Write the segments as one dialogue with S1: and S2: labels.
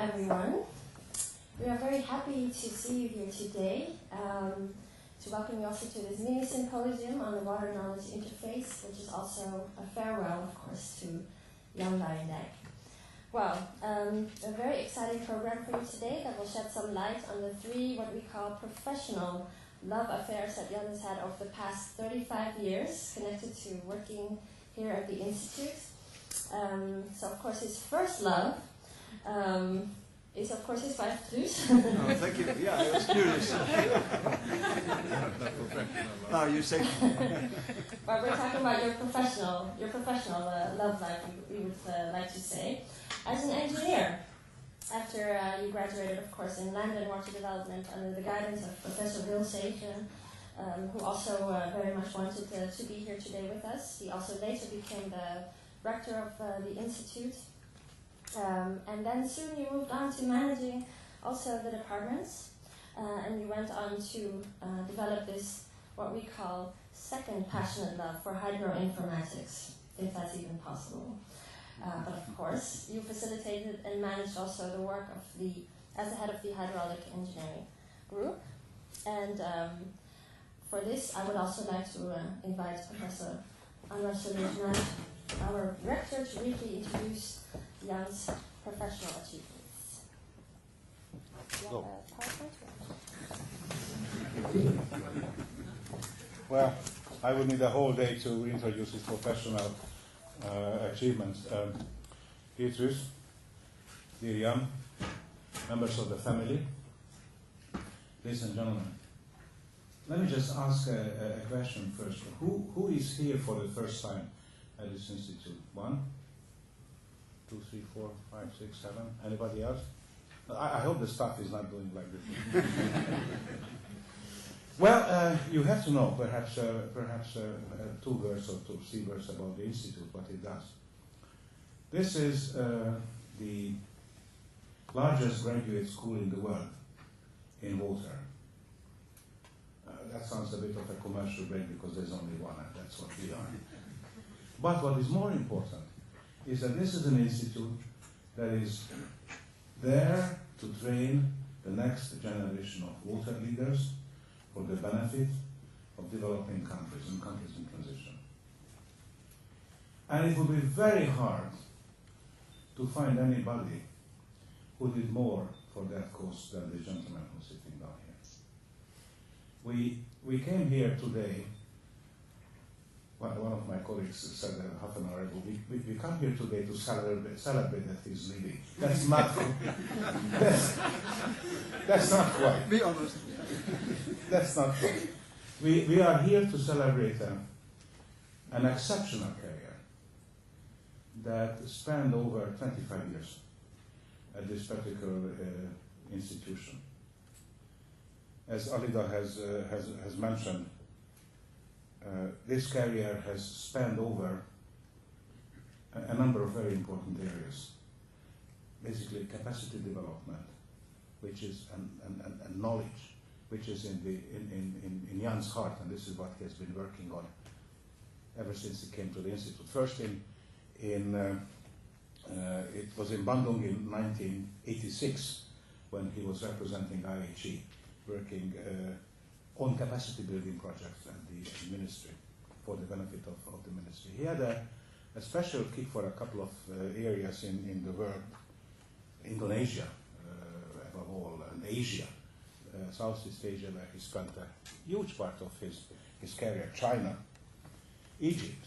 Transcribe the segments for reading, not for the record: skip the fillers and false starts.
S1: everyone. We are very happy to see you here today, to welcome you also to this mini symposium on the water knowledge interface, which is also a farewell, of course, to young Luijendijk. Well, a very exciting program for you today that will shed some light on the three what we call professional love affairs that Jan has had over the past 35 years connected to working here at the Institute. So of course his first love is of course his wife Truus.
S2: Oh, thank you. Yeah, I was curious. Oh, you say.
S1: But we're talking about your professional love life, we would like to say. As an engineer, after you graduated, of course, in land and water development under the guidance of Professor Luijendijk, who also very much wanted to be here today with us. He also later became the rector of the Institute. And then soon you moved on to managing also the departments. And you went on to develop this, what we call second passionate love for hydroinformatics, if that's even possible. But of course, you facilitated and managed also the work of as the head of the hydraulic engineering group. And for this, I would also like to invite Professor Luijendijk, our rector, to briefly introduce Jan's professional achievements.
S3: Well, I would need a whole day to introduce his professional achievements. Dear Truus, dear Jan, members of the family, ladies and gentlemen, let me just ask a question first. Who is here for the first time at this institute? 1, 2, 3, 4, 5, 6, 7. Anybody else? I hope the staff is not doing like this. Well, you have to know perhaps 2 words or 3 words about the institute, what it does. This is the largest graduate school in the world in water. That sounds a bit of a commercial break because there's only one, and that's what we are. But what is more important is that this is an institute that is there to train the next generation of water leaders for the benefit of developing countries and countries in transition. And it would be very hard to find anybody who did more for that cause than the gentleman who's sitting down here. We came here today. One of my colleagues said half an hour ago, we come here today to celebrate that he's leaving. That's not that's not quite.
S2: Be honest.
S3: That's not quite. We are here to celebrate an exceptional career that spanned over 25 years at this particular institution. As Alida has mentioned, this career has spanned over a number of very important areas. Basically, capacity development, which is and knowledge, which is in Jan's heart, and this is what he has been working on ever since he came to the institute. First, it was in Bandung in 1986 when he was representing IHE, working on capacity building projects and the ministry for the benefit of the ministry. He had a special kick for a couple of areas in the world, Indonesia above all, and Asia, Southeast Asia, where he spent a huge part of his career, China, Egypt.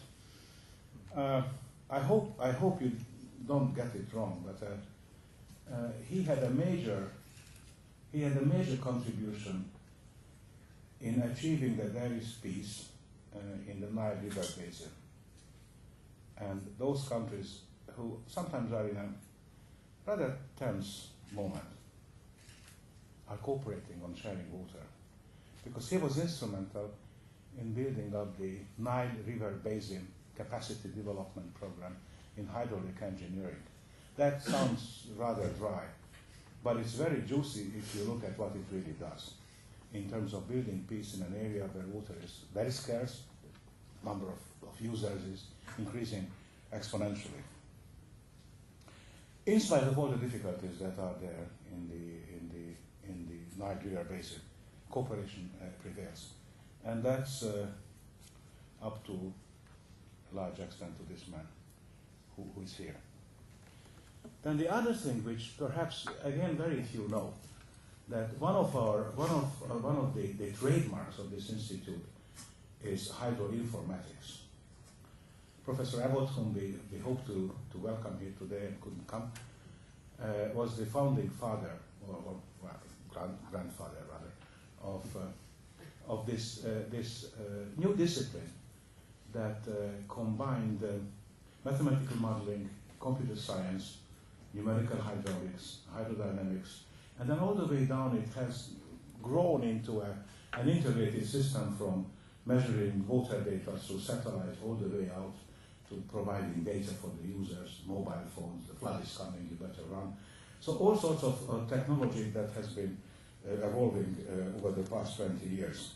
S3: I hope you don't get it wrong, but he had a major contribution in achieving that there is peace in the Nile River Basin. And those countries who sometimes are in a rather tense moment are cooperating on sharing water. Because he was instrumental in building up the Nile River Basin Capacity Development Program in hydraulic engineering. That sounds rather dry, but it's very juicy if you look at what it really does in terms of building peace in an area where water is very scarce, number of users is increasing exponentially. in spite of all the difficulties that are there in the Nigeria Basin, cooperation prevails. And that's up to a large extent to this man who is here. Then the other thing, which perhaps again very few know, that one of the trademarks of this institute is hydroinformatics. Professor Abbott, whom we hope to welcome here today and couldn't come, was the founding father, or grandfather rather, of this new discipline that combined mathematical modeling, computer science, numerical hydraulics, hydrodynamics, and then all the way down it has grown into an integrated system from measuring water data through satellite all the way out to providing data for the users, mobile phones, the flood is coming, you better run. So all sorts of technology that has been evolving over the past 20 years.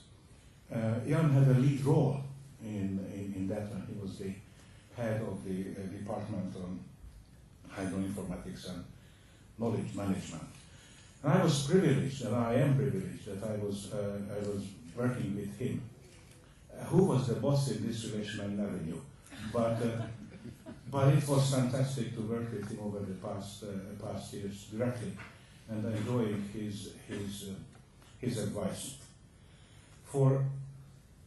S3: Jan had a lead role in that one. He was the head of the department on hydroinformatics and knowledge management. And I was privileged, and I am privileged, that I was working with him. Who was the boss in this relation, I never knew. But it was fantastic to work with him over the past years directly, and enjoying his advice. For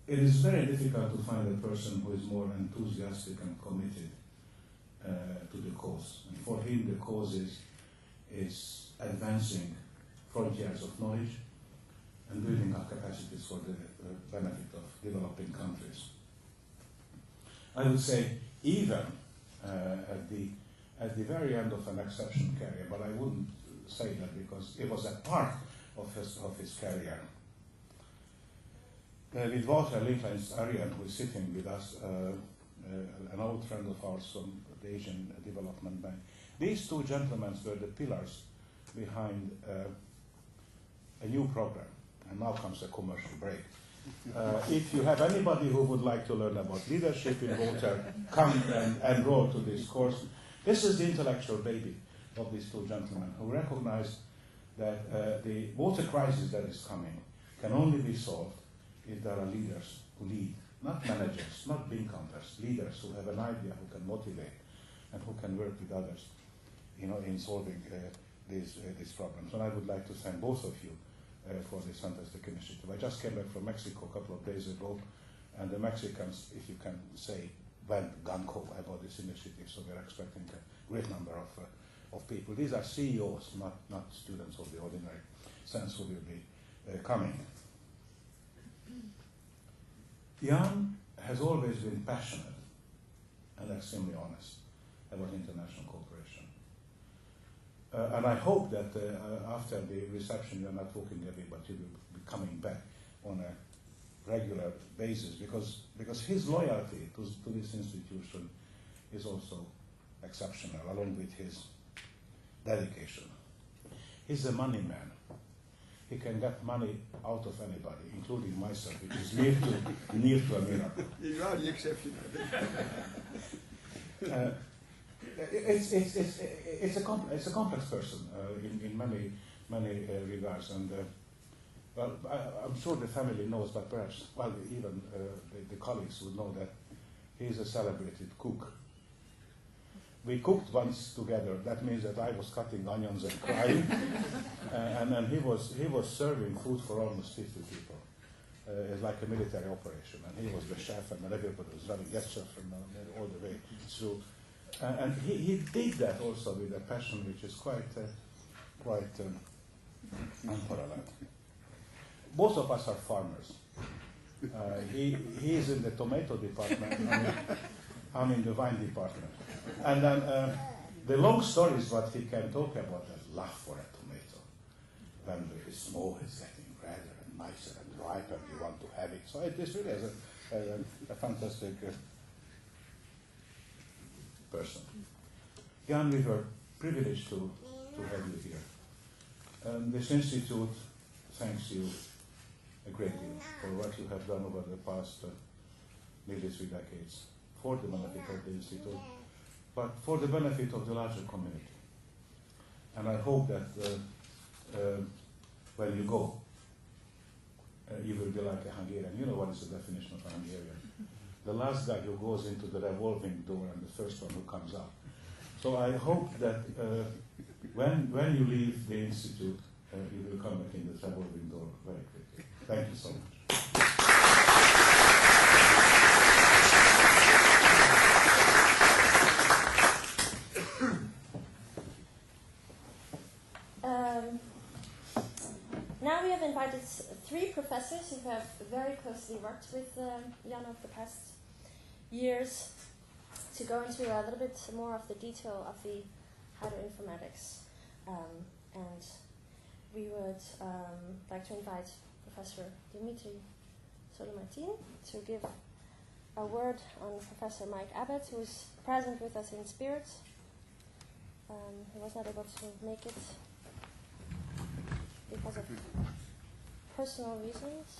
S3: it is very difficult to find a person who is more enthusiastic and committed to the cause. And for him, the cause is advancing frontiers of knowledge and building up capacities for the benefit of developing countries. I would say even at the very end of an exceptional career, but I wouldn't say that because it was a part of his career. With Walter Linkleins-Arjen, who is sitting with us, an old friend of ours from the Asian Development Bank, these two gentlemen were the pillars behind a new program. And now comes a commercial break. If you have anybody who would like to learn about leadership in water, come and enroll to this course. This is the intellectual baby of these two gentlemen who recognized that the water crisis that is coming can only be solved if there are leaders who lead, not managers, not bean counters, leaders who have an idea, who can motivate, and who can work with others, in solving these problems. And I would like to thank both of you for this fantastic initiative. I just came back from Mexico a couple of days ago, and the Mexicans, if you can say, went gung-ho about this initiative, so we're expecting a great number of people. These are CEOs, not students of the ordinary sense who will be coming. Jan has always been passionate and extremely honest about international cooperation. And I hope that after the reception you're not walking away, but you will be coming back on a regular basis, because his loyalty to this institution is also exceptional, along with his dedication. He's a money man. He can get money out of anybody, including myself, which is near to a miracle.
S2: You are the exception.
S3: It's a complex person in many regards, and well, I'm sure the family knows, but perhaps even the colleagues would know that he is a celebrated cook. We cooked once together. That means that I was cutting onions and crying, and then he was serving food for almost 50 people. It's like a military operation, and he was the chef, and everybody was running gesture from all the way through. And he did that also with a passion which is quite unparalleled. Both of us are farmers. He is in the tomato department, I'm in the wine department. And then the long stories what he can talk about is love for a tomato. When the smoke is getting redder and nicer and riper, you want to have it. So it is really a fantastic person. Jan, we were privileged to have you here. This institute thanks you a great deal for what you have done over the past nearly 3 decades for the benefit of the institute, but for the benefit of the larger community. And I hope that when you go, you will be like a Hungarian. You know what is the definition of a Hungarian? The last guy who goes into the revolving door and the first one who comes out. So I hope that when you leave the institute, you will come back in the revolving door very quickly. Thank you so much.
S1: Now we have invited three professors who have very closely worked with Jan over the past years to go into a little bit more of the detail of the hydroinformatics. And we would like to invite Professor Dimitri Solomartin to give a word on Professor Mike Abbott, who is present with us in spirit. He was not able to make it because of personal reasons.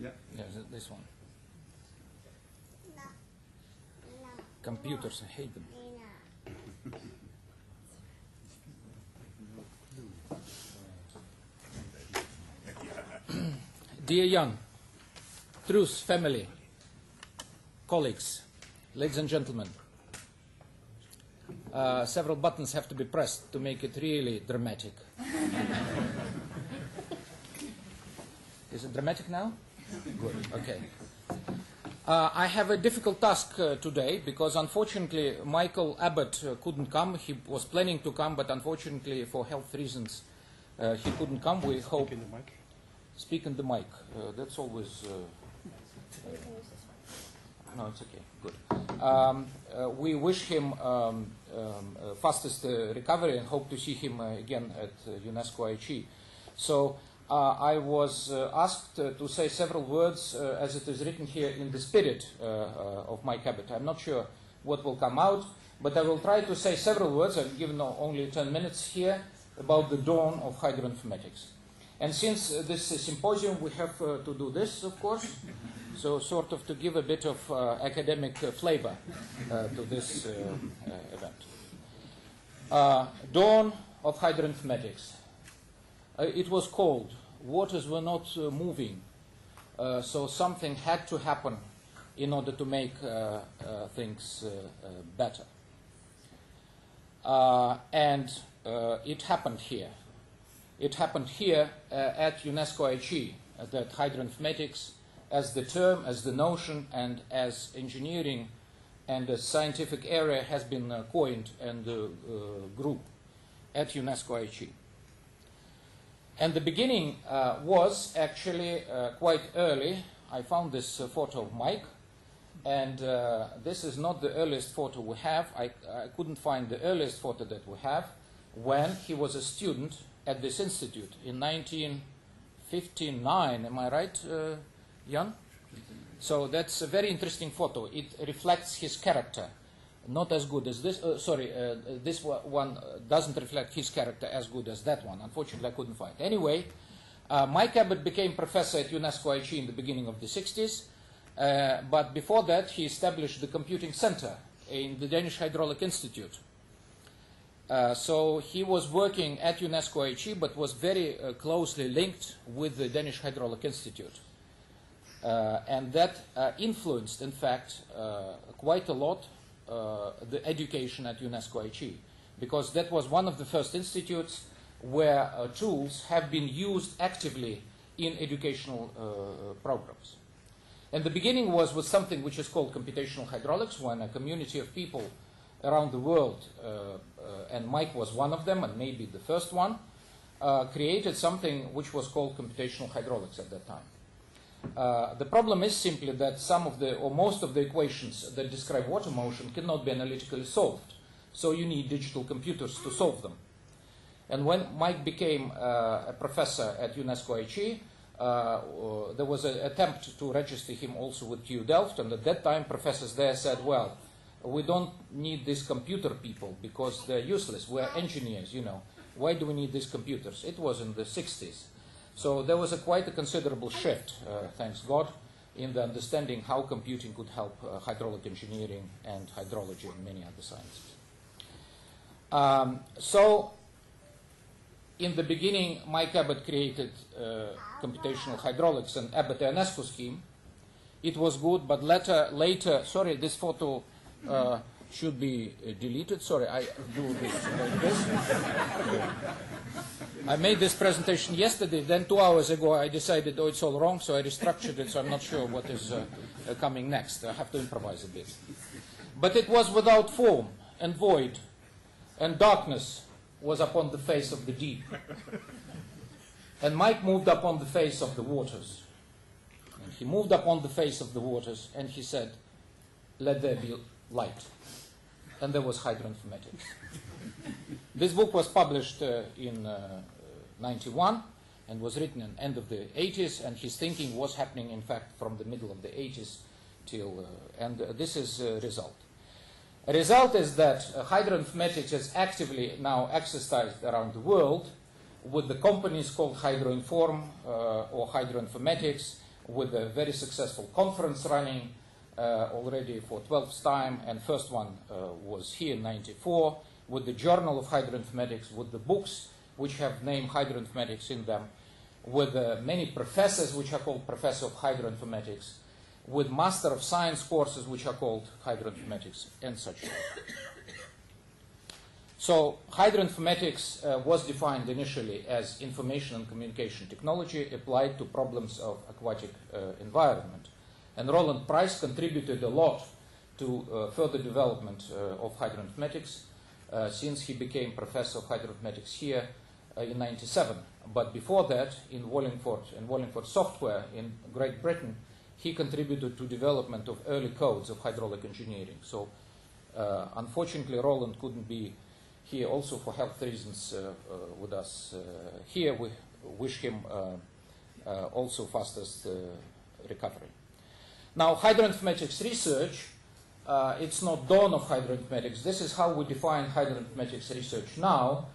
S4: Yeah, this one. Computers, I hate them. Dear Jan, Truth, family, colleagues, ladies and gentlemen, several buttons have to be pressed to make it really dramatic. Is it dramatic now? Good, okay. I have a difficult task today because unfortunately Michael Abbott couldn't come. He was planning to come, but unfortunately for health reasons he couldn't come. We hope... Speak in the mic. Speak in the mic. That's always... no, it's okay. Good. We wish him fastest recovery and hope to see him again at UNESCO-IHE. So I was asked to say several words as it is written here in the spirit of Mike Abbott. I'm not sure what will come out, but I will try to say several words. I've given only 10 minutes here about the dawn of hydroinformatics. And since this is a symposium, we have to do this, of course, so sort of to give a bit of academic flavor to this event. Dawn of hydroinformatics. It was cold. Waters were not moving, so something had to happen in order to make things better. And it happened here. It happened here at UNESCO-IHE, that hydroinformatics as the term, as the notion, and as engineering and a scientific area has been coined and grew at UNESCO-IHE. And the beginning was actually quite early. I found this photo of Mike, and this is not the earliest photo we have. I couldn't find the earliest photo that we have when he was a student at this institute in 1959. Am I right, Jan? So that's a very interesting photo. It reflects his character. Not as good as this. This one doesn't reflect his character as good as that one. Unfortunately, I couldn't find. Anyway, Mike Abbott became professor at UNESCO-IHE in the beginning of the 60s. But before that, he established the computing center in the Danish Hydraulic Institute. So he was working at UNESCO-IHE, but was very closely linked with the Danish Hydraulic Institute. And that influenced, in fact, quite a lot the education at UNESCO-IHE, because that was one of the first institutes where tools have been used actively in educational programs. And the beginning was with something which is called computational hydraulics, when a community of people around the world, and Mike was one of them, and maybe the first one, created something which was called computational hydraulics at that time. The problem is simply that some of the, or most of the equations that describe water motion cannot be analytically solved. So you need digital computers to solve them. And when Mike became a professor at UNESCO-IHE, there was an attempt to register him also with TU Delft, and at that time professors there said, well, we don't need these computer people because they're useless. We're engineers, you know. Why do we need these computers? It was in the 60s. So there was quite a considerable shift, thanks God, in the understanding how computing could help hydraulic engineering and hydrology and many other sciences. So in the beginning, Mike Abbott created computational hydraulics and Abbott UNESCO scheme. It was good, but later, sorry, this photo should be deleted. Sorry, I do this like this. I made this presentation yesterday, then 2 hours ago I decided, oh, it's all wrong, so I restructured it, so I'm not sure what is coming next. I have to improvise a bit. But it was without form and void, and darkness was upon the face of the deep. And Mike moved upon the face of the waters. And he moved upon the face of the waters, and he said, let there be light. And there was hydroinformatics. This book was published in 91 and was written in the end of the 80s, and his thinking was happening, in fact, from the middle of the 80s till, and this is a result. A result is that hydroinformatics is actively now exercised around the world with the companies called Hydroinform or Hydroinformatics, with a very successful conference running already for 12th time, and first one was here in 94, with the Journal of Hydroinformatics, with the books which have name Hydroinformatics in them, with many professors which are called Professor of Hydroinformatics, with Master of Science courses which are called Hydroinformatics, and such. So hydroinformatics was defined initially as information and communication technology applied to problems of aquatic environment. And Roland Price contributed a lot to further development of hydroinformatics since he became professor of hydroinformatics here in 97. But before that, in Wallingford Software in Great Britain, he contributed to development of early codes of hydraulic engineering. So unfortunately, Roland couldn't be here also for health reasons with us here. We wish him also fastest recovery. Now, hydroinformatics research, it's not dawn of hydroinformatics. This is how we define hydroinformatics research now,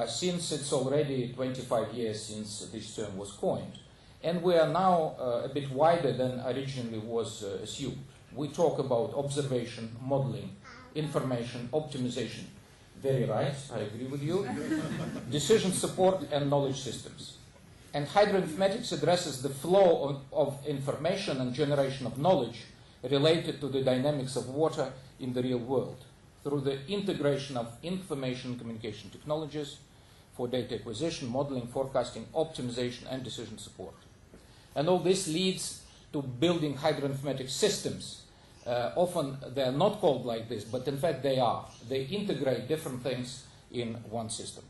S4: since it's already 25 years since this term was coined. And we are now a bit wider than originally was assumed. We talk about observation, modeling, information, optimization. Very right, I agree with you. Decision support and knowledge systems. And hydroinformatics addresses the flow of information and generation of knowledge related to the dynamics of water in the real world through the integration of information and communication technologies for data acquisition, modeling, forecasting, optimization, and decision support. And all this leads to building hydroinformatics systems. Often they're not called like this, but in fact they are. They integrate different things in one system.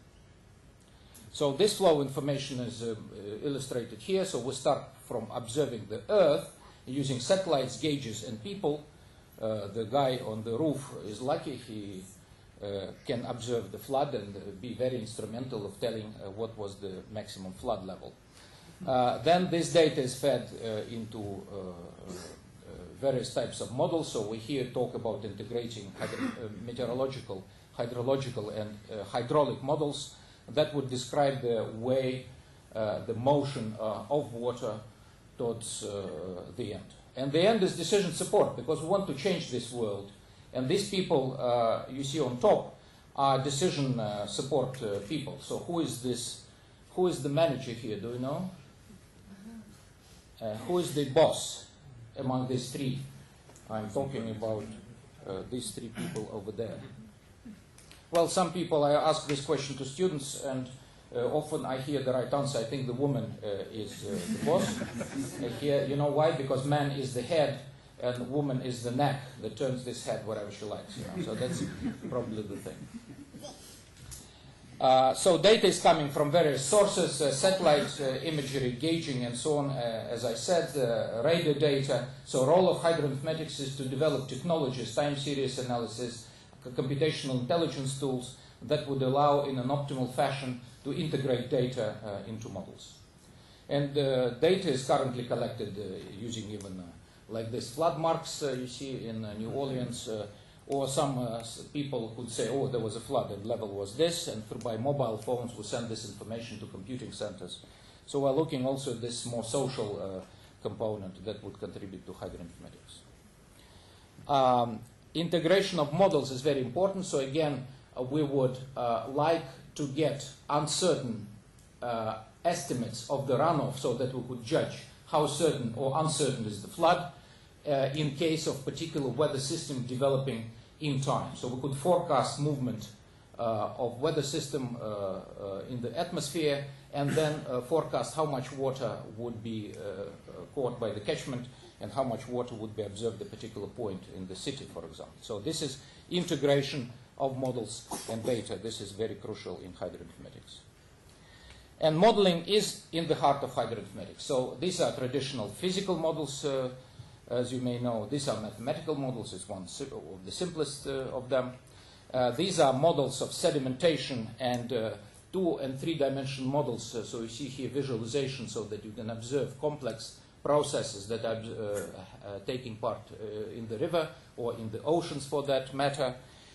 S4: So this flow of information is illustrated here. So we start from observing the Earth using satellites, gauges, and people. The guy on the roof is lucky. He can observe the flood and be very instrumental of telling what was the maximum flood level. Then this data is fed into various types of models. So we here talk about integrating meteorological, hydrological, and hydraulic models that would describe the way, the motion of water towards the end. And the end is decision support, because we want to change this world. And these people you see on top are decision support people. So who is this? Who is the manager here? Do you know? Who is the boss among these three? I'm talking about these three people over there. Well, some people, I ask this question to students, and often I hear the right answer. I think the woman is the boss. Here, you know why? Because man is the head, and woman is the neck that turns this head wherever she likes. You know? So that's probably the thing. So data is coming from various sources, satellite imagery, gauging, and so on, as I said, radar data. So role of hydroinformatics is to develop technologies, time series analysis, computational intelligence tools that would allow in an optimal fashion to integrate data into models. And data is currently collected using even like this flood marks you see in New Orleans, or some people could say, oh, there was a flood and level was this, and by mobile phones we send this information to computing centers. So we're looking also at this more social component that would contribute to hydroinformatics. Integration of models is very important. So again, we would like to get uncertain estimates of the runoff so that we could judge how certain or uncertain is the flood in case of particular weather system developing in time. So we could forecast movement of weather system in the atmosphere and then forecast how much water would be caught by the catchment and how much water would be observed at a particular point in the city, for example. So this is integration of models and data. This is very crucial in hydroinformatics. And modeling is in the heart of hydroinformatics. So these are traditional physical models, as you may know. These are mathematical models. It's one of the simplest of them. These are models of sedimentation and 2- and 3-dimensional models. So you see here visualization so that you can observe complex processes that are taking part in the river or in the oceans for that matter.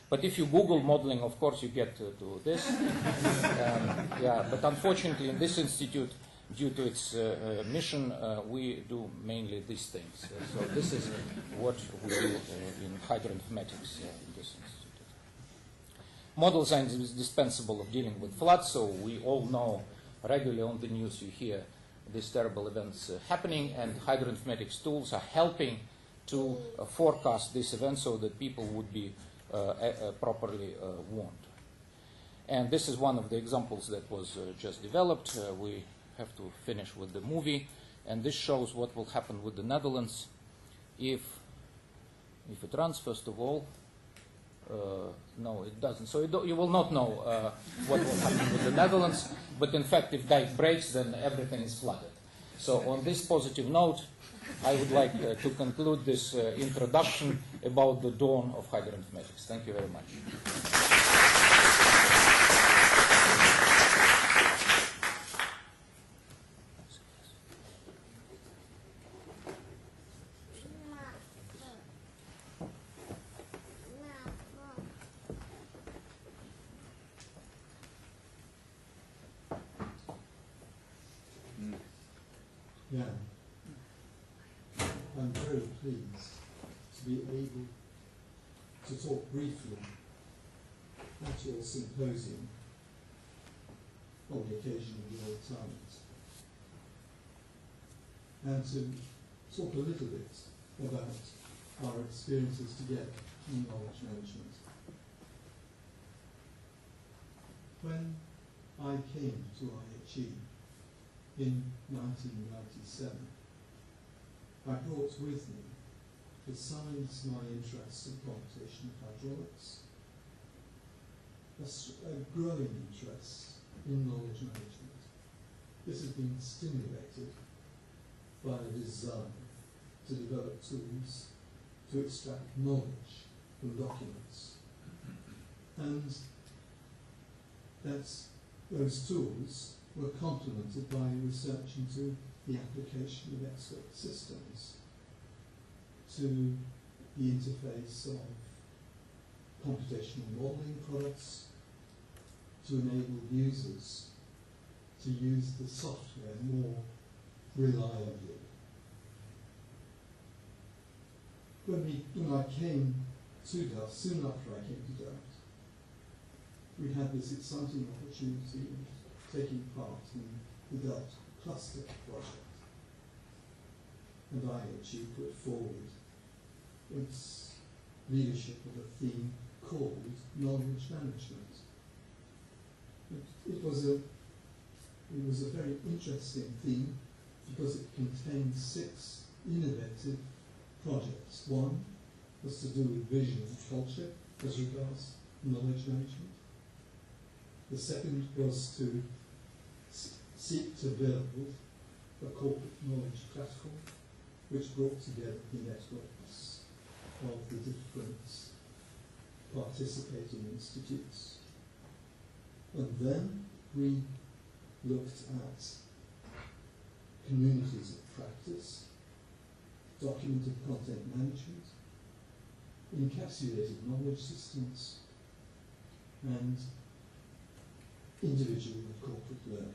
S4: But if you Google modeling, of course, you get to this. Yeah, but unfortunately, in this institute, due to its mission, we do mainly these things. So this is what we do in hydroinformatics in this institute. Models are indispensable of dealing with floods, so we all know regularly on the news you hear these terrible events happening, and hydroinformatics tools are helping to forecast these events so that people would be properly warned. And this is one of the examples that was just developed. We have to finish with the movie, and this shows what will happen with the Netherlands if it runs, first of all. No, it doesn't. So you will not know what will happen with the Netherlands, but in fact, if dike breaks, then everything is flooded. So on this positive note, I would like to conclude this introduction about the dawn of hydroinformatics. Thank you very much.
S5: Yeah, I'm very pleased to be able to talk briefly at your symposium on the occasion of your retirement, and to talk a little bit about our experiences together in knowledge management. When I came to IHE in 1997, I brought with me, besides my interest in computational hydraulics, a growing interest in knowledge management. This has been stimulated by a desire to develop tools to extract knowledge from documents. And those tools were complemented by research into the application of expert systems to the interface of computational modeling products to enable users to use the software more reliably. When I came to Delft, soon after I came to Delft, we had this exciting opportunity of taking part in the Delft Cluster project. And IHE put forward its leadership of a theme called knowledge management. It was a very interesting theme because it contained 6 innovative projects. One was to do with vision and culture as regards knowledge management. The second was to seek to build a corporate knowledge platform which brought together the networks of the different participating institutes. And then we looked at communities of practice, documented content management, encapsulated knowledge systems, and individual and corporate learning.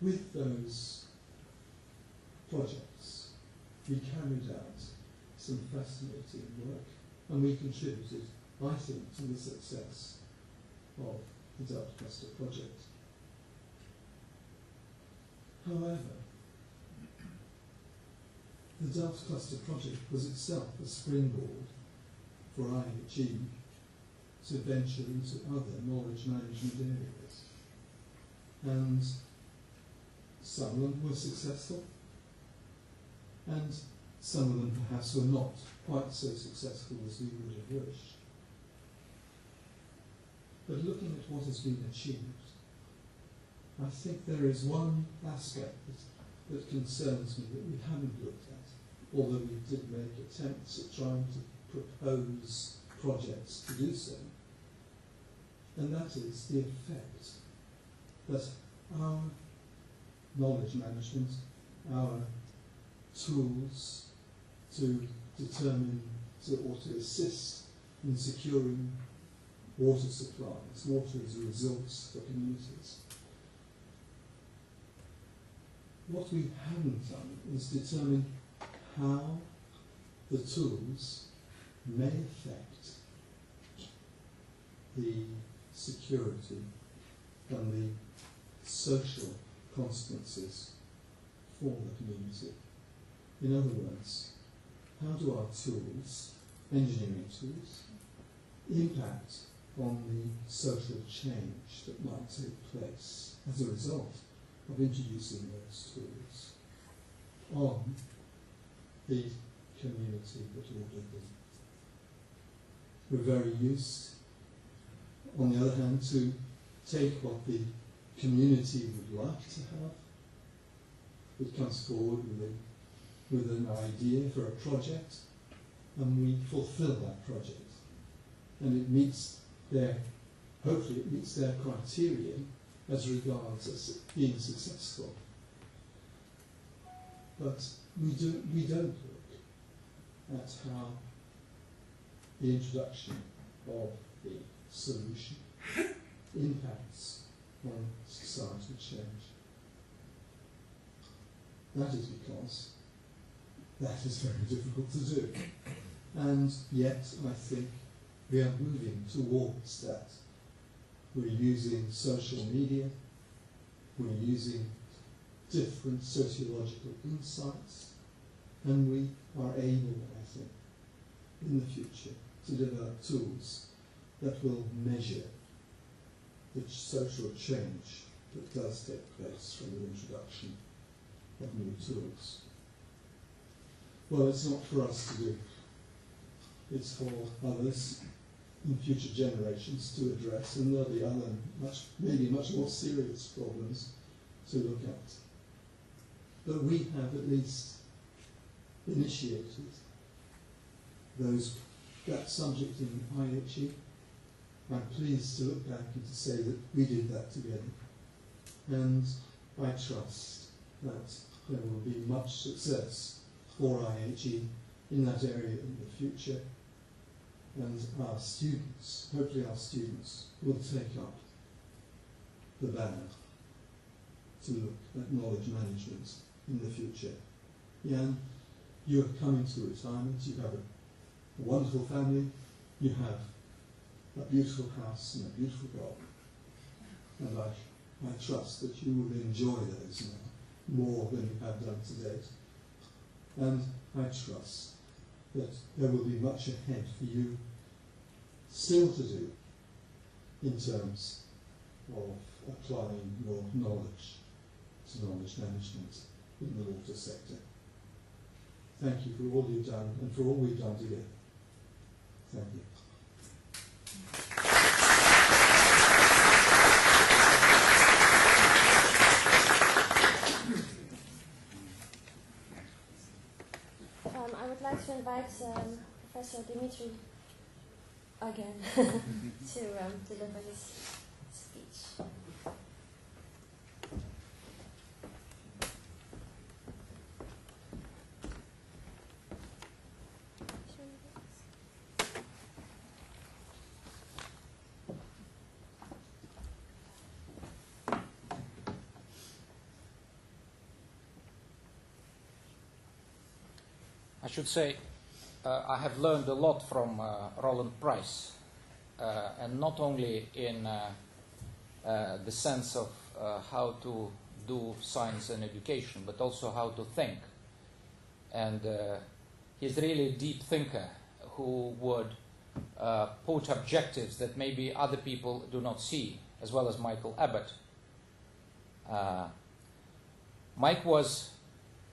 S5: With those projects, we carried out some fascinating work, and we contributed, I think, to the success of the Delft Cluster project. However, the Delft Cluster project was itself a springboard for IHE to venture into other knowledge management areas. And some of them were successful, and some of them perhaps were not quite so successful as we would have wished. But looking at what has been achieved, I think there is one aspect that concerns me that we haven't looked at, although we did make attempts at trying to propose projects to do so, and that is the effect that our knowledge management, our tools to determine or to assist in securing water supplies, water as a resource for communities. What we haven't done is determine how the tools may affect the security and the social consequences for the community. In other words, how do our tools, engineering tools, impact on the social change that might take place as a result of introducing those tools on the community that ordered them? We're very used, on the other hand, to take what the community would like to have. It comes forward with an idea for a project, and we fulfill that project. And it meets their, hopefully it meets their criterion as regards as being successful. But we don't look at how the introduction of the solution impacts on societal change. That is because that is very difficult to do. And yet, I think we are moving towards that. We're using social media, we're using different sociological insights, and we are able, I think, in the future to develop tools that will measure the social change that does take place from the introduction of new tools. Well, it's not for us to do. It's for others in future generations to address, and there'll be other, maybe much more serious problems to look at. But we have at least initiated that subject in IHE. I'm pleased to look back and to say that we did that together. And I trust that there will be much success for IHE in that area in the future. And our students, hopefully our students, will take up the banner to look at knowledge management in the future. Jan, you are coming to retirement, you have a wonderful family, you have a beautiful house and a beautiful garden. And I trust that you will enjoy those now more than you have done to date. And I trust that there will be much ahead for you still to do in terms of applying your knowledge to knowledge management in the water sector. Thank you for all you've done and for all we've done together. Thank you.
S1: I would like to invite Professor Dimitri again to deliver his speech.
S4: I should say I have learned a lot from Roland Price, and not only in the sense of how to do science and education, but also how to think. And he's really a deep thinker who would put objectives that maybe other people do not see, as well as Michael Abbott. Mike was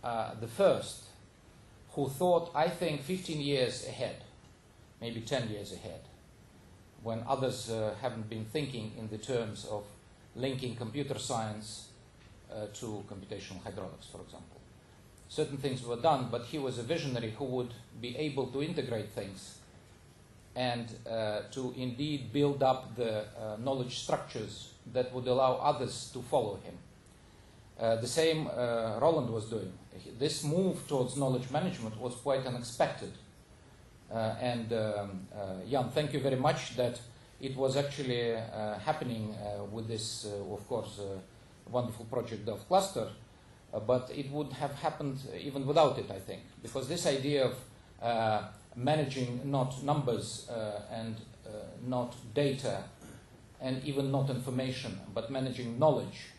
S4: the first who thought, I think, 15 years ahead, maybe 10 years ahead, when others haven't been thinking in the terms of linking computer science to computational hydraulics, for example. Certain things were done, but he was a visionary who would be able to integrate things and to indeed build up the knowledge structures that would allow others to follow him. The same Roland was doing. This move towards knowledge management was quite unexpected. Jan, thank you very much that it was actually happening with this, of course, wonderful project of cluster, but it would have happened even without it, I think, because this idea of managing not numbers and not data and even not information, but managing knowledge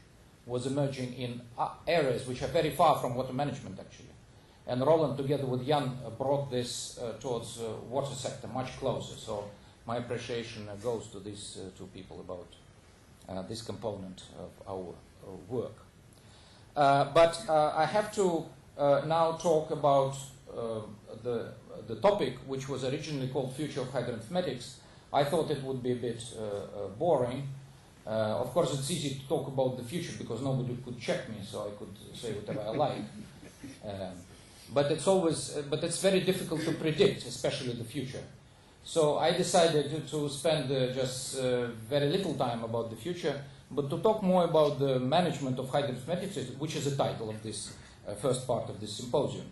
S4: was emerging in areas which are very far from water management, actually. And Roland, together with Jan, brought this towards water sector much closer. So my appreciation goes to these two people about this component of our work. But I have to now talk about the topic, which was originally called Future of Hydroinformatics. I thought it would be a bit boring. Of course, it's easy to talk about the future because nobody could check me, so I could say whatever I like. But it's very difficult to predict, especially the future. So I decided to spend just very little time about the future, but to talk more about the management of hydroinformatics, which is the title of this first part of this symposium.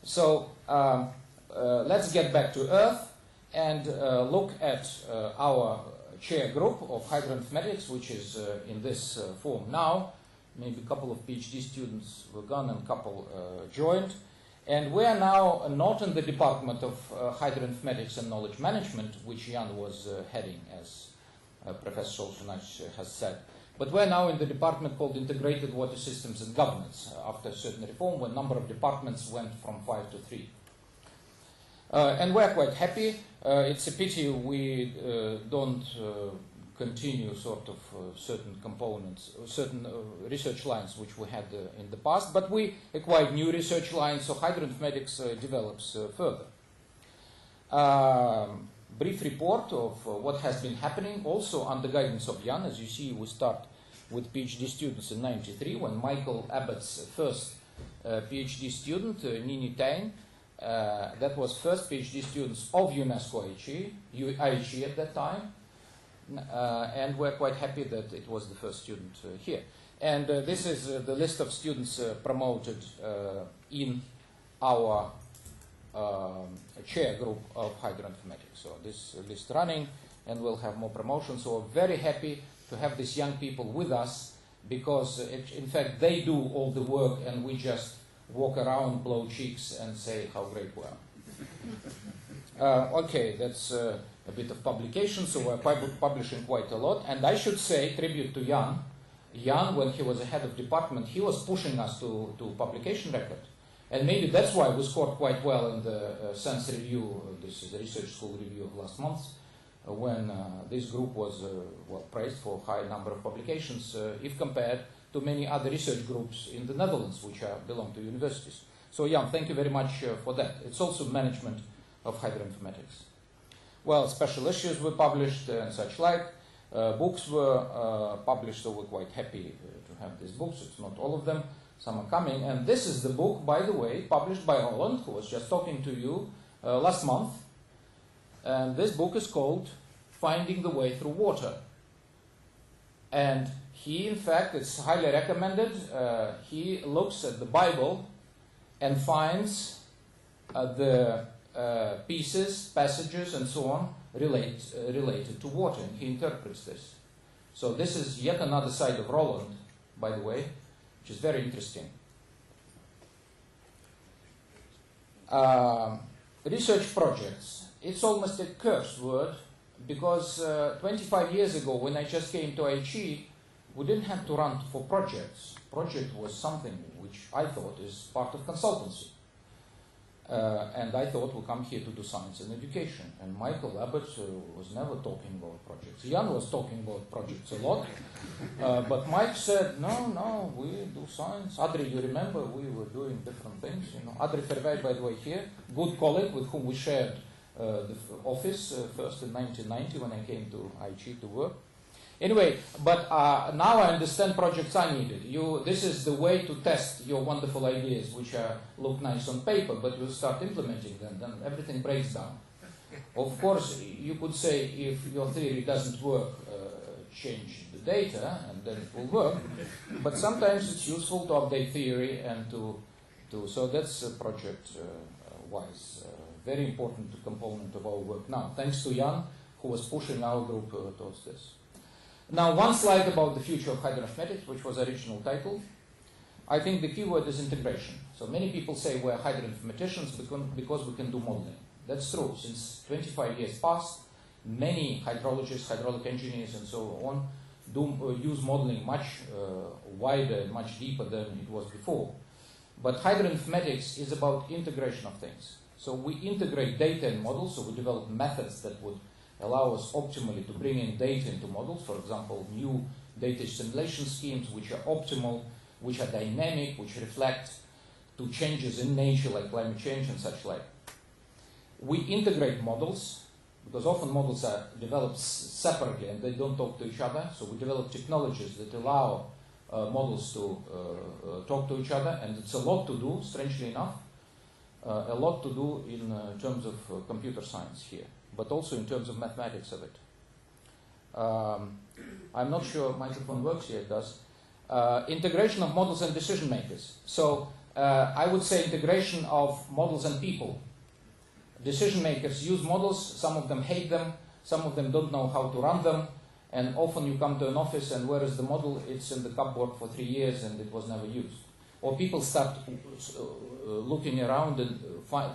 S4: So let's get back to Earth and look at our chair group of hydroinformatics, which is in this form now. Maybe a couple of PhD students were gone and a couple joined. And we are now not in the Department of Hydroinformatics and Knowledge Management, which Jan was heading, as Professor Solzhenitsyn has said. But we're now in the department called Integrated Water Systems and Governance, after a certain reform, when number of departments went from 5 to 3. And we're quite happy. It's a pity we don't continue sort of certain components, certain research lines which we had in the past, but we acquired new research lines, so hydroinformatics develops further. Brief report of what has been happening, also under guidance of Jan. As you see, we start with PhD students in '93, when Michael Abbott's first PhD student, Nini Tain, that was first PhD students of UNESCO-IHE at that time, and we're quite happy that it was the first student here. And this is the list of students promoted in our chair group of hydroinformatics. So this list running, and we'll have more promotions. So we're very happy to have these young people with us, because in fact they do all the work and we just walk around, blow cheeks and say how great we are. Okay, that's a bit of publication, so we're publishing quite a lot. And I should say, tribute to Jan. Jan, when he was the head of department, he was pushing us to publication record. And maybe that's why we scored quite well in the SENS review, this is the research school review of last month, when this group was well praised for a high number of publications, if compared to many other research groups in the Netherlands, which belong to universities. So Jan, thank you very much for that. It's also management of hydroinformatics. Well, special issues were published and such like. Books were published, so we're quite happy to have these books. It's not all of them. Some are coming. And this is the book, by the way, published by Roland, who was just talking to you last month. And this book is called Finding the Way Through Water. And he, in fact, it's highly recommended. He looks at the Bible and finds the pieces, passages, and so on related to water. And he interprets this. So this is yet another side of Roland, by the way, which is very interesting. Research projects, it's almost a cursed word, because 25 years ago, when I just came to IHE, we didn't have to run for projects. Project was something which I thought is part of consultancy. And I thought we'll come here to do science and education. And Michael Abbott was never talking about projects. Jan was talking about projects a lot. But Mike said, no, we do science. Adri, you remember, we were doing different things. You know, Adri Fervai, by the way, here, good colleague with whom we shared the office first in 1990 when I came to IHE to work. Anyway, but now I understand projects are needed. This is the way to test your wonderful ideas, which look nice on paper, but you start implementing them, then everything breaks down. Of course, you could say if your theory doesn't work, change the data, and then it will work. But sometimes it's useful to update theory and so that's project-wise, very important component of our work now. Thanks to Jan, who was pushing our group towards this. Now, one slide about the future of hydromathematics, which was original title. I think the key word is integration. So many people say we're hydroinformaticians because we can do modeling. That's true. Since 25 years past, many hydrologists, hydraulic engineers, and so on use modeling much wider, much deeper than it was before. But hydroinformatics is about integration of things. So we integrate data and models, so we develop methods that would allow us optimally to bring in data into models, for example, new data simulation schemes which are optimal, which are dynamic, which reflect to changes in nature like climate change and such like. We integrate models, because often models are developed separately and they don't talk to each other, so we develop technologies that allow models to talk to each other, and it's a lot to do, strangely enough, a lot to do in terms of computer science here, but also in terms of mathematics of it. I'm not sure microphone works here, it does. Integration of models and decision makers. So I would say integration of models and people. Decision makers use models, some of them hate them, some of them don't know how to run them, and often you come to an office and where is the model? It's in the cupboard for 3 years and it was never used. Or people start looking around and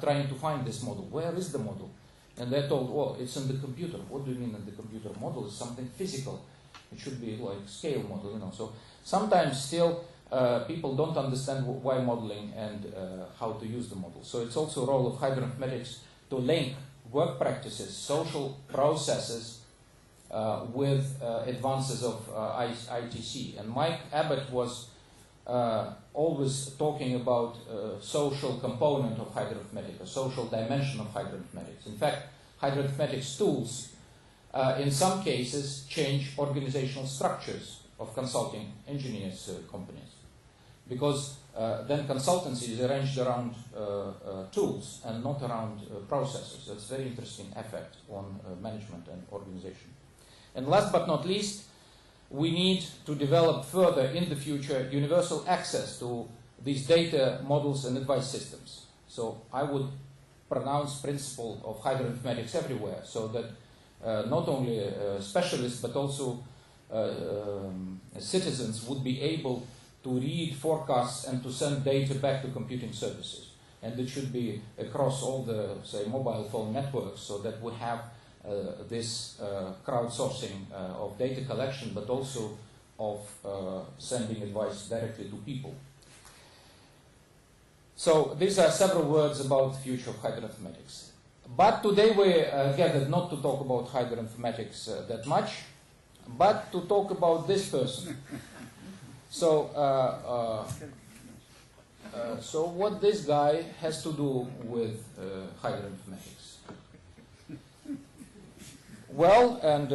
S4: trying to find this model. Where is the model? And they're told, well, it's in the computer. What do you mean in the computer? Model is something physical. It should be like scale model, you know. So sometimes still people don't understand why modeling and how to use the model. So it's also a role of hydromathematics to link work practices, social processes with advances of ITC. And Mike Abbott was always talking about social component of hydromathematics, a social dimension of hydromathematics. In fact, hydromathematics tools in some cases change organizational structures of consulting engineers companies, because then consultancy is arranged around tools and not around processes. That's a very interesting effect on management and organization. And last but not least, we need to develop further in the future universal access to these data models and advice systems. So I would pronounce principle of hydroinformatics everywhere, so that not only specialists but also citizens would be able to read forecasts and to send data back to computing services. And it should be across all the, say, mobile phone networks, so that we have this crowdsourcing of data collection, but also of sending advice directly to people. So these are several words about the future of hydroinformatics. But today we gathered not to talk about hydroinformatics that much, but to talk about this person. So, so what this guy has to do with hydroinformatics? Well, and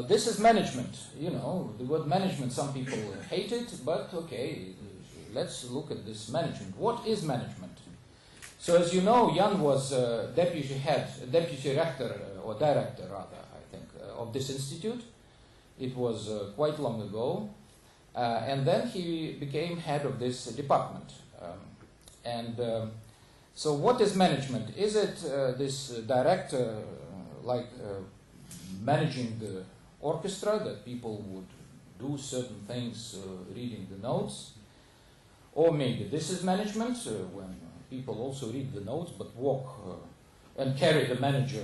S4: this is management. You know, the word management, some people hate it, but okay, let's look at this management. What is management? So as you know, Jan was deputy rector, or director rather, I think, of this institute. It was quite long ago. And then he became head of this department. So what is management? Is it this director like managing the orchestra, that people would do certain things reading the notes? Or maybe this is management when people also read the notes, but walk and carry the manager,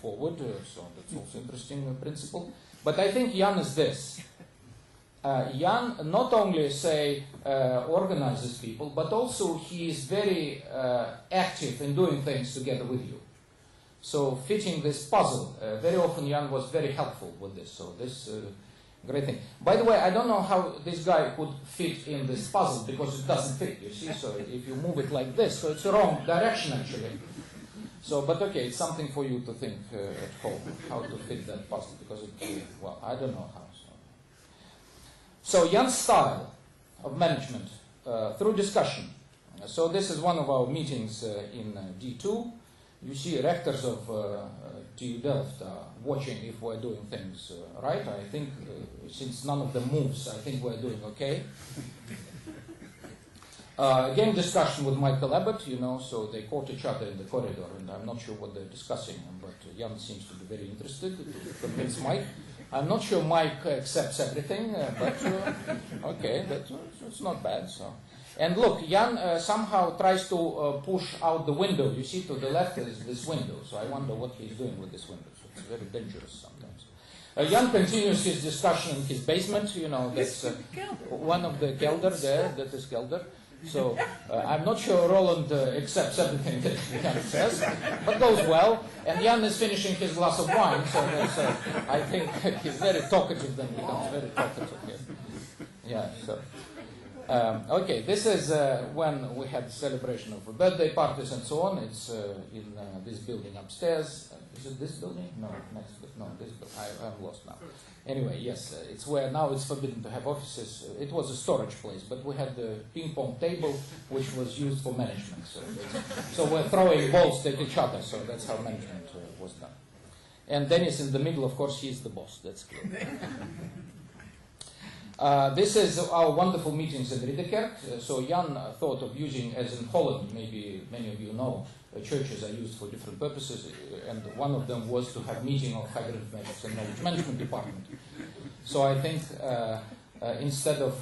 S4: forward. So that's also interesting principle. But I think Jan is this. Jan not only organizes people, but also he is very active in doing things together with you. So fitting this puzzle, very often Jan was very helpful with this. So this great thing. By the way, I don't know how this guy could fit in this puzzle because it doesn't fit, you see. So if you move it like this, so it's the wrong direction actually. So, but okay, it's something for you to think at home, how to fit that puzzle, because well, I don't know how. So Jan's style of management through discussion. So this is one of our meetings in D2. You see rectors of TU Delft watching if we're doing things right. I think since none of them moves, I think we're doing okay. Again, discussion with Michael Abbott, so they caught each other in the corridor, and I'm not sure what they're discussing, but Jan seems to be very interested to convince Mike. I'm not sure Mike accepts everything, but okay, that's not bad. So, and look, Jan somehow tries to push out the window. You see, to the left is this window, so I wonder what he's doing with this window. So it's very dangerous sometimes. Jan continues his discussion in his basement. That's one of the kelder there. That is kelder. So I'm not sure Roland accepts everything that Jan says, but goes well. And Jan is finishing his glass of wine, so that's, I think he's very talkative. Then he becomes very talkative. Yeah. So okay, this is when we had the celebration of birthday parties and so on. It's in this building upstairs. Is it this building? No, next. No, this. I'm lost now. Anyway, yes, it's where now it's forbidden to have offices. It was a storage place, but we had the ping pong table, which was used for management. So we're throwing balls at each other. So that's how management was done. And Dennis in the middle, of course, he's the boss. That's clear. This is our wonderful meetings in Ridderkerk. So Jan thought of using, as in Holland, maybe many of you know, churches are used for different purposes, and one of them was to have meeting of higher matters and knowledge management department. So I think instead of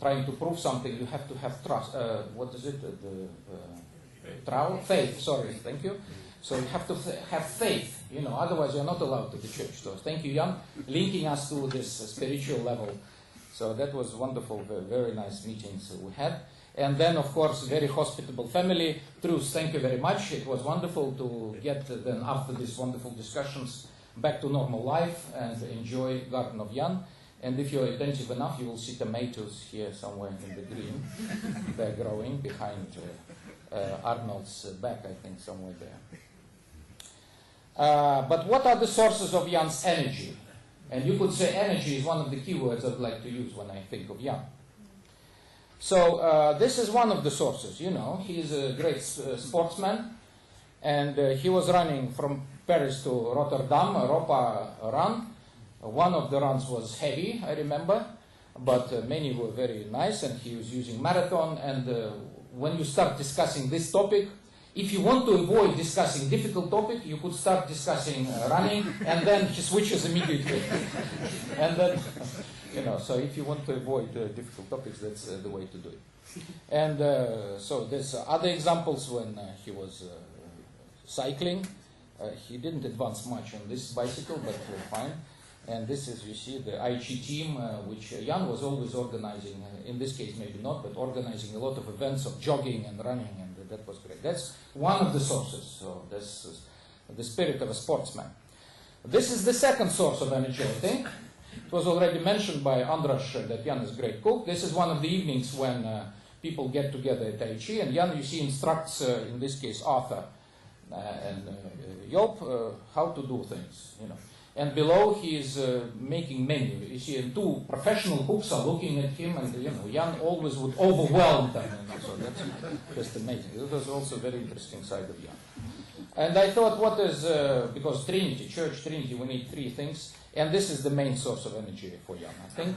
S4: trying to prove something, you have to have trust. What is it? Faith. Sorry, thank you. So you have to have faith, otherwise you're not allowed to the church. So thank you, Jan, linking us to this spiritual level. So that was wonderful, very nice meetings we had. And then, of course, very hospitable family. Truce, thank you very much. It was wonderful to get then, after these wonderful discussions, back to normal life and enjoy Garden of Jan. And if you're attentive enough, you will see tomatoes here somewhere in the green. They're growing behind Arnold's back, I think, somewhere there. But what are the sources of Jan's energy? And you could say energy is one of the key words I'd like to use when I think of Jan. So this is one of the sources. He is a great sportsman, and he was running from Paris to Rotterdam, Europa run. One of the runs was heavy, I remember, but many were very nice, and he was using marathon. And when you start discussing this topic, if you want to avoid discussing difficult topic, you could start discussing running, and then he switches immediately. And then, so if you want to avoid difficult topics, that's the way to do it. And so there's other examples when he was cycling. He didn't advance much on this bicycle, but fine. And this is, you see, the IHE team, which Jan was always organizing, in this case maybe not, but organizing a lot of events of jogging and running, and that was great. That's one of the sources, so that's the spirit of a sportsman. This is the second source of energy, I think. It was already mentioned by Andras that Jan is a great cook. This is one of the evenings when people get together at IHE, and Jan, you see, instructs, in this case, Arthur and Joop, how to do things, And below he is making menu. You see, and two professional cooks are looking at him, and Jan always would overwhelm them. So that's just amazing. It was also a very interesting side of Jan. And I thought, what is because Trinity, Church Trinity, we need three things, and this is the main source of energy for Jan. I think.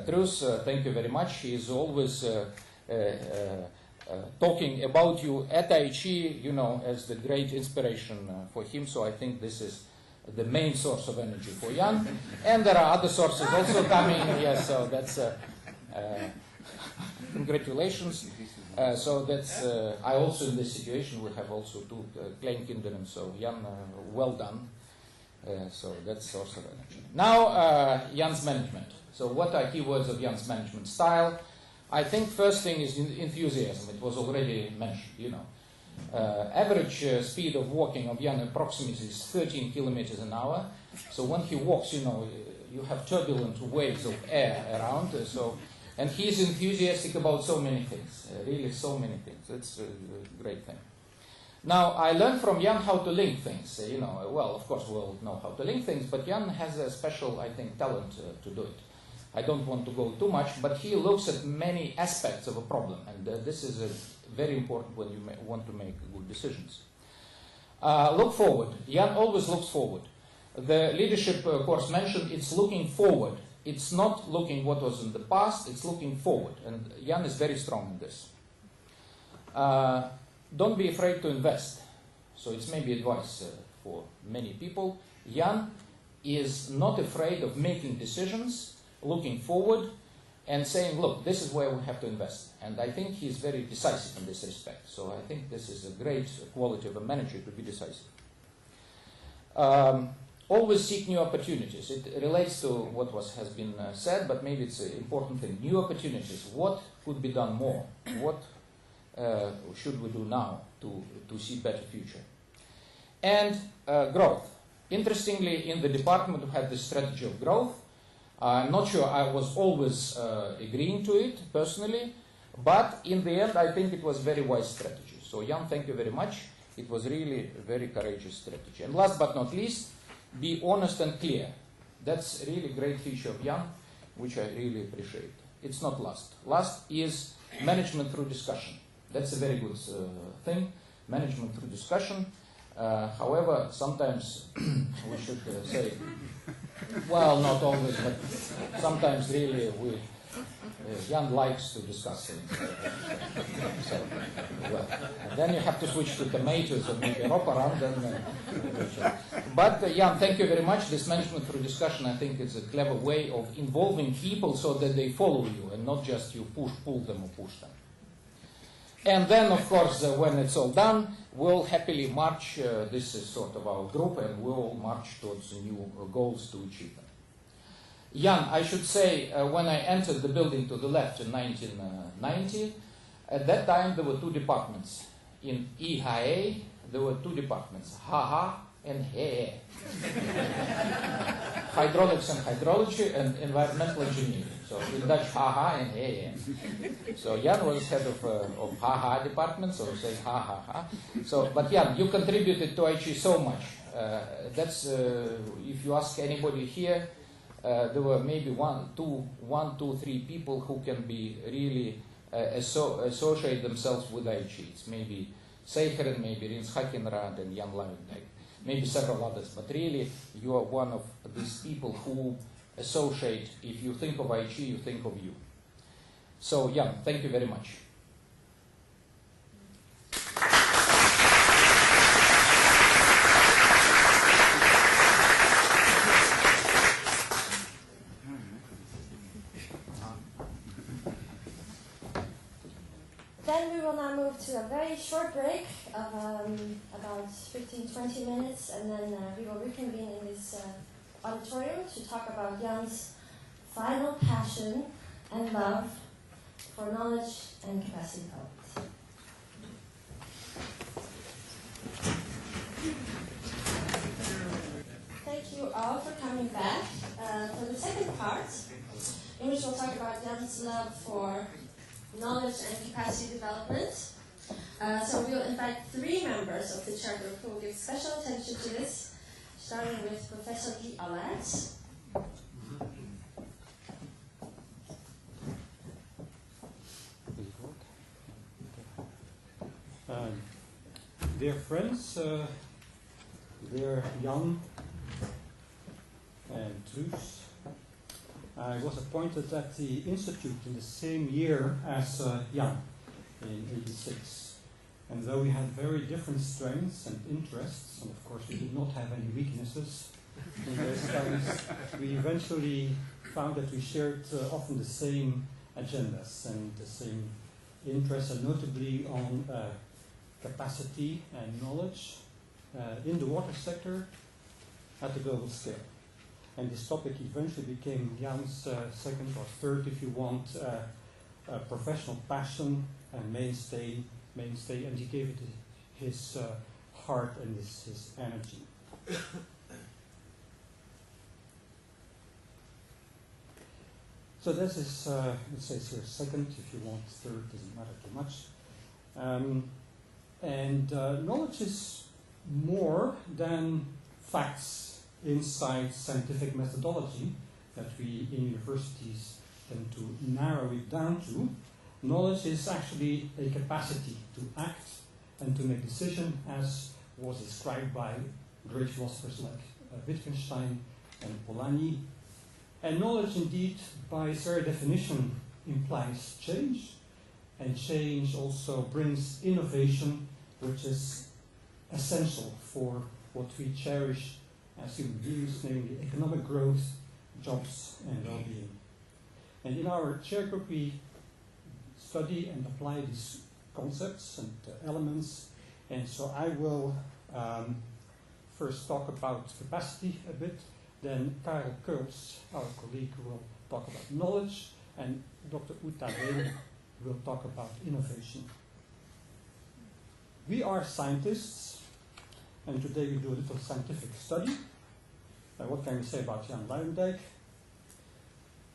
S4: Truus, thank you very much. He is always talking about you at IHE, as the great inspiration for him. So I think this is the main source of energy for Jan. And there are other sources also coming. Yes, so that's congratulations. So that's, I also in this situation, we have also two kleinkinderen, so Jan, well done. So that's also energy. Now, Jan's management. So what are keywords of Jan's management style? I think first thing is enthusiasm. It was already mentioned, you know. Average speed of walking of Jan approximately is 13 kilometers an hour. So when he walks, you know, you have turbulent waves of air around. And he's enthusiastic about so many things, really so many things. It's a great thing. Now, I learned from Jan how to link things. You know, well, of course, we all know how to link things, but Jan has a special, I think, talent to do it. I don't want to go too much, but he looks at many aspects of a problem, and this is very important when you want to make good decisions. Look forward. Jan always looks forward. The leadership course mentioned it's looking forward. It's not looking what was in the past, it's looking forward, and Jan is very strong in this. Don't be afraid to invest. So it's maybe advice for many people. Jan is not afraid of making decisions, looking forward, and saying, look, this is where we have to invest. And I think he's very decisive in this respect. So I think this is a great quality of a manager to be decisive. Always seek new opportunities. It relates to what has been said, but maybe it's an important thing. New opportunities. What could be done more? What should we do now to see better future? And growth. Interestingly, in the department we had this strategy of growth. I'm not sure I was always agreeing to it personally, but in the end I think it was very wise strategy. So Jan, thank you very much. It was really a very courageous strategy. And last but not least, be honest and clear. That's a really great feature of Jan, which I really appreciate. It's not last. Last is management through discussion. That's a very good thing, management through discussion. However, sometimes we should say, well, not always, but sometimes really Jan likes to discuss things. So, well, and then you have to switch to tomatoes or maybe roparan. But Jan, thank you very much. This management through discussion, I think, is a clever way of involving people so that they follow you and not just you pull them or push them. And then, of course, when it's all done, we'll happily march. This is sort of our group, and we'll march towards new goals to achieve them. Jan, I should say, when I entered the building to the left in 1990, at that time there were two departments. In IHE, there were two departments, HAHA and HEE. Hydraulics and hydrology and environmental engineering. So in Dutch, HAHA and HEE. So Jan was head of HAHA department, so say HAHA. So, but Jan, you contributed to IHE so much. That's, if you ask anybody here, there were maybe one, two, three people who can be really associate themselves with IHE. It's maybe Seicheren, maybe Rins Hakenraad and Jan Luijendijk, maybe several others. But really, you are one of these people who associate. If you think of IHE, you think of you. So Jan, thank you very much.
S1: Then we will now move to a very short break of about 15-20 minutes, and then we will reconvene in this auditorium to talk about Jan's final passion and love for knowledge and capacity development. Thank you all for coming back for the second part, in which we'll talk about Jan's love for knowledge and capacity development. So we'll invite three members of the chair group who will give special attention to this, starting with Professor Guy Allard.
S6: Dear friends, dear Jan and Truus, I was appointed at the Institute in the same year as Jan, in '86. And though we had very different strengths and interests, and of course we did not have any weaknesses in those times, we eventually found that we shared often the same agendas and the same interest, and notably on capacity and knowledge in the water sector at the global scale. And this topic eventually became Jan's second or third, if you want, professional passion and mainstay, and he gave it his heart and his energy. So this is, it says here second, if you want third, doesn't matter too much. Knowledge is more than facts, insights, scientific methodology that we in universities tend to narrow it down to. Knowledge is actually a capacity to act and to make decisions, as was described by great philosophers like Wittgenstein and Polanyi. And knowledge, indeed, by its very definition, implies change, and change also brings innovation, which is essential for what we cherish as human beings, namely economic growth, jobs, and well-being. And in our chair group, we study and apply these concepts and elements. And so I will first talk about capacity a bit. Then Karel Kurls, our colleague, will talk about knowledge, and Dr. Uta Rehn will talk about innovation. We are scientists, and today we do a little scientific study. What can we say about Jan Luijendijk?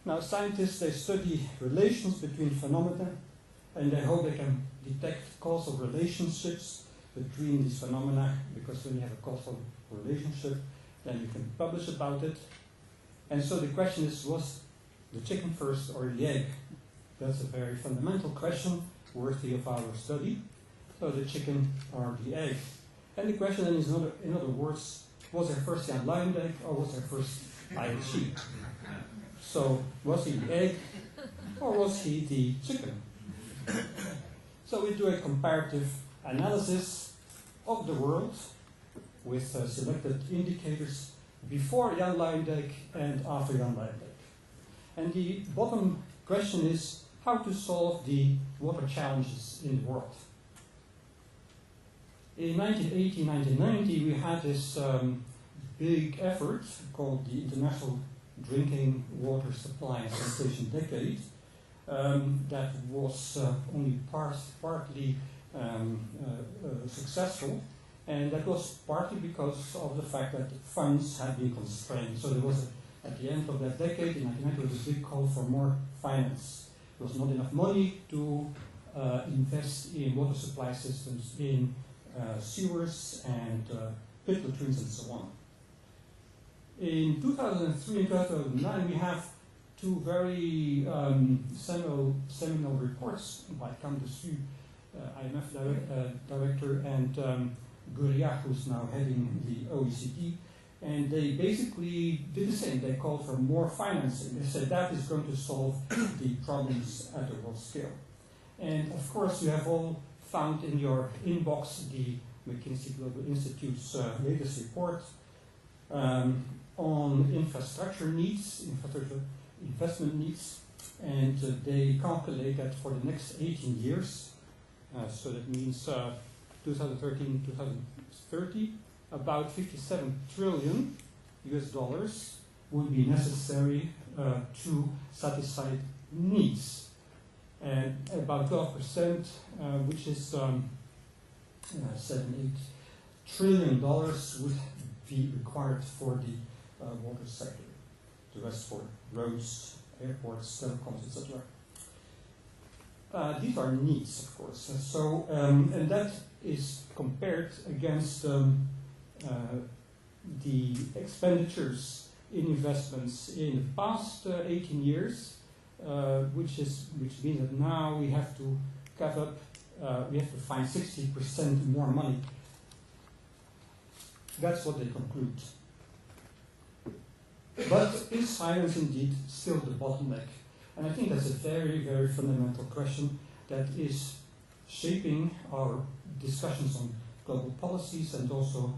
S6: Now, scientists, they study relations between phenomena, and they hope they can detect causal relationships between these phenomena, because when you have a causal relationship, then you can publish about it. And so the question is, was the chicken first or the egg? That's a very fundamental question, worthy of our study. So the chicken or the egg? And the question then is, in other words, was there first Jan Luijendijk or was there first IHE? So was he the egg or was he the chicken? So we do a comparative analysis of the world with selected indicators before Jan Luijendijk and after Jan Luijendijk. And the bottom question is how to solve the water challenges in the world. In 1980-1990 we had this big effort called the International Drinking Water Supply and Sanitation Decade that was only partly successful. And that was partly because of the fact that funds had been constrained. So there was, at the end of that decade, in 1990, there was a big call for more finance. There was not enough money to invest in water supply systems, in sewers and pit latrines and so on. In 2003 and 2009, we have two very seminal reports by Cam de Su, IMF director, and Guria, who's now heading the OECD, and they basically did the same. They called for more financing. They said that is going to solve the problems at the world scale. And of course, you have all found in your inbox the McKinsey Global Institute's latest report on infrastructure needs, investment needs, and they calculate that for the next 18 years, so that means 2013-2030, about 57 trillion US dollars would be necessary to satisfy needs. And about 12%, which is $7-8 trillion would be required for the water sector. The rest for roads, airports, telecoms, etc. These are needs, of course. So, and that is compared against the expenditures in investments in the past 18 years, which means that now we have to cut up, we have to find 60% more money. That's what they conclude. But is science indeed still the bottleneck? And I think that's a very, very fundamental question that is shaping our discussions on global policies and also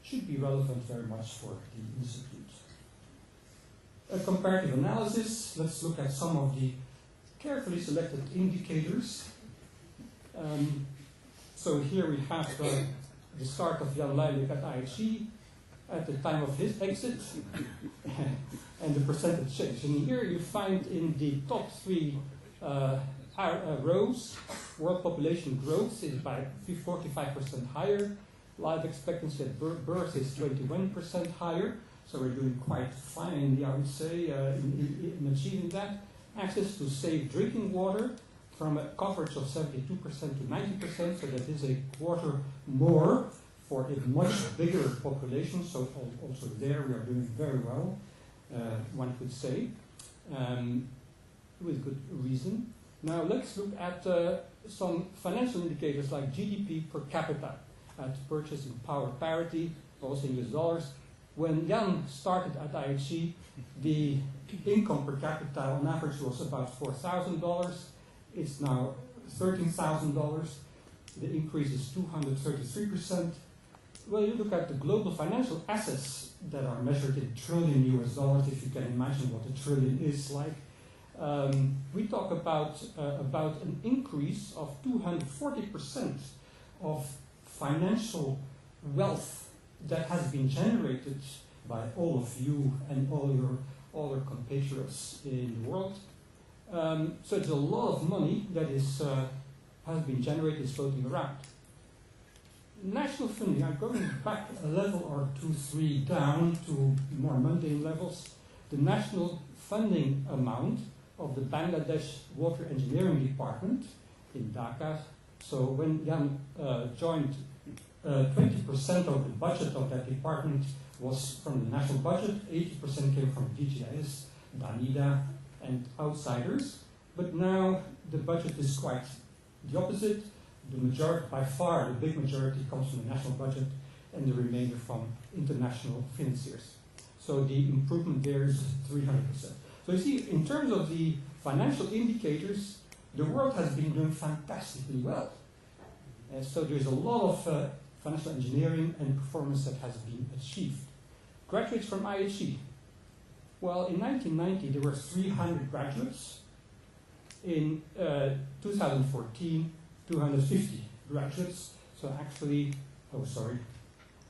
S6: should be relevant very much for the Institute. A comparative analysis, let's look at some of the carefully selected indicators So here we have the start of Jan Luijendijk at IHE at the time of his exit and the percentage change. And here you find in the top three rows, world population growth is by 45% higher. Life expectancy at birth is 21% higher. So we're doing quite fine, I would say, in achieving that. Access to safe drinking water from a coverage of 72% to 90%, so that is a quarter more for a much bigger population. So also there we are doing very well, one could say, with good reason. Now let's look at some financial indicators like GDP per capita at purchasing power parity, also in US dollars. When Jan started at IHE, the income per capita on average was about $4,000. It's now $13,000. The increase is 233%. Well, you look at the global financial assets that are measured in trillion US dollars, if you can imagine what a trillion is like. We talk about an increase of 240% of financial wealth that has been generated by all of you and all your other compatriots in the world. So it's a lot of money that is has been generated, is floating around. National funding, I'm going back a level or 2, 3 down to more mundane levels. The national funding amount of the Bangladesh Water Engineering Department in Dhaka. So when Jan joined, 20% of the budget of that department was from the national budget, 80% came from DGIS, Danida, and outsiders. But now the budget is quite the opposite. The majority, by far, the big majority comes from the national budget, and the remainder from international financiers. So the improvement there is 300%. So you see, in terms of the financial indicators, the world has been doing fantastically well. And so there's a lot of financial engineering and performance that has been achieved. Graduates from IHE. Well, in 1990, there were 300 graduates. In 2014, 250 graduates. So actually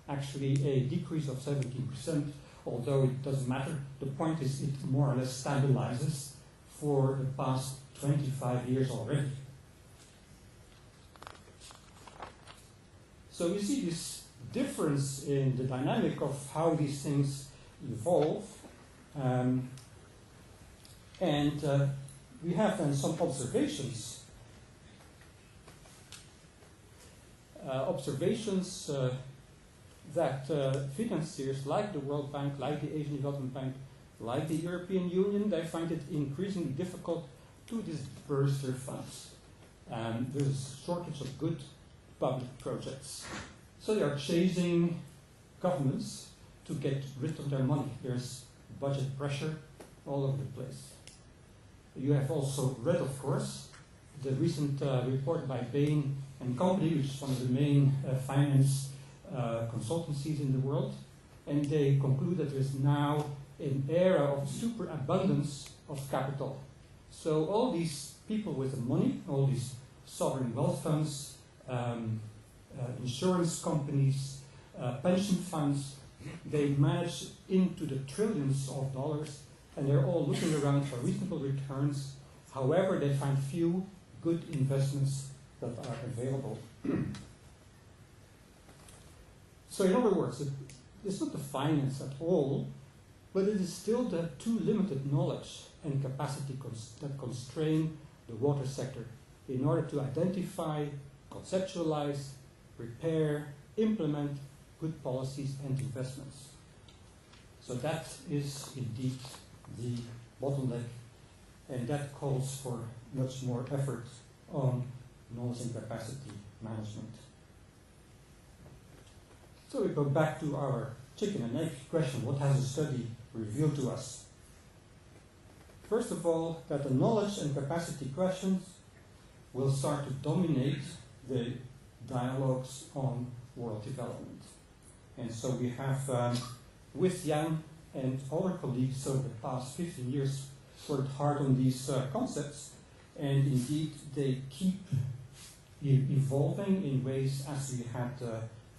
S6: a decrease of 17%, although it doesn't matter. The point is it more or less stabilizes for the past 25 years already. So you see this difference in the dynamic of how these things evolve. We have then some observations. That financiers like the World Bank, like the Asian Development Bank, like the European Union, they find it increasingly difficult to disperse their funds. There's a shortage of good public projects. So they are chasing governments to get rid of their money. There's budget pressure all over the place. You have also read, of course, the recent report by Bain and Company, which is one of the main finance consultancies in the world, and they conclude that there is now an era of superabundance of capital. So all these people with the money, all these sovereign wealth funds, insurance companies, pension funds, they manage into the trillions of dollars, and they're all looking around for reasonable returns. However, they find few good investments that are available. So in other words, it's not the finance at all, but it is still the too limited knowledge and capacity that constrain the water sector in order to identify, conceptualize, prepare, implement good policies and investments. So that is indeed the bottleneck, and that calls for much more effort on knowledge and capacity management. So we go back to our chicken and egg question. What has the study revealed to us? First of all, that the knowledge and capacity questions will start to dominate the dialogues on world development. And so we have, with Jan and other colleagues over the past 15 years, worked hard on these concepts, and indeed they keep evolving in ways as we had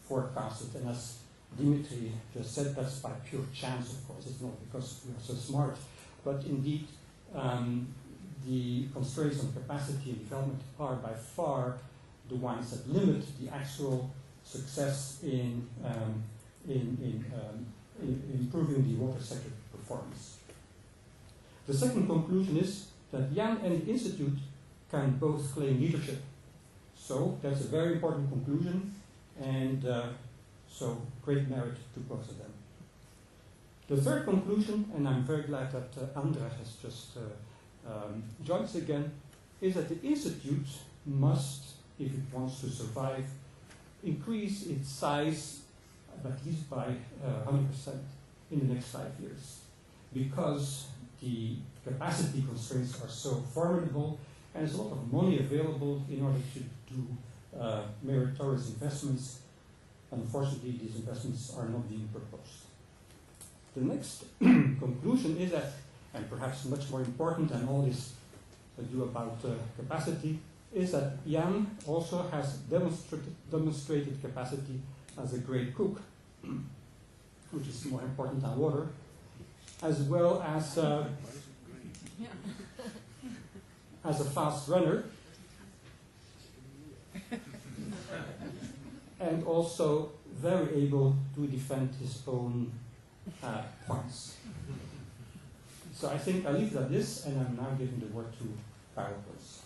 S6: forecasted. And as Dimitri just said, that's by pure chance, of course. It's not because we are so smart. But indeed, the constraints on capacity and development are by far the ones that limit the actual success in improving the water sector performance. The second conclusion is that Jan and the Institute can both claim leadership. So that's a very important conclusion, and so great merit to both of them. The third conclusion, and I'm very glad that Andra has just joined us again, is that the Institute must, if it wants to survive, increase its size at least by 100% in the next 5 years, because the capacity constraints are so formidable and there's a lot of money available in order to do meritorious investments. Unfortunately, these investments are not being proposed. The next conclusion is that, and perhaps much more important than all this ado about capacity, is that Jan also has demonstrated capacity as a great cook, which is more important than water, as well as a fast runner, and also very able to defend his own points. So I think I'll leave it at this, and I'm now giving the word to Carlos.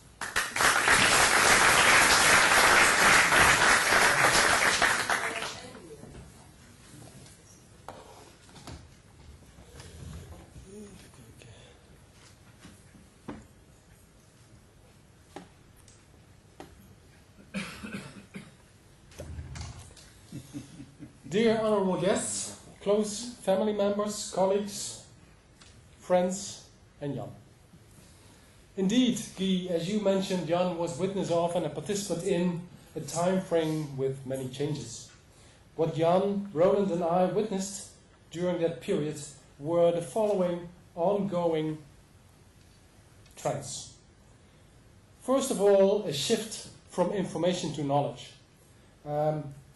S7: Dear honorable guests, close family members, colleagues, friends, and Jan. Indeed, Guy, as you mentioned, Jan was witness of and a participant in a time frame with many changes. What Jan, Roland, and I witnessed during that period were the following ongoing trends. First of all, a shift from information to knowledge.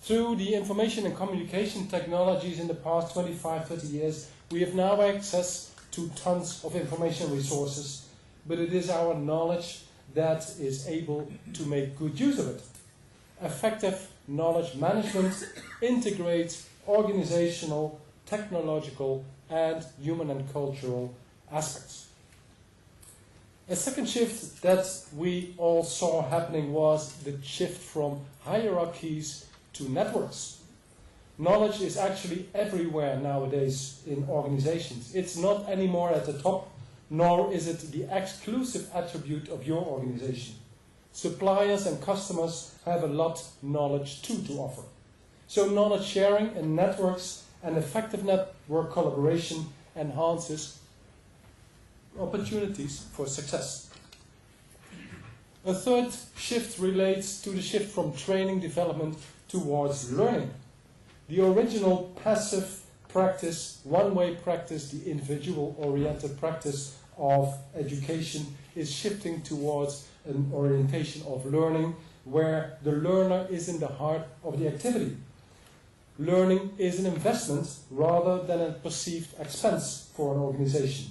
S7: Through the information and communication technologies in the past 25, 30 years, we have now access to tons of information resources, but it is our knowledge that is able to make good use of it. Effective knowledge management integrates organizational, technological, and human and cultural aspects. A second shift that we all saw happening was the shift from hierarchies to networks. Knowledge is actually everywhere nowadays in organizations. It's not anymore at the top, nor is it the exclusive attribute of your organization. Suppliers and customers have a lot of knowledge too to offer. So knowledge sharing and networks and effective network collaboration enhances opportunities for success. A third shift relates to the shift from training development towards learning. The original passive practice, one-way practice, the individual-oriented practice of education is shifting towards an orientation of learning where the learner is in the heart of the activity. Learning is an investment rather than a perceived expense for an organization.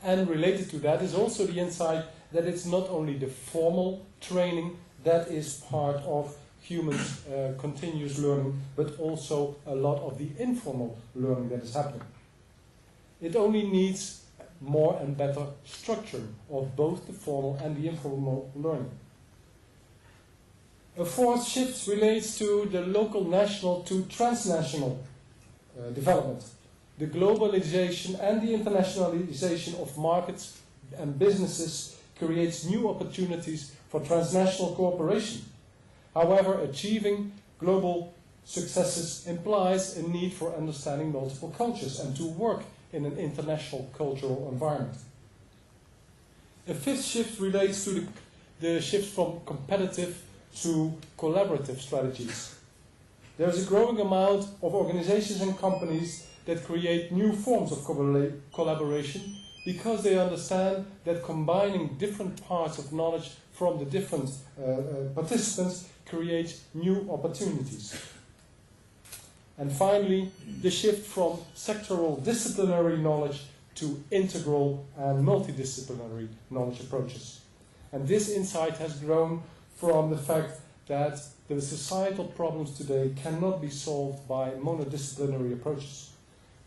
S7: And related to that is also the insight that it's not only the formal training that is part of humans' continuous learning, but also a lot of the informal learning that is happening. It only needs more and better structure of both the formal and the informal learning. A fourth shift relates to the local, national to transnational development. The globalization and the internationalization of markets and businesses creates new opportunities for transnational cooperation. However, achieving global successes implies a need for understanding multiple cultures and to work in an international cultural environment. The fifth shift relates to the shift from competitive to collaborative strategies. There is a growing amount of organizations and companies that create new forms of collaboration because they understand that combining different parts of knowledge from the different participants creates new opportunities. And finally, the shift from sectoral disciplinary knowledge to integral and multidisciplinary knowledge approaches. And this insight has grown from the fact that the societal problems today cannot be solved by monodisciplinary approaches.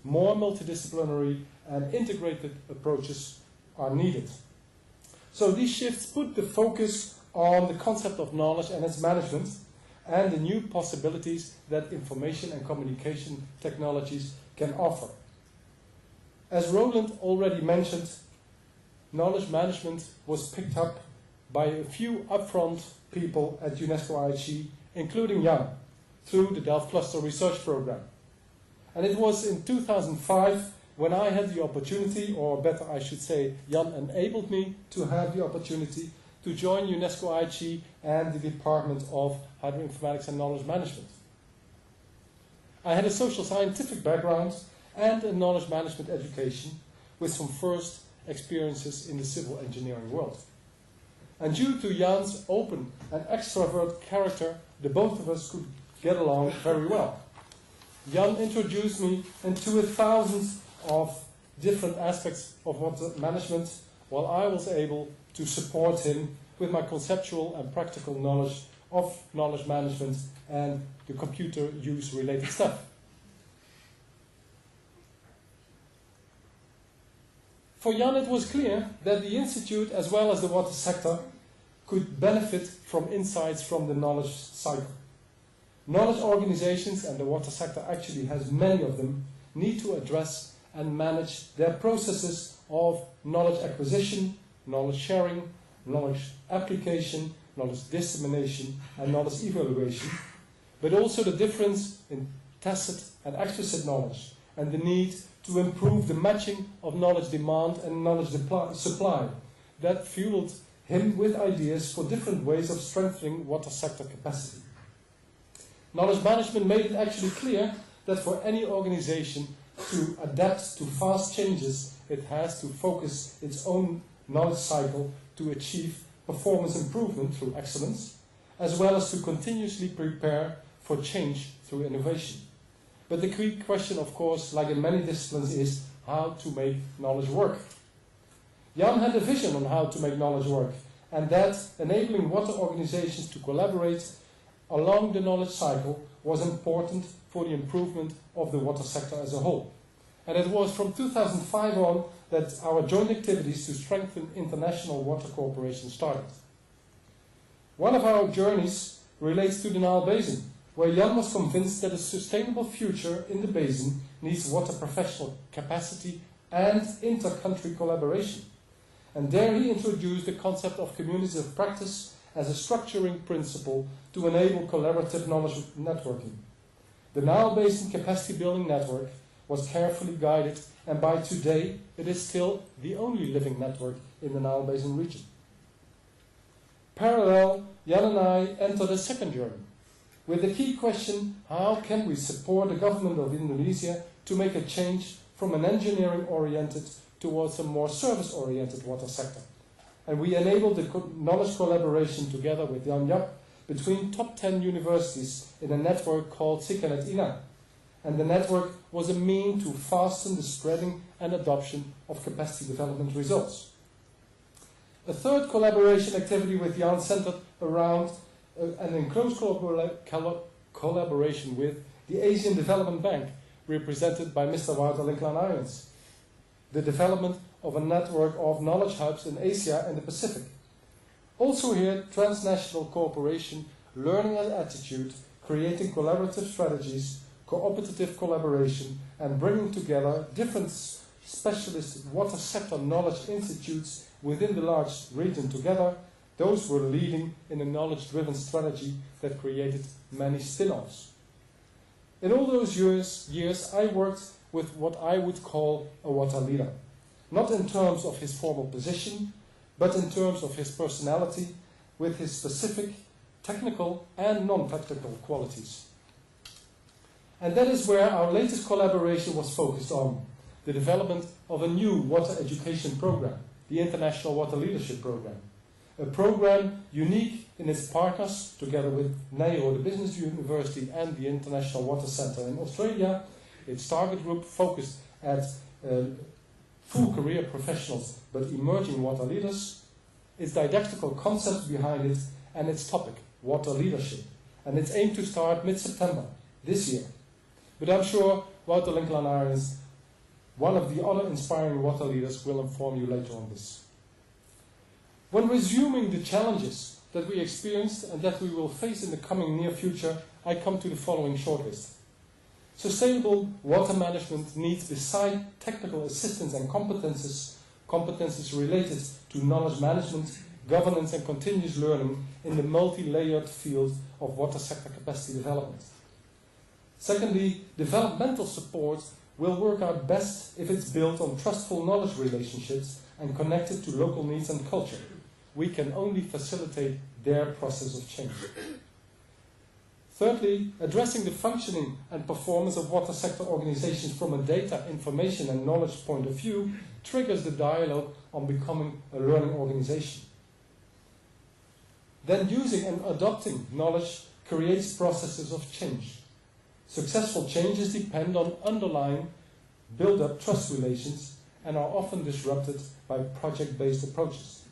S7: More multidisciplinary and integrated approaches are needed. So these shifts put the focus on the concept of knowledge and its management and the new possibilities that information and communication technologies can offer. As Roland already mentioned, knowledge management was picked up by a few upfront people at UNESCO-IHE, including Jan, through the Delft Cluster Research Program. And it was in 2005 when I had the opportunity, or better I should say, Jan enabled me to have the opportunity to join UNESCO-IHE and the Department of Hydroinformatics and Knowledge Management. I had a social scientific background and a knowledge management education with some first experiences in the civil engineering world. And due to Jan's open and extrovert character, the both of us could get along very well. Jan introduced me into 1,000 of different aspects of water management, while I was able to support him with my conceptual and practical knowledge of knowledge management and the computer use related stuff. For Jan, it was clear that the Institute, as well as the water sector, could benefit from insights from the knowledge cycle. Knowledge organizations, and the water sector actually has many of them, need to address and manage their processes of knowledge acquisition, knowledge sharing, knowledge application, knowledge dissemination, and knowledge evaluation, but also the difference in tacit and explicit knowledge, and the need to improve the matching of knowledge demand and knowledge supply that fueled him with ideas for different ways of strengthening water sector capacity. Knowledge management made it actually clear that for any organization to adapt to fast changes, it has to focus its own knowledge cycle to achieve performance improvement through excellence, as well as to continuously prepare for change through innovation. But the key question, of course, like in many disciplines, is how to make knowledge work. Jan had a vision on how to make knowledge work, and that enabling water organizations to collaborate along the knowledge cycle was important for the improvement of the water sector as a whole. And it was from 2005 on that our joint activities to strengthen international water cooperation started. One of our journeys relates to the Nile Basin, where Jan was convinced that a sustainable future in the basin needs water professional capacity and inter-country collaboration. And there he introduced the concept of communities of practice as a structuring principle to enable collaborative knowledge networking. The Nile Basin Capacity Building Network was carefully guided, and by today it is still the only living network in the Nile Basin region. Parallel, Jan and I entered a second journey, with the key question, how can we support the government of Indonesia to make a change from an engineering-oriented towards a more service-oriented water sector? And we enabled the knowledge collaboration together with Jan Jap between top 10 universities in a network called Sikanet Ina. And the network was a mean to fasten the spreading and adoption of capacity development results. A third collaboration activity with Jan centered around and in close collaboration with the Asian Development Bank, represented by Mr. Wouter Linklaan-Arjens. The development of a network of knowledge hubs in Asia and the Pacific. Also here, transnational cooperation, learning and attitude, creating collaborative strategies, cooperative collaboration, and bringing together different specialist water sector knowledge institutes within the large region together. Those were leading in a knowledge-driven strategy that created many spin-offs. In all those years, I worked with what I would call a water leader. Not in terms of his formal position, but in terms of his personality, with his specific technical and non-technical qualities. And that is where our latest collaboration was focused on. the development of a new water education program, the International Water Leadership Program. A program unique in its partners, together with NAIO, the Business University, and the International Water Centre in Australia. Its target group focused at full career professionals, but emerging water leaders. Its didactical concept behind it, and its topic, water leadership. And it's aimed to start mid-September this year. But I'm sure Wouter Linklaar-Arens, one of the other inspiring water leaders, will inform you later on this. When resuming the challenges that we experienced and that we will face in the coming near future, I come to the following shortlist. Sustainable water management needs, beside technical assistance and competences related to knowledge management, governance and continuous learning in the multi-layered field of water sector capacity development. Secondly, developmental support will work out best if it's built on trustful knowledge relationships and connected to local needs and culture. We can only facilitate their process of change. Thirdly, addressing the functioning and performance of water sector organizations from a data, information and knowledge point of view triggers the dialogue on becoming a learning organization. Then using and adopting knowledge creates processes of change. Successful changes depend on underlying build-up trust relations and are often disrupted by project-based approaches.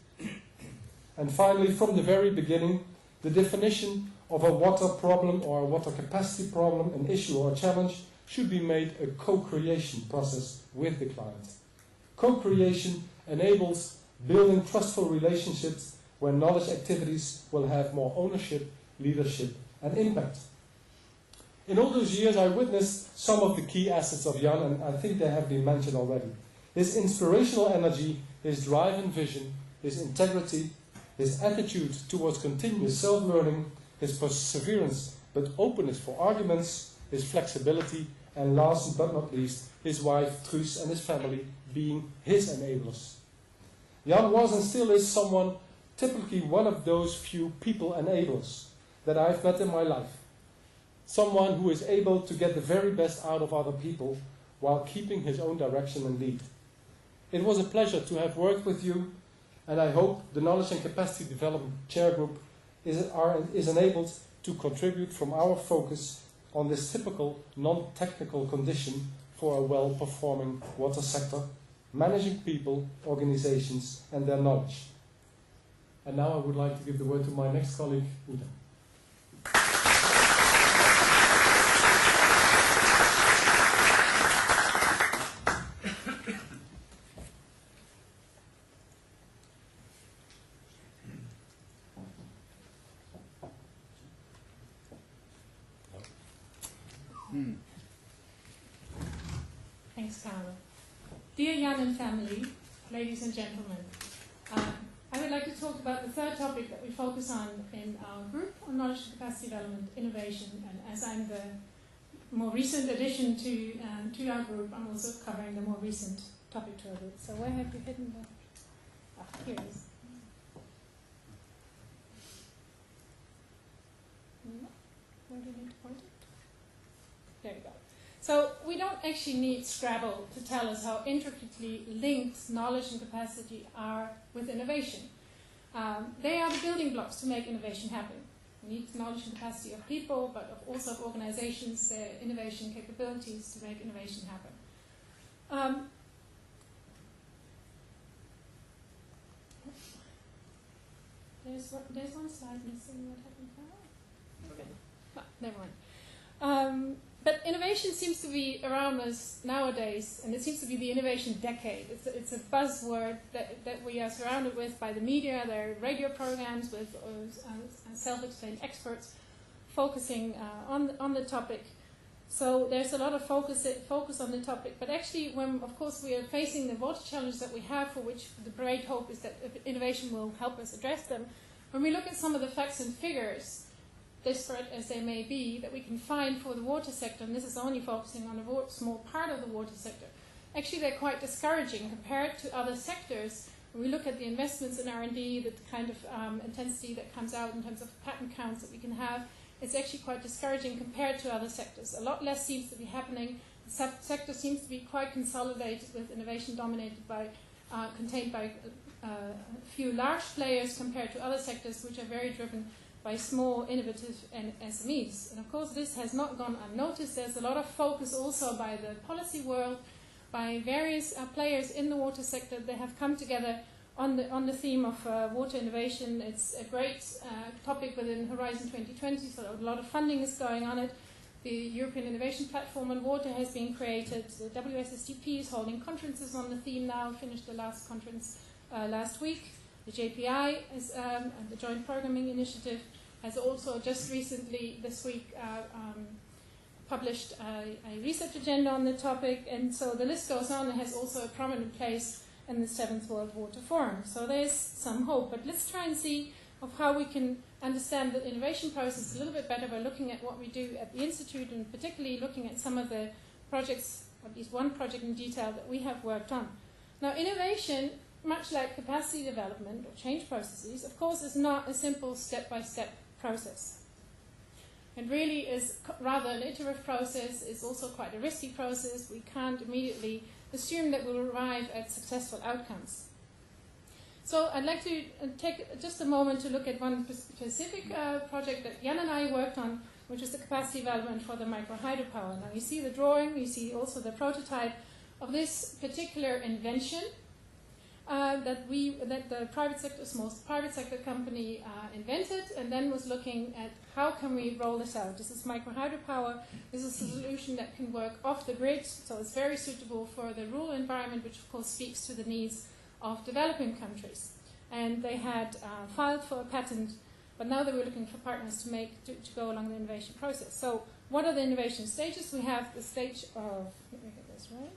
S7: And finally, from the very beginning, the definition of a water problem or a water capacity problem, an issue or a challenge, should be made a co-creation process with the client. Co-creation enables building trustful relationships where knowledge activities will have more ownership, leadership and impact. In all those years I witnessed some of the key assets of Jan, and I think they have been mentioned already. His inspirational energy, his drive and vision, his integrity, his attitude towards continuous self-learning, his perseverance but openness for arguments, his flexibility, and last but not least, his wife Truus and his family being his enablers. Jan was and still is someone, typically one of those few people enablers that I've met in my life. Someone who is able to get the very best out of other people while keeping his own direction and lead. It was a pleasure to have worked with you, and I hope the Knowledge and Capacity Development Chair Group is enabled to contribute from our focus on this typical non-technical condition for a well-performing water sector, managing people, organizations and their knowledge. And now I would like to give the word to my next colleague, Uta.
S8: Thanks, Carlo. Dear Jan and family, ladies and gentlemen, I would like to talk about the third topic that we focus on in our group on knowledge and capacity development, innovation. And as I'm the more recent addition to our group, I'm also covering the more recent topic to our group. So where have you hidden the... Ah, here it is. Where do you need to point it? There you go. So we don't actually need Scrabble to tell us how intricately linked knowledge and capacity are with innovation. They are the building blocks to make innovation happen. We need knowledge and capacity of people, but also of organizations, innovation capabilities to make innovation happen. There's one slide missing. What happened now? Okay. No, never mind. But innovation seems to be around us nowadays, and it seems to be the innovation decade. It's a buzzword that we are surrounded with by the media. There are radio programs with self-explained experts focusing on the topic. So there's a lot of focus on the topic. But actually, when, of course, we are facing the water challenges that we have, for which the great hope is that innovation will help us address them, when we look at some of the facts and figures, disparate as they may be, that we can find for the water sector, and this is only focusing on a small part of the water sector, actually they're quite discouraging compared to other sectors. When we look at the investments in R&D, the kind of intensity that comes out in terms of patent counts that we can have, it's actually quite discouraging compared to other sectors. A lot less seems to be happening sector seems to be quite consolidated, with innovation dominated by, contained by a few large players compared to other sectors which are very driven by small, innovative SMEs. And of course, this has not gone unnoticed. There's a lot of focus also by the policy world, by various players in the water sector. They have come together on the theme of water innovation. It's a great topic within Horizon 2020, so a lot of funding is going on it. The European Innovation Platform on Water has been created. The WSSDP is holding conferences on the theme now, finished the last conference last week. The JPI, and the Joint Programming Initiative, has also just recently, this week, published a research agenda on the topic, and so the list goes on. It has also a prominent place in the 7th World Water Forum. So there's some hope, but let's try and see of how we can understand the innovation process a little bit better by looking at what we do at the Institute, and particularly looking at some of the projects, at least one project in detail that we have worked on. Now, innovation, much like capacity development or change processes, of course, is not a simple step-by-step process. It really is rather an iterative process. It's also quite a risky process. We can't immediately assume that we'll arrive at successful outcomes. So I'd like to take just a moment to look at one specific project that Jan and I worked on, which is the capacity development for the micro hydropower. Now you see the drawing, you see also the prototype of this particular invention that the private sector, most private sector company invented, and then was looking at how can we roll this out. This is micro hydropower. This is a solution that can work off the grid, so it's very suitable for the rural environment, which of course speaks to the needs of developing countries. And they had filed for a patent, but now they were looking for partners to go along the innovation process. So what are the innovation stages? We have the stage of, let me get this right.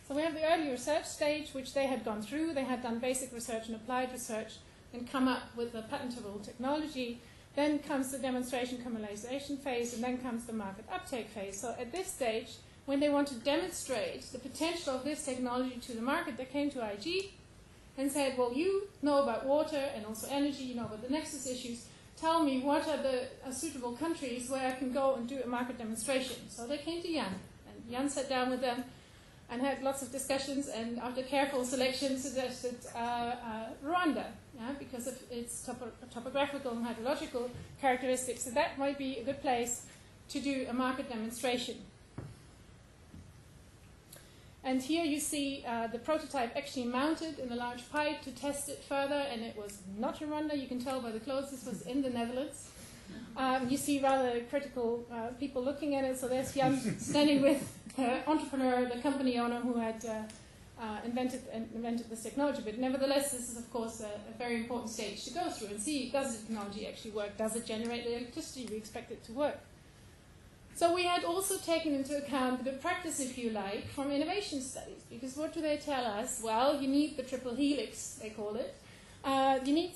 S8: So we have the early research stage, which they had gone through. They had done basic research and applied research and come up with a patentable technology. Then comes the demonstration commercialization phase, and then comes the market uptake phase. So at this stage, when they want to demonstrate the potential of this technology to the market, they came to IHE and said, well, you know about water and also energy, you know about the nexus issues. Tell me what are the suitable countries where I can go and do a market demonstration. So they came to Jan, and Jan sat down with them and had lots of discussions, and after careful selection suggested Rwanda, because of its topographical and hydrological characteristics. So that might be a good place to do a market demonstration. And here you see the prototype actually mounted in a large pipe to test it further, and it was not in Rwanda. You can tell by the clothes this was in the Netherlands. You see rather critical people looking at it. So there's Jan standing with the entrepreneur, the company owner who had invented this technology. But nevertheless, this is of course a very important stage to go through and see, does the technology actually work? Does it generate the electricity we expect it to work? So we had also taken into account the practice, if you like, from innovation studies. Because what do they tell us? Well, you need the triple helix, they call it. You need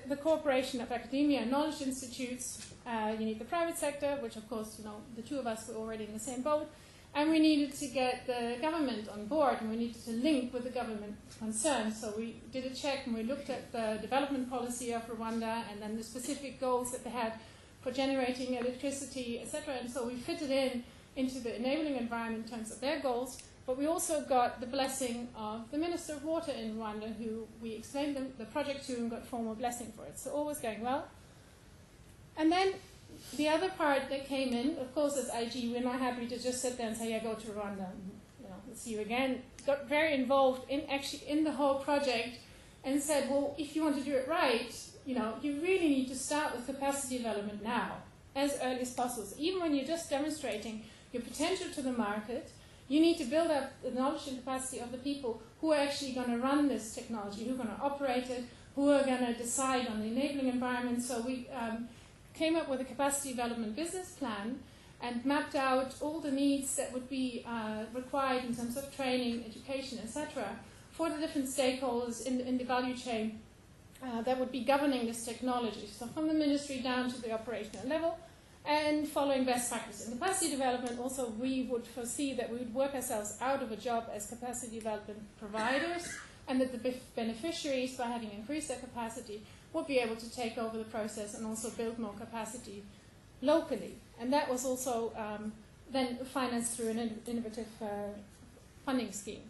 S8: the cooperation of academia and knowledge institutes. You need the private sector, which of course, the two of us were already in the same boat. And we needed to get the government on board, and we needed to link with the government concerned. So we did a check, and we looked at the development policy of Rwanda, and then the specific goals that they had for generating electricity, etc. And so we fitted into the enabling environment in terms of their goals. But we also got the blessing of the Minister of Water in Rwanda, who we explained the project to and got formal blessing for it. So all was going well. And then the other part that came in, of course, as IG, we're not happy to just sit there and say, yeah, go to Rwanda, we'll see you again. Got very involved in the whole project and said, well, if you want to do it right, you really need to start with capacity development now, as early as possible. So even when you're just demonstrating your potential to the market, you need to build up the knowledge and capacity of the people who are actually going to run this technology, who are going to operate it, who are going to decide on the enabling environment. So we came up with a capacity development business plan and mapped out all the needs that would be required in terms of training, education, etc., for the different stakeholders in the value chain that would be governing this technology. So from the ministry down to the operational level, and following best practice. In capacity development, also we would foresee that we would work ourselves out of a job as capacity development providers, and that the beneficiaries, by having increased their capacity, would be able to take over the process and also build more capacity locally. And that was also then financed through an innovative funding scheme.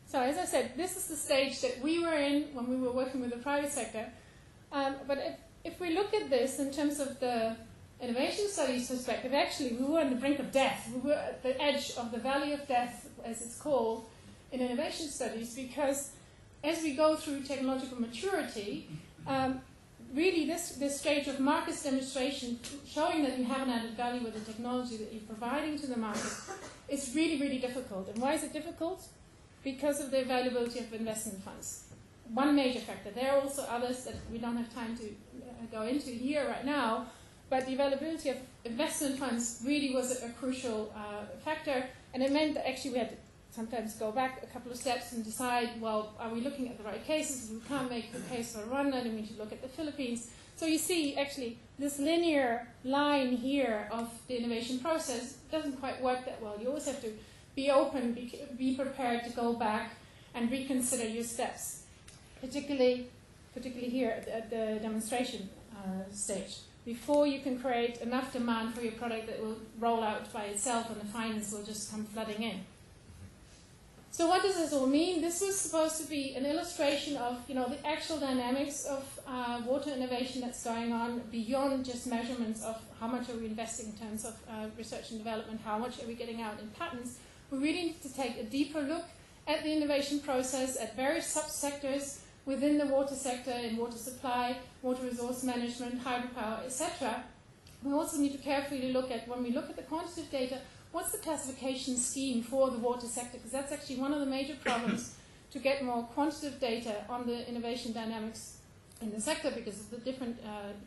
S8: So as I said, this is the stage that we were in when we were working with the private sector. But if we look at this in terms of the innovation studies perspective, actually we were on the brink of death. We were at the edge of the valley of death, as it's called, in innovation studies, because as we go through technological maturity, really this stage of market demonstration, showing that you have an added value with the technology that you're providing to the market, is really, really difficult. And why is it difficult? Because of the availability of investment funds. One major factor. There are also others that we don't have time to go into here right now, but the availability of investment funds really was a crucial factor, and it meant that actually we had to sometimes go back a couple of steps and decide, well, are we looking at the right cases? If we can't make the case for Rwanda, then we should look at the Philippines. So you see, actually, this linear line here of the innovation process doesn't quite work that well. You always have to be open, be prepared to go back and reconsider your steps, particularly here at the demonstration stage, before you can create enough demand for your product that will roll out by itself and the finance will just come flooding in. So what does this all mean? This was supposed to be an illustration of, the actual dynamics of water innovation that's going on beyond just measurements of how much are we investing in terms of research and development, how much are we getting out in patents. We really need to take a deeper look at the innovation process, at various subsectors within the water sector, in water supply, water resource management, hydropower, etc. We also need to carefully look at, when we look at the quantitative data, what's the classification scheme for the water sector? Because that's actually one of the major problems to get more quantitative data on the innovation dynamics in the sector, because of the different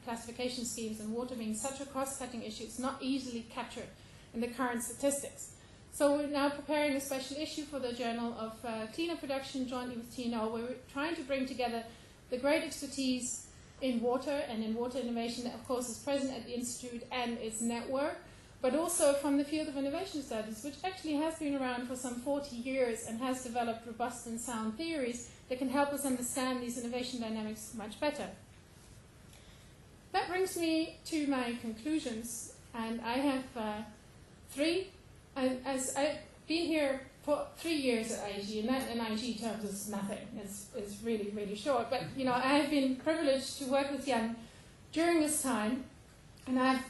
S8: classification schemes, and water being such a cost-cutting issue, it's not easily captured in the current statistics. So we're now preparing a special issue for the Journal of Cleaner Production jointly with TNO, where we're trying to bring together the great expertise in water and in water innovation that, of course, is present at the Institute and its network, but also from the field of innovation studies, which actually has been around for some 40 years and has developed robust and sound theories that can help us understand these innovation dynamics much better. That brings me to my conclusions, and I have three. As I've been here for 3 years at IHE, and that in IHE terms is nothing. It's really, really short. But, I have been privileged to work with Jan during this time, and I've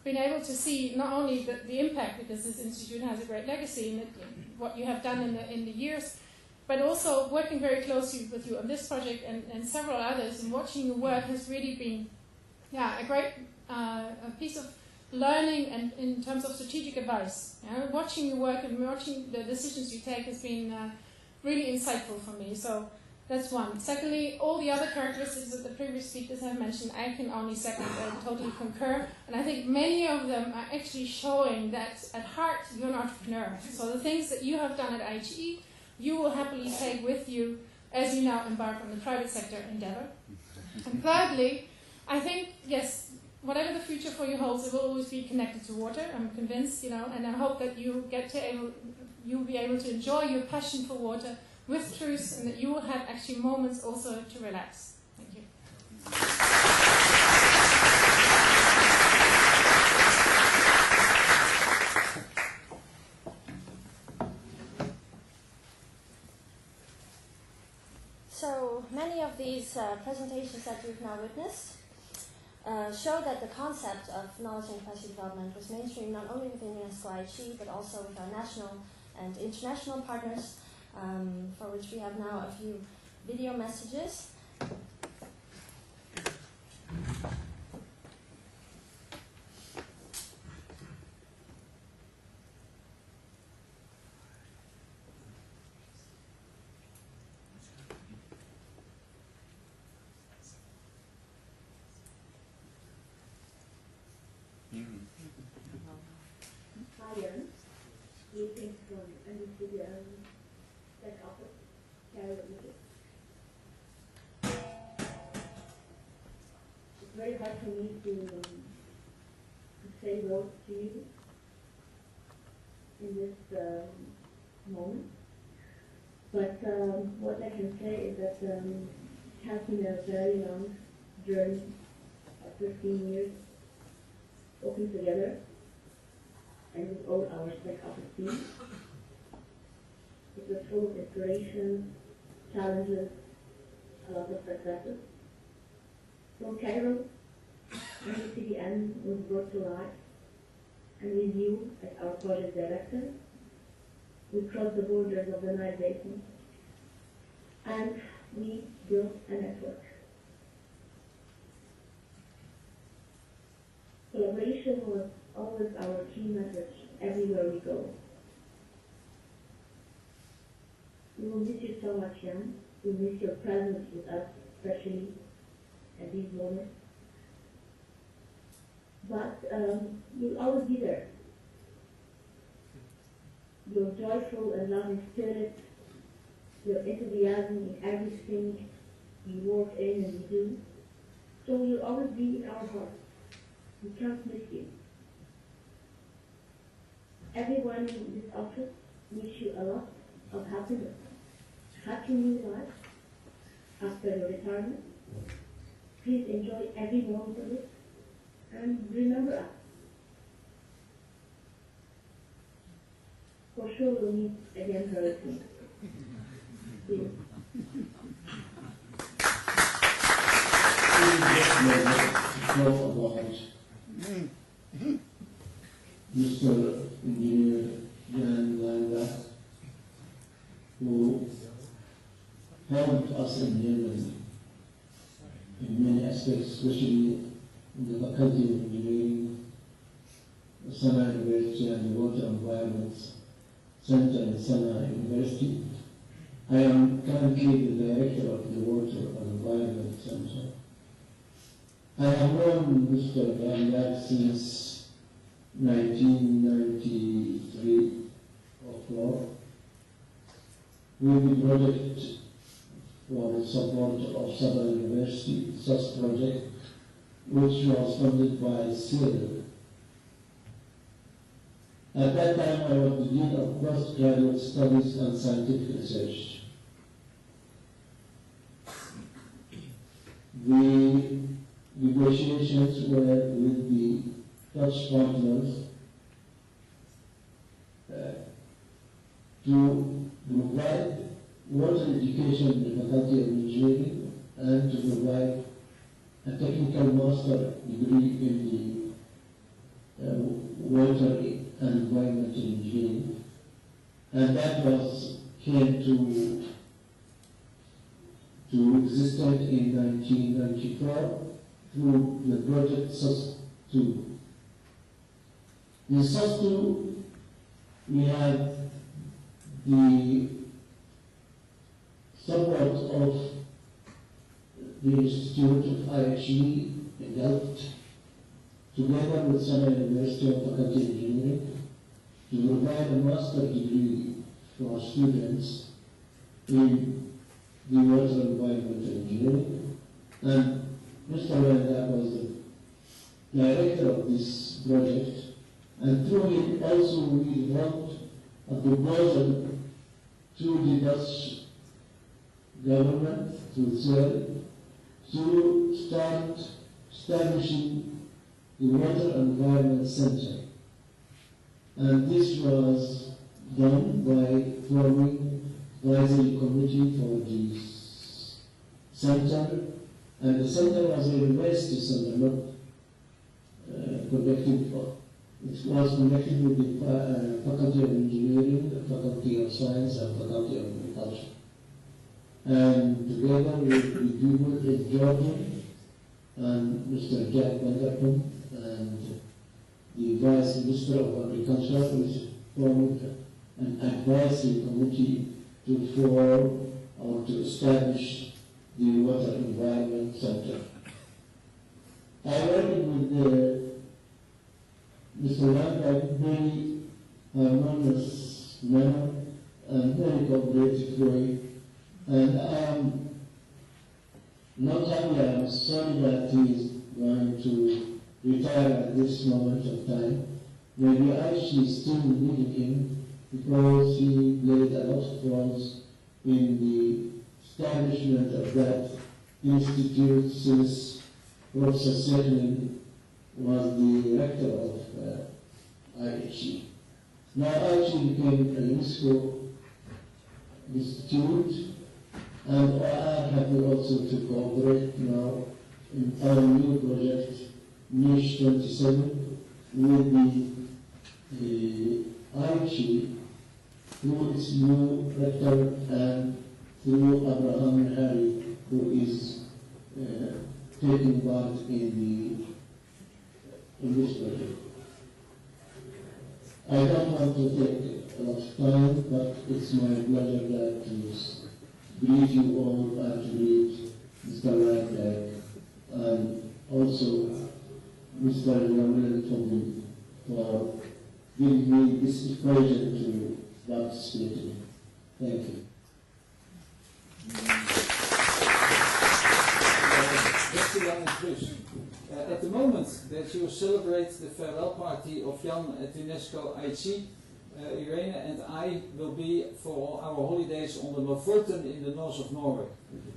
S8: been able to see not only the impact, because this institute has a great legacy in what you have done in the years, but also working very closely with you on this project and several others, and watching your work has really been a great a piece of learning and in terms of strategic advice. Watching your work and watching the decisions you take has been really insightful for me. So that's one. Secondly, all the other characteristics that the previous speakers have mentioned, I can only second and totally concur. And I think many of them are actually showing that at heart you're an entrepreneur. So the things that you have done at IHE, you will happily take with you as you now embark on the private sector endeavor. And thirdly, I think, yes, whatever the future for you holds, it will always be connected to water. I'm convinced, and I hope that you'll be able to enjoy your passion for water with truth, and that you will have actually moments also to relax. Thank you.
S1: So many of these presentations that you've now witnessed show that the concept of knowledge and capacity development was mainstreamed not only within UNESCO-IHE, but also with our national and international partners, for which we have now a few video messages.
S9: Do you think and you could take up carry it with it? It's very hard for me to say no to you in this moment. But what I can say is that it has been a very long journey of 15 years, talking to together, and with all our self-esteem. It was full of inspiration, challenges, a lot of successes. From Cairo, the CDN was brought to life, and with you as our project director, we crossed the borders of the Nile Basin, and we built a network. Collaboration was always our key message everywhere we go. We will miss you so much, Jan. We miss your presence with us, especially at these moments. But you'll always be there. Your joyful and loving spirit, your enthusiasm in everything we work in and we do. So you'll always be in our hearts. We can't miss you. Everyone in this office wish you a lot of happiness. Happy new life after your retirement. Please enjoy every moment of it and remember us. For sure we'll meet again very soon. See you.
S10: Mr. Engineer Jan Landa, who helped us in Germany in many aspects, especially in the Faculty of Engineering, the Sana University and the Water Environment Center in Sana University. I am currently the director of the Water Environment Center. I have known Mr. Luijendijk since 1993 or 4, with the project for the support of Southern University, SUS project, which was funded by CIL. At that time, I was the Dean of Postgraduate Studies and Scientific Research. The negotiations were with the Dutch partners to provide water education in the Faculty of Engineering and to provide a technical master degree in the water and environmental engineering. And that came to existence in 1994 through the project SUS-2. In SUS-2, we had the support of the Institute of IHE in Delft, together with Sana University of Faculty of Engineering, to provide a master degree for students in the water environmental engineering. And Mr. Luijendijk was the director of this project, and through it also we developed a proposal to the Dutch government, to CIL, to start establishing the Water Environment Center. And this was done by forming advisory committee for the center, and the center was a university center, not connected. It was connected with the Faculty of Engineering, the Faculty of Science, and Faculty of Agriculture. And together with the people in Georgia and Mr. Jack Vanderpump and the Vice Minister of Agriculture, which formed an advisory committee to form or to establish the Water Environment Center. I worked with Mr. Luijendijk very harmonious manner and very cooperative way, and I am not happy, I am sorry that he is going to retire at this moment of time. Maybe I actually still needing him because he played a lot of roles in the establishment of that institute since Professor Sedlin was the rector of IHE. Now IHE became a UNESCO institute, and I am happy also to cooperate now in our new project, Niche 27, with the IHE through its new rector and through Abraham Harry, who is taking part in this project. I don't want to take a lot of time, but it's my pleasure to greet you all and to greet Mr. Luijendijk and also Mr. Luijendijk for giving me this occasion to participate. Thank you.
S11: Jan and Chris. At the moment that you celebrate the farewell party of Jan at UNESCO-IHE, Irene and I will be for our holidays on the Lofoten in the north of Norway.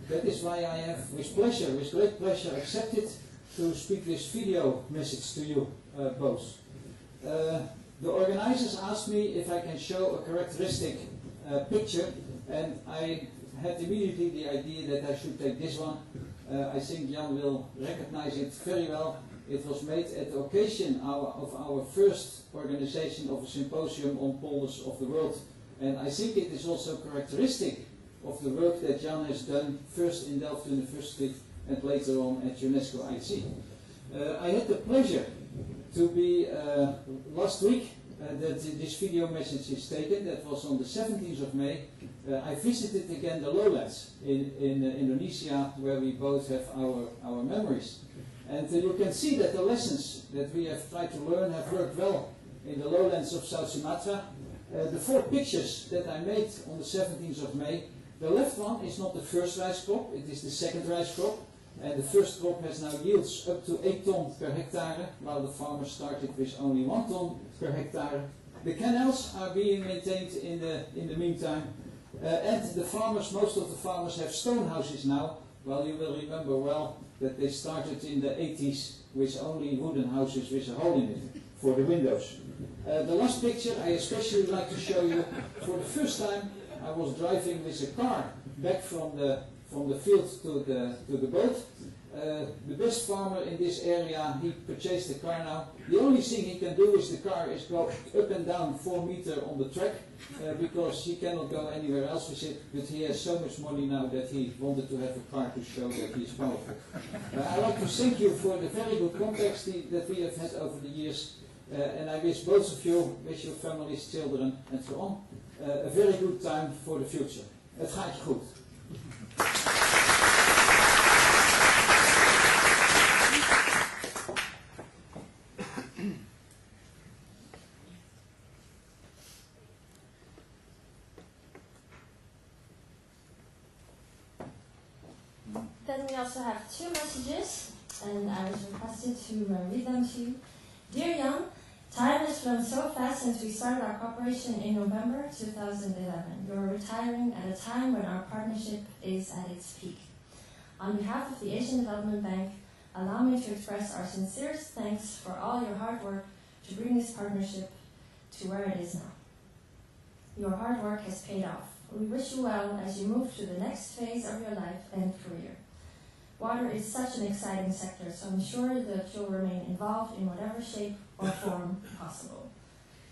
S11: That is why I have, with great pleasure, accepted to speak this video message to you both. The organizers asked me if I can show a characteristic picture, and I had immediately the idea that I should take this one. I think Jan will recognize it very well. It was made at the occasion of our first organization of a symposium on polders of the world. And I think it is also characteristic of the work that Jan has done first in Delft University and later on at UNESCO-IHE. I had the pleasure to be last week that this video message is taken. That was on the 17th of May. I visited again the lowlands in Indonesia, where we both have our memories. And you can see that the lessons that we have tried to learn have worked well in the lowlands of South Sumatra. The 4 pictures that I made on the 17th of May, the left one is not the first rice crop, it is the second rice crop. And the first crop has now yields up to 8 tons per hectare, while the farmers started with only 1 ton per hectare. The canals are being maintained in the meantime. And the farmers, most of the farmers have stone houses now, while you will remember well that they started in the 80s with only wooden houses with a hole in it for the windows. The last picture I especially like to show you. For the first time I was driving with a car back from the field to the boat. The best farmer in this area, he purchased the car now. The only thing he can do with the car is go up and down 4 meters on the track because he cannot go anywhere else with it. But he has so much money now that he wanted to have a car to show that he is powerful. I'd like to thank you for the very good contacts that we have had over the years. And I wish both of you, wish your families, children and so on, a very good time for the future. Het gaat je goed.
S1: Then we also have 2 messages, and I was requested to read them to you. Dear Jan, time has flown so fast since we started our cooperation in November 2011. You're retiring at a time when our partnership is at its peak. On behalf of the Asian Development Bank, allow me to express our sincerest thanks for all your hard work to bring this partnership to where it is now. Your hard work has paid off. We wish you well as you move to the next phase of your life and career. Water is such an exciting sector, so I'm sure that you'll remain involved in whatever shape or form possible.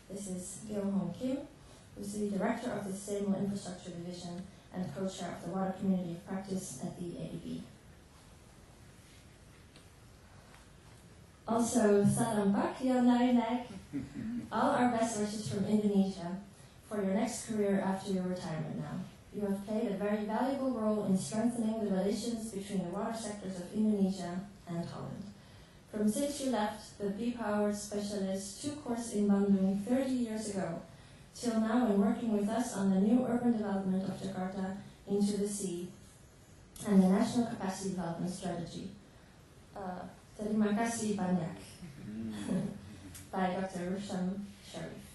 S1: This is Gyeong-Hong Kim, who's the Director of the Sustainable Infrastructure Division and co-chair of the Water Community of Practice at the ADB. Also, Salam Bak, Jan Luijendijk. All our best wishes from Indonesia for your next career after your retirement now. You have played a very valuable role in strengthening the relations between the water sectors of Indonesia and Holland. From since you left the Be-Powered Specialist 2 course in Bandung 30 years ago, till now in working with us on the new urban development of Jakarta into the sea and the National Capacity Development Strategy. Terima kasih banyak by Dr. Rusham Sharif,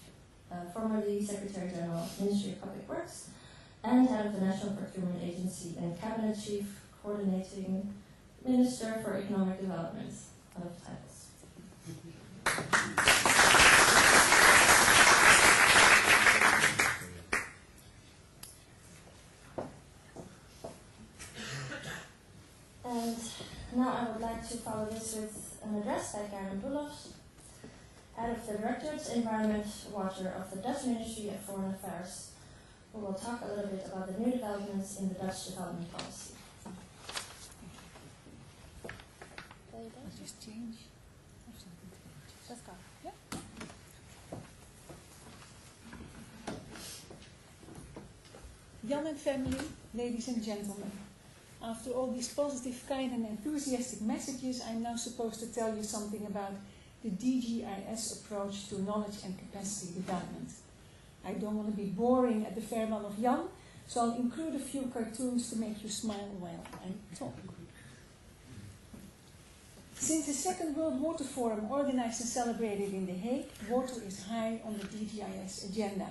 S1: formerly Secretary General, Ministry of Public Works, and head of the National Procurement Agency and Cabinet Chief Coordinating Minister for Economic Development. A lot of titles. an address by Karen Bulloft, head of the Directorate Environment Water of the Dutch Ministry of Foreign Affairs, who will talk a little bit about the new developments in the Dutch development policy.
S12: Just change.
S1: Let's go.
S12: Yeah. Jan and family, ladies and gentlemen. After all these positive, kind and enthusiastic messages, I'm now supposed to tell you something about the DGIS approach to knowledge and capacity development. I don't want to be boring at the farewell of Jan, so I'll include a few cartoons to make you smile while I talk. Since the Second World Water Forum, organized and celebrated in The Hague, water is high on the DGIS agenda.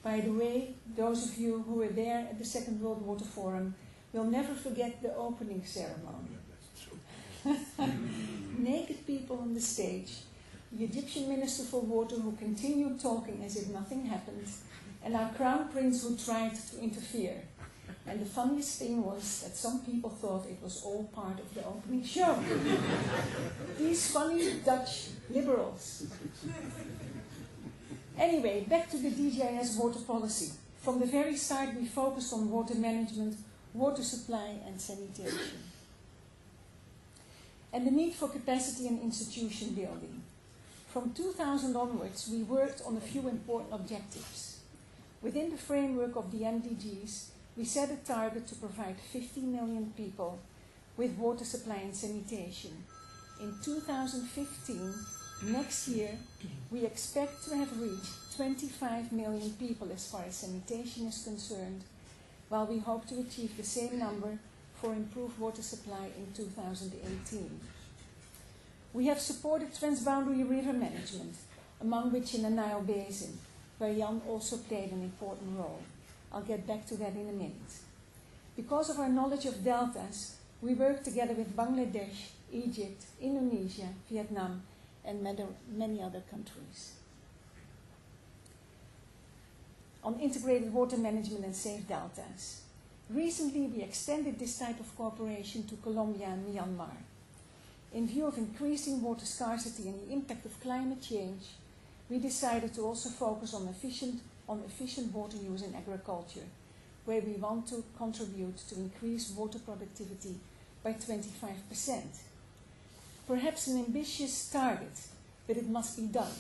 S12: By the way, those of you who were there at the Second World Water Forum will never forget the opening ceremony. Naked people on the stage, the Egyptian Minister for Water who continued talking as if nothing happened, and our Crown Prince who tried to interfere. And the funniest thing was that some people thought it was all part of the opening show. These funny Dutch liberals. Anyway, back to the DGIS water policy. From the very start we focused on water management, water supply and sanitation. And the need for capacity and institution building. From 2000 onwards we worked on a few important objectives. Within the framework of the MDGs, we set a target to provide 50 million people with water supply and sanitation. In 2015, next year, we expect to have reached 25 million people as far as sanitation is concerned, while we hope to achieve the same number for improved water supply in 2018. We have supported transboundary river management, among which in the Nile Basin, where Jan also played an important role. I'll get back to that in a minute. Because of our knowledge of deltas, we work together with Bangladesh, Egypt, Indonesia, Vietnam, and many other countries on integrated water management and safe deltas. Recently, we extended this type of cooperation to Colombia and Myanmar. In view of increasing water scarcity and the impact of climate change, we decided to also focus on efficient water use in agriculture, where we want to contribute to increase water productivity by 25%. Perhaps an ambitious target, but it must be done,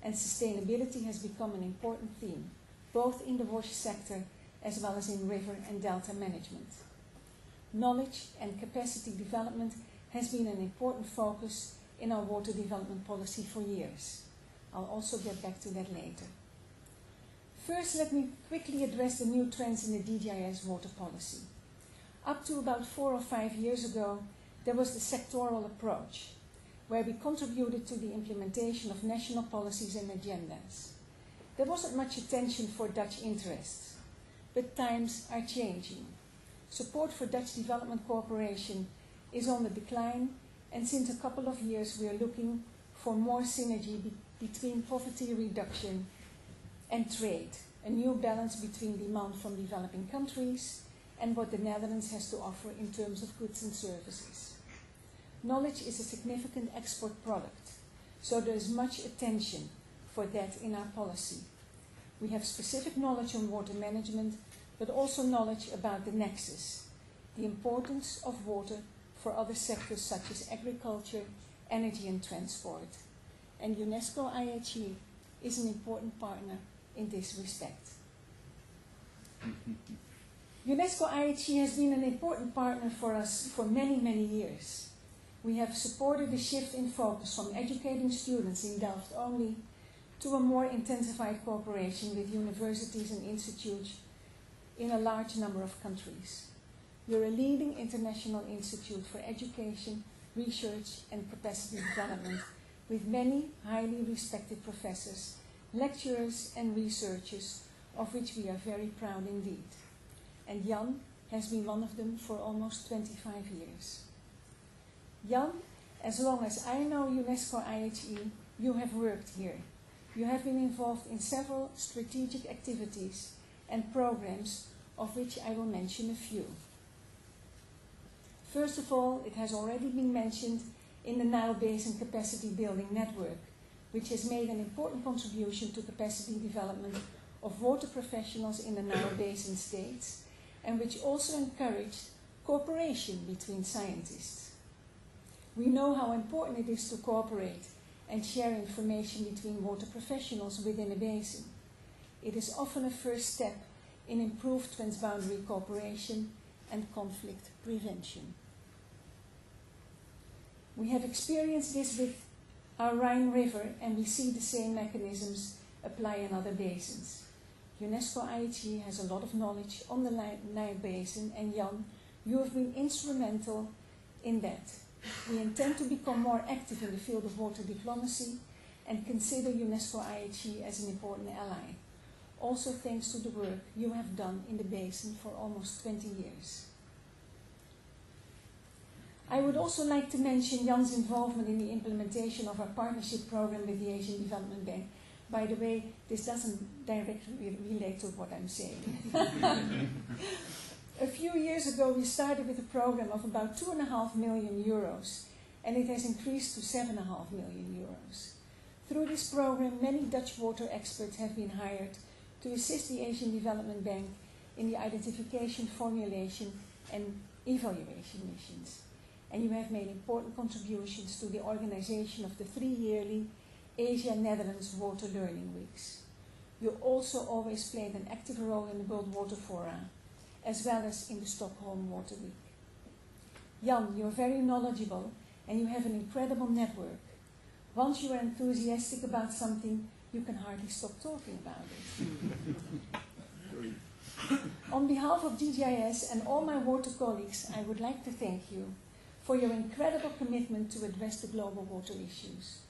S12: and sustainability has become an important theme, both in the water sector as well as in river and delta management. Knowledge and capacity development has been an important focus in our water development policy for years. I'll also get back to that later. First, let me quickly address the new trends in the DGIS water policy. Up to about 4 or 5 years ago, there was the sectoral approach, where we contributed to the implementation of national policies and agendas. There wasn't much attention for Dutch interests, but times are changing. Support for Dutch development cooperation is on the decline, and since a couple of years we are looking for more synergy between poverty reduction and trade, a new balance between demand from developing countries and what the Netherlands has to offer in terms of goods and services. Knowledge is a significant export product, so there is much attention for that in our policy. We have specific knowledge on water management, but also knowledge about the nexus, the importance of water for other sectors such as agriculture, energy and transport. And UNESCO-IHE is an important partner in this respect. UNESCO-IHE has been an important partner for us for many, many years. We have supported a shift in focus from educating students in Delft only to a more intensified cooperation with universities and institutes in a large number of countries. We are a leading international institute for education, research and capacity development with many highly respected professors, lecturers and researchers, of which we are very proud indeed. And Jan has been one of them for almost 25 years. Jan, as long as I know UNESCO-IHE, you have worked here. You have been involved in several strategic activities and programs, of which I will mention a few. First of all, it has already been mentioned, in the Nile Basin Capacity Building Network, which has made an important contribution to capacity development of water professionals in the Nile Basin states, and which also encouraged cooperation between scientists. We know how important it is to cooperate and share information between water professionals within a basin. It is often a first step in improved transboundary cooperation and conflict prevention. We have experienced this with our Rhine River, and we see the same mechanisms apply in other basins. UNESCO-IHE has a lot of knowledge on the Nile Basin, and Jan, you have been instrumental in that. We intend to become more active in the field of water diplomacy and consider UNESCO-IHE as an important ally. Also thanks to the work you have done in the basin for almost 20 years. I would also like to mention Jan's involvement in the implementation of our partnership program with the Asian Development Bank. By the way, this doesn't directly relate to what I'm saying. A few years ago, we started with a program of about 2.5 million euros, and it has increased to 7.5 million euros. Through this program, many Dutch water experts have been hired to assist the Asian Development Bank in the identification, formulation, and evaluation missions. And you have made important contributions to the organization of the 3-yearly Asia-Netherlands Water Learning Weeks. You also always played an active role in the World Water Fora, as well as in the Stockholm Water Week. Jan, you're very knowledgeable and you have an incredible network. Once you are enthusiastic about something, you can hardly stop talking about it. On behalf of DGIS and all my water colleagues, I would like to thank you for your incredible commitment to address the global water issues.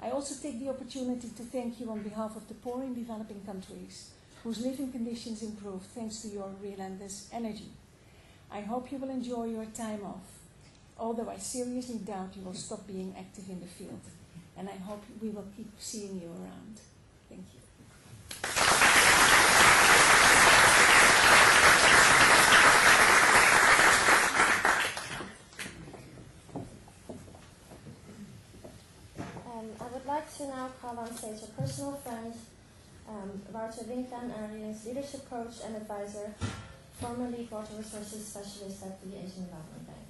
S12: I also take the opportunity to thank you on behalf of the poor in developing countries, whose living conditions improve thanks to your relentless energy. I hope you will enjoy your time off, although I seriously doubt you will stop being active in the field, and I hope we will keep seeing you around. Thank you.
S1: I would like to now call on stage a personal friend, Wouter Winkman, Ariel's leadership coach and advisor, former lead water resources specialist at the Asian Development Bank.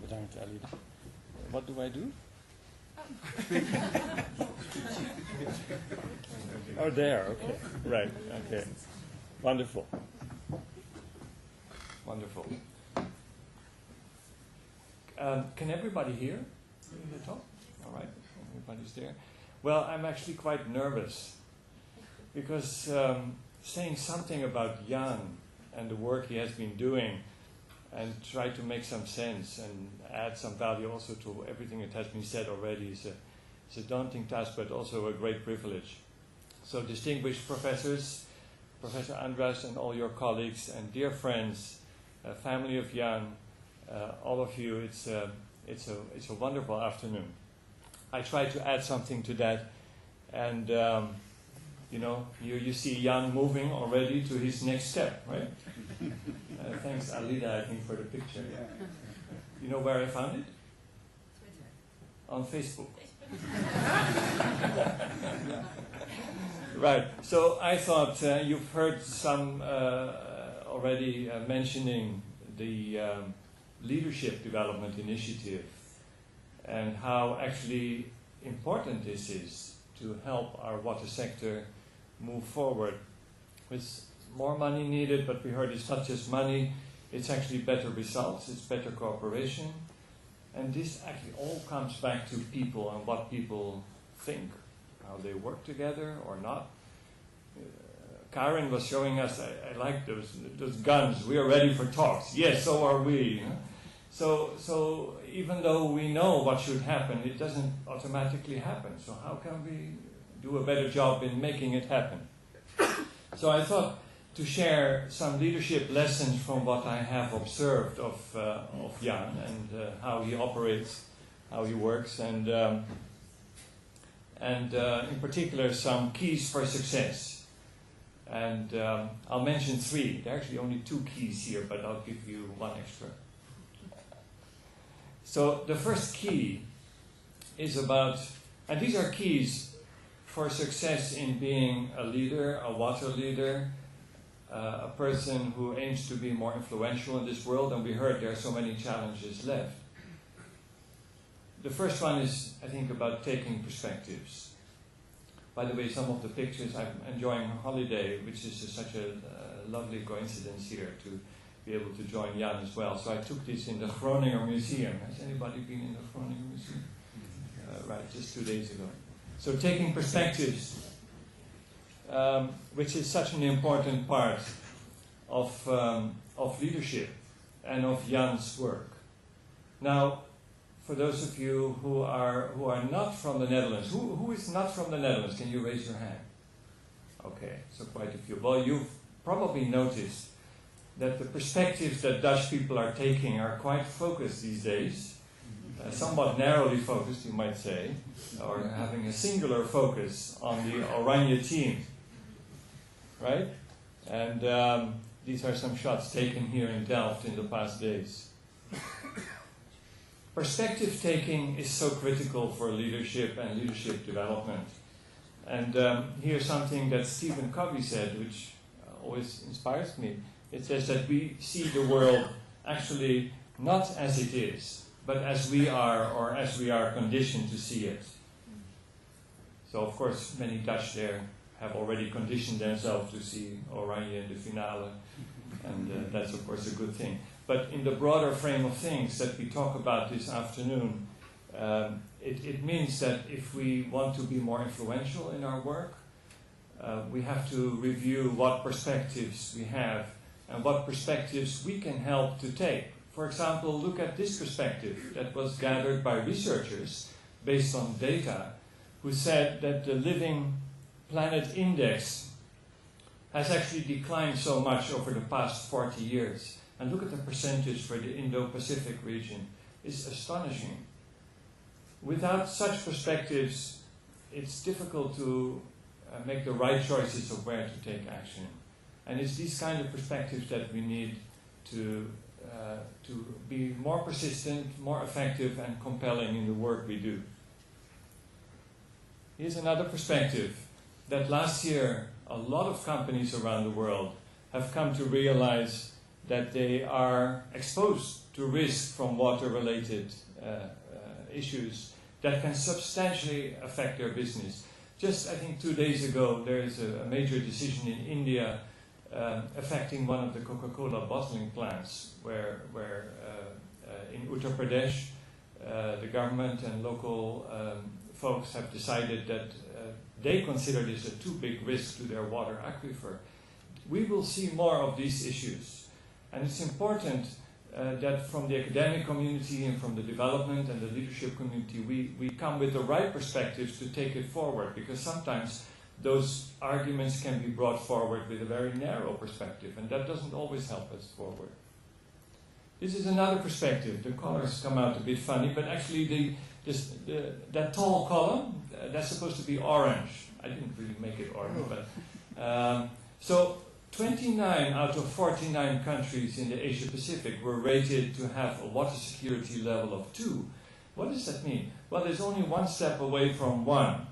S13: Bedankt, Alida. What do I do? Oh, there, okay. Right, okay. Wonderful. Wonderful. Can everybody hear the talk? All right, everybody's there. Well, I'm actually quite nervous because saying something about Jan and the work he has been doing and try to make some sense and add some value also to everything that has been said already is a daunting task, but also a great privilege. So distinguished professors, Professor Andras and all your colleagues and dear friends, family of Jan, all of you, it's a wonderful afternoon. I try to add something to that, and you know, you see Jan moving already to his next step, right? Thanks, Alida, I think, for the picture. You know where I found it? Twitter. On Facebook. Right. So I thought you've heard some already mentioning the Leadership Development Initiative and how actually important this is to help our water sector move forward. With more money needed, but we heard it's not just money, it's actually better results, it's better cooperation. And this actually all comes back to people and what people think, how they work together or not. Karen was showing us, I like those guns, we are ready for talks. Yes, so are we. So even though we know what should happen, it doesn't automatically happen. So how can we do a better job in making it happen? So I thought to share some leadership lessons from what I have observed of Jan and how he operates, how he works, and in particular some keys for success. And I'll mention 3. There are actually only 2 keys here, but I'll give you 1 extra. So the first key is about, and these are keys for success in being a leader, a water leader, a person who aims to be more influential in this world, and we heard there are so many challenges left. The first one is, I think, about taking perspectives. By the way, some of the pictures, I'm enjoying a holiday, which is such a lovely coincidence here to be able to join Jan as well. So I took this in the Groninger Museum. Has anybody been in the Groninger Museum? Right, just 2 days ago. So taking perspectives, which is such an important part of leadership and of Jan's work. Now, for those of you who are not from the Netherlands, who is not from the Netherlands? Can you raise your hand? Okay, so quite a few. Well, you've probably noticed that the perspectives that Dutch people are taking are quite focused these days, somewhat narrowly focused, you might say, or having a singular focus on the Oranje team, right? And these are some shots taken here in Delft in the past days. Perspective taking is so critical for leadership and leadership development. And here's something that Stephen Covey said, which always inspires me. It says that we see the world actually not as it is, but as we are, or as we are conditioned to see it. So of course many Dutch there have already conditioned themselves to see Oranje in the finale, and that's of course a good thing. But in the broader frame of things that we talk about this afternoon, it means that if we want to be more influential in our work, we have to review what perspectives we have and what perspectives we can help to take. For example, look at this perspective that was gathered by researchers based on data who said that the Living Planet Index has actually declined so much over the past 40 years. And look at the percentage for the Indo-Pacific region. It's astonishing. Without such perspectives, it's difficult to make the right choices of where to take action. And it's these kind of perspectives that we need to be more persistent, more effective, and compelling in the work we do. Here's another perspective, that last year a lot of companies around the world have come to realize that they are exposed to risk from water-related issues that can substantially affect their business. Just, I think, 2 days ago, there is a major decision in India affecting one of the Coca-Cola bottling plants, where in Uttar Pradesh, the government and local folks have decided that they consider this a too big risk to their water aquifer. We will see more of these issues. And it's important that from the academic community and from the development and the leadership community, we come with the right perspectives to take it forward, because sometimes those arguments can be brought forward with a very narrow perspective, and that doesn't always help us forward. This is another perspective. The colors come out a bit funny, but actually that tall column, that's supposed to be orange. I didn't really make it orange, but so 29 out of 49 countries in the Asia Pacific were rated to have a water security level of 2. What does that mean? Well, there's only one step away from 1.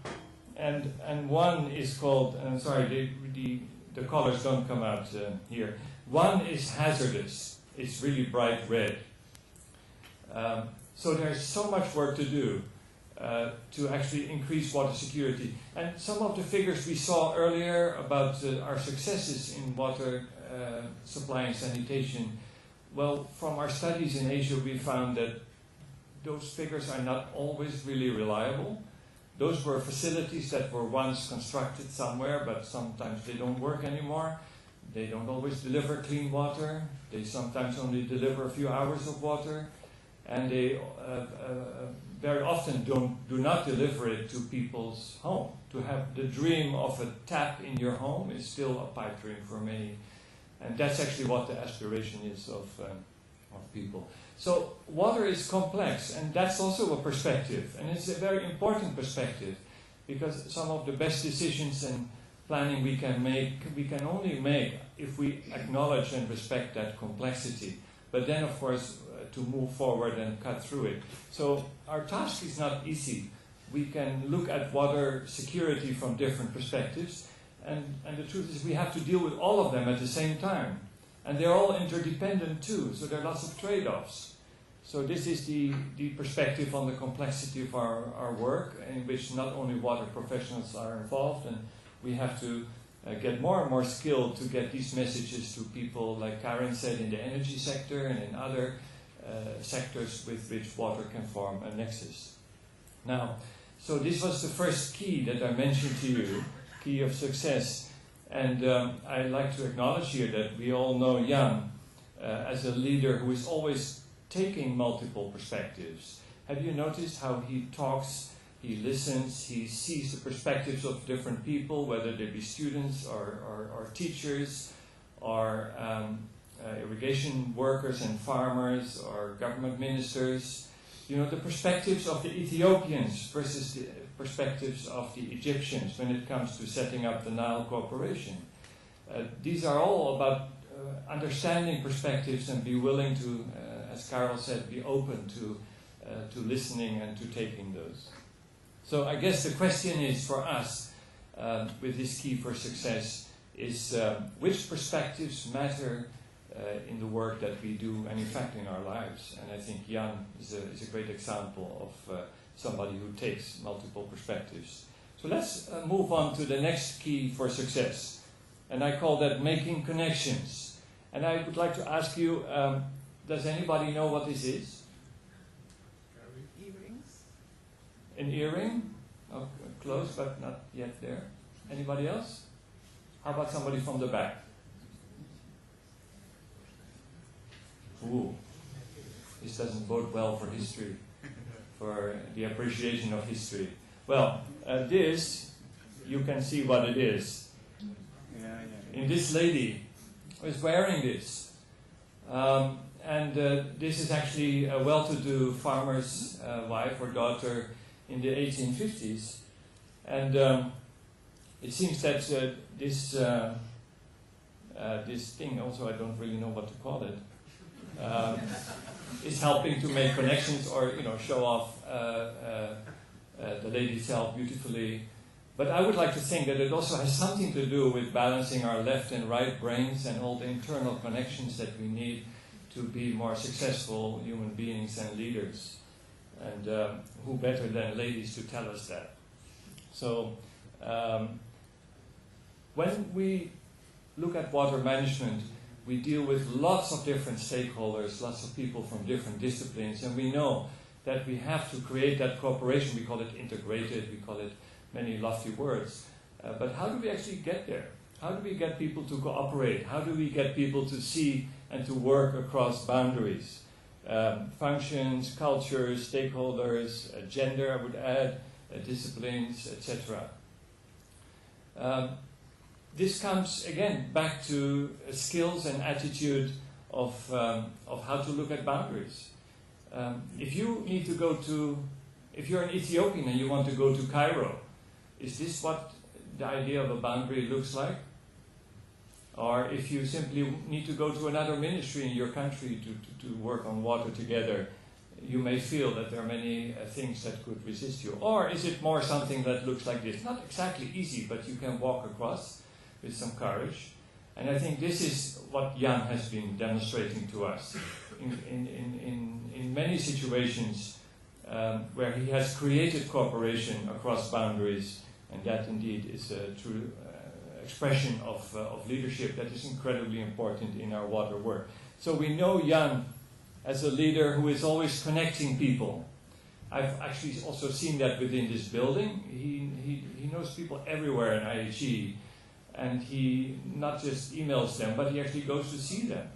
S13: And 1 is called, and I'm sorry, the colors don't come out here. 1 is hazardous. It's really bright red. So there's so much work to do to actually increase water security. And some of the figures we saw earlier about our successes in water supply and sanitation, well, from our studies in Asia, we found that those figures are not always really reliable. Those were facilities that were once constructed somewhere, but sometimes they don't work anymore. They don't always deliver clean water. They sometimes only deliver a few hours of water. And they very often do not deliver it to people's home. To have the dream of a tap in your home is still a pipe dream for many. And that's actually what the aspiration is of people. So water is complex, and that's also a perspective, and it's a very important perspective, because some of the best decisions and planning we can make, we can only make if we acknowledge and respect that complexity. But then, of course, to move forward and cut through it. So our task is not easy. We can look at water security from different perspectives, and the truth is we have to deal with all of them at the same time. And they're all interdependent too, so there are lots of trade-offs. So this is the perspective on the complexity of our work, in which not only water professionals are involved, and we have to get more and more skilled to get these messages to people, like Karen said, in the energy sector and in other sectors with which water can form a nexus. Now, so this was the first key that I mentioned to you, key of success. And I'd like to acknowledge here that we all know Jan as a leader who is always taking multiple perspectives. Have you noticed how he talks, he listens, he sees the perspectives of different people, whether they be students or teachers, or irrigation workers and farmers, or government ministers. You know, the perspectives of the Ethiopians versus the perspectives of the Egyptians when it comes to setting up the Nile Corporation. These are all about understanding perspectives and be willing to, as Carol said, be open to listening and to taking those. So I guess the question is for us, with this key for success, is which perspectives matter in the work that we do and in fact in our lives. And I think Jan is a great example of somebody who takes multiple perspectives. So let's move on to the next key for success. And I call that making connections. And I would like to ask you, does anybody know what this is?
S14: Earrings.
S13: An earring? Oh, close, but not yet there. Anybody else? How about somebody from the back? Ooh, this doesn't bode well for history, for the appreciation of history. Well, this, you can see what it is. And this lady was wearing this. This is actually a well-to-do farmer's wife or daughter in the 1850s. And it seems that this thing, also I don't really know what to call it, is helping to make connections or show off the lady self beautifully. But I would like to think that it also has something to do with balancing our left and right brains and all the internal connections that we need to be more successful human beings and leaders. And who better than ladies to tell us that? So when we look at water management, we deal with lots of different stakeholders, lots of people from different disciplines, and we know that we have to create that cooperation. We call it integrated, we call it many lofty words. But how do we actually get there? How do we get people to cooperate? How do we get people to see and to work across boundaries? Functions, cultures, stakeholders, gender, I would add, disciplines, etc. This comes again back to skills and attitude of how to look at boundaries. If you need to go to, if you're an Ethiopian and you want to go to Cairo, is this what the idea of a boundary looks like? Or if you simply need to go to another ministry in your country to work on water together, you may feel that there are many things that could resist you. Or is it more something that looks like this? Not exactly easy, but you can walk across with some courage. And I think this is what Jan has been demonstrating to us in many situations where he has created cooperation across boundaries, and that indeed is a true expression of leadership that is incredibly important in our water work. So we know Jan as a leader who is always connecting people. I've actually also seen that within this building. He knows people everywhere in IHE, and he not just emails them, but he actually goes to see them,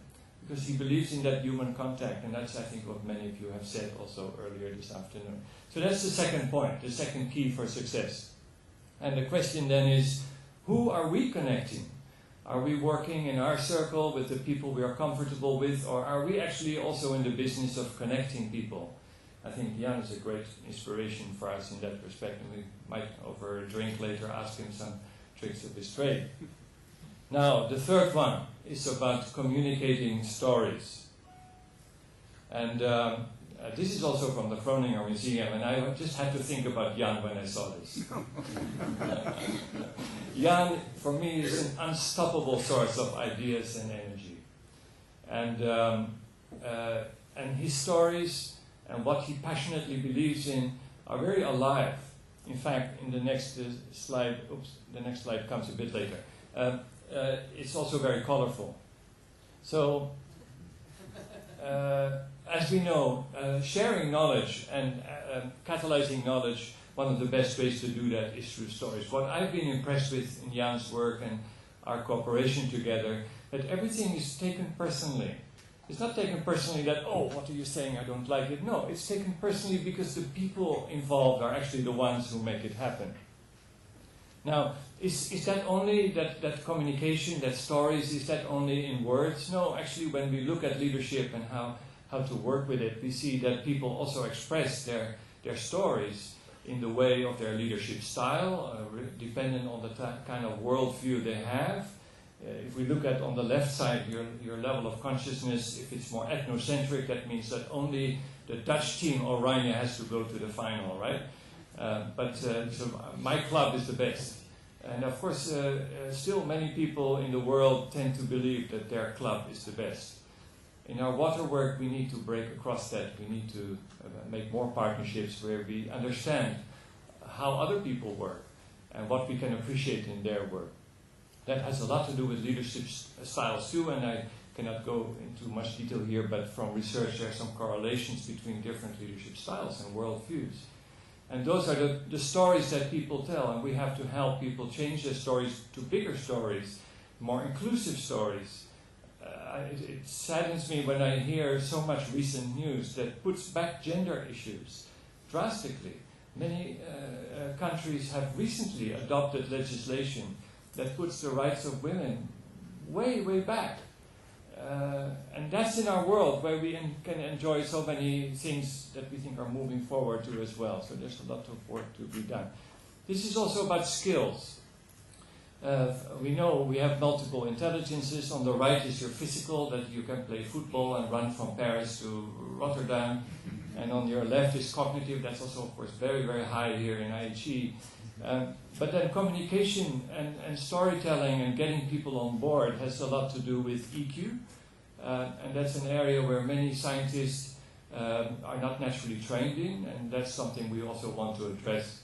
S13: because he believes in that human contact, and that's, I think, what many of you have said also earlier this afternoon. So that's the second point, the second key for success. And the question then is, who are we connecting? Are we working in our circle with the people we are comfortable with, or are we actually also in the business of connecting people? I think Jan is a great inspiration for us in that respect, and we might, over a drink later, ask him some tricks of his trade. Now, the third one is about communicating stories. And this is also from the Groninger Museum, and I just had to think about Jan when I saw this. Jan, for me, is an unstoppable source of ideas and energy. And his stories and what he passionately believes in are very alive. In fact, in the next slide, the next slide comes a bit later. It's also very colorful. So, as we know, sharing knowledge and catalyzing knowledge, one of the best ways to do that is through stories. What I've been impressed with in Jan's work and our cooperation together, that everything is taken personally. It's not taken personally that, oh, what are you saying, I don't like it. No, it's taken personally because the people involved are actually the ones who make it happen. Now, is that only that communication, that stories, is that only in words? No, actually when we look at leadership and how to work with it, we see that people also express their stories in the way of their leadership style, dependent on the kind of worldview they have. If we look at on the left side, your level of consciousness, if it's more ethnocentric, that means that only the Dutch team Oranje has to go to the final, right? So my club is the best. And of course, still many people in the world tend to believe that their club is the best. In our water work, we need to break across that. We need to make more partnerships where we understand how other people work and what we can appreciate in their work. That has a lot to do with leadership styles too, and I cannot go into much detail here, but from research there are some correlations between different leadership styles and worldviews. And those are the stories that people tell, and we have to help people change their stories to bigger stories, more inclusive stories. It saddens me when I hear so much recent news that puts back gender issues drastically. Many countries have recently adopted legislation that puts the rights of women way, way back. And that's in our world where we can enjoy so many things that we think are moving forward to as well. So there's a lot of work to be done. This is also about skills. We know we have multiple intelligences. On the right is your physical, that you can play football and run from Paris to Rotterdam. And on your left is cognitive. That's also, of course, very, very high here in IHE. But then communication and storytelling and getting people on board has a lot to do with EQ. And that's an area where many scientists are not naturally trained in. And that's something we also want to address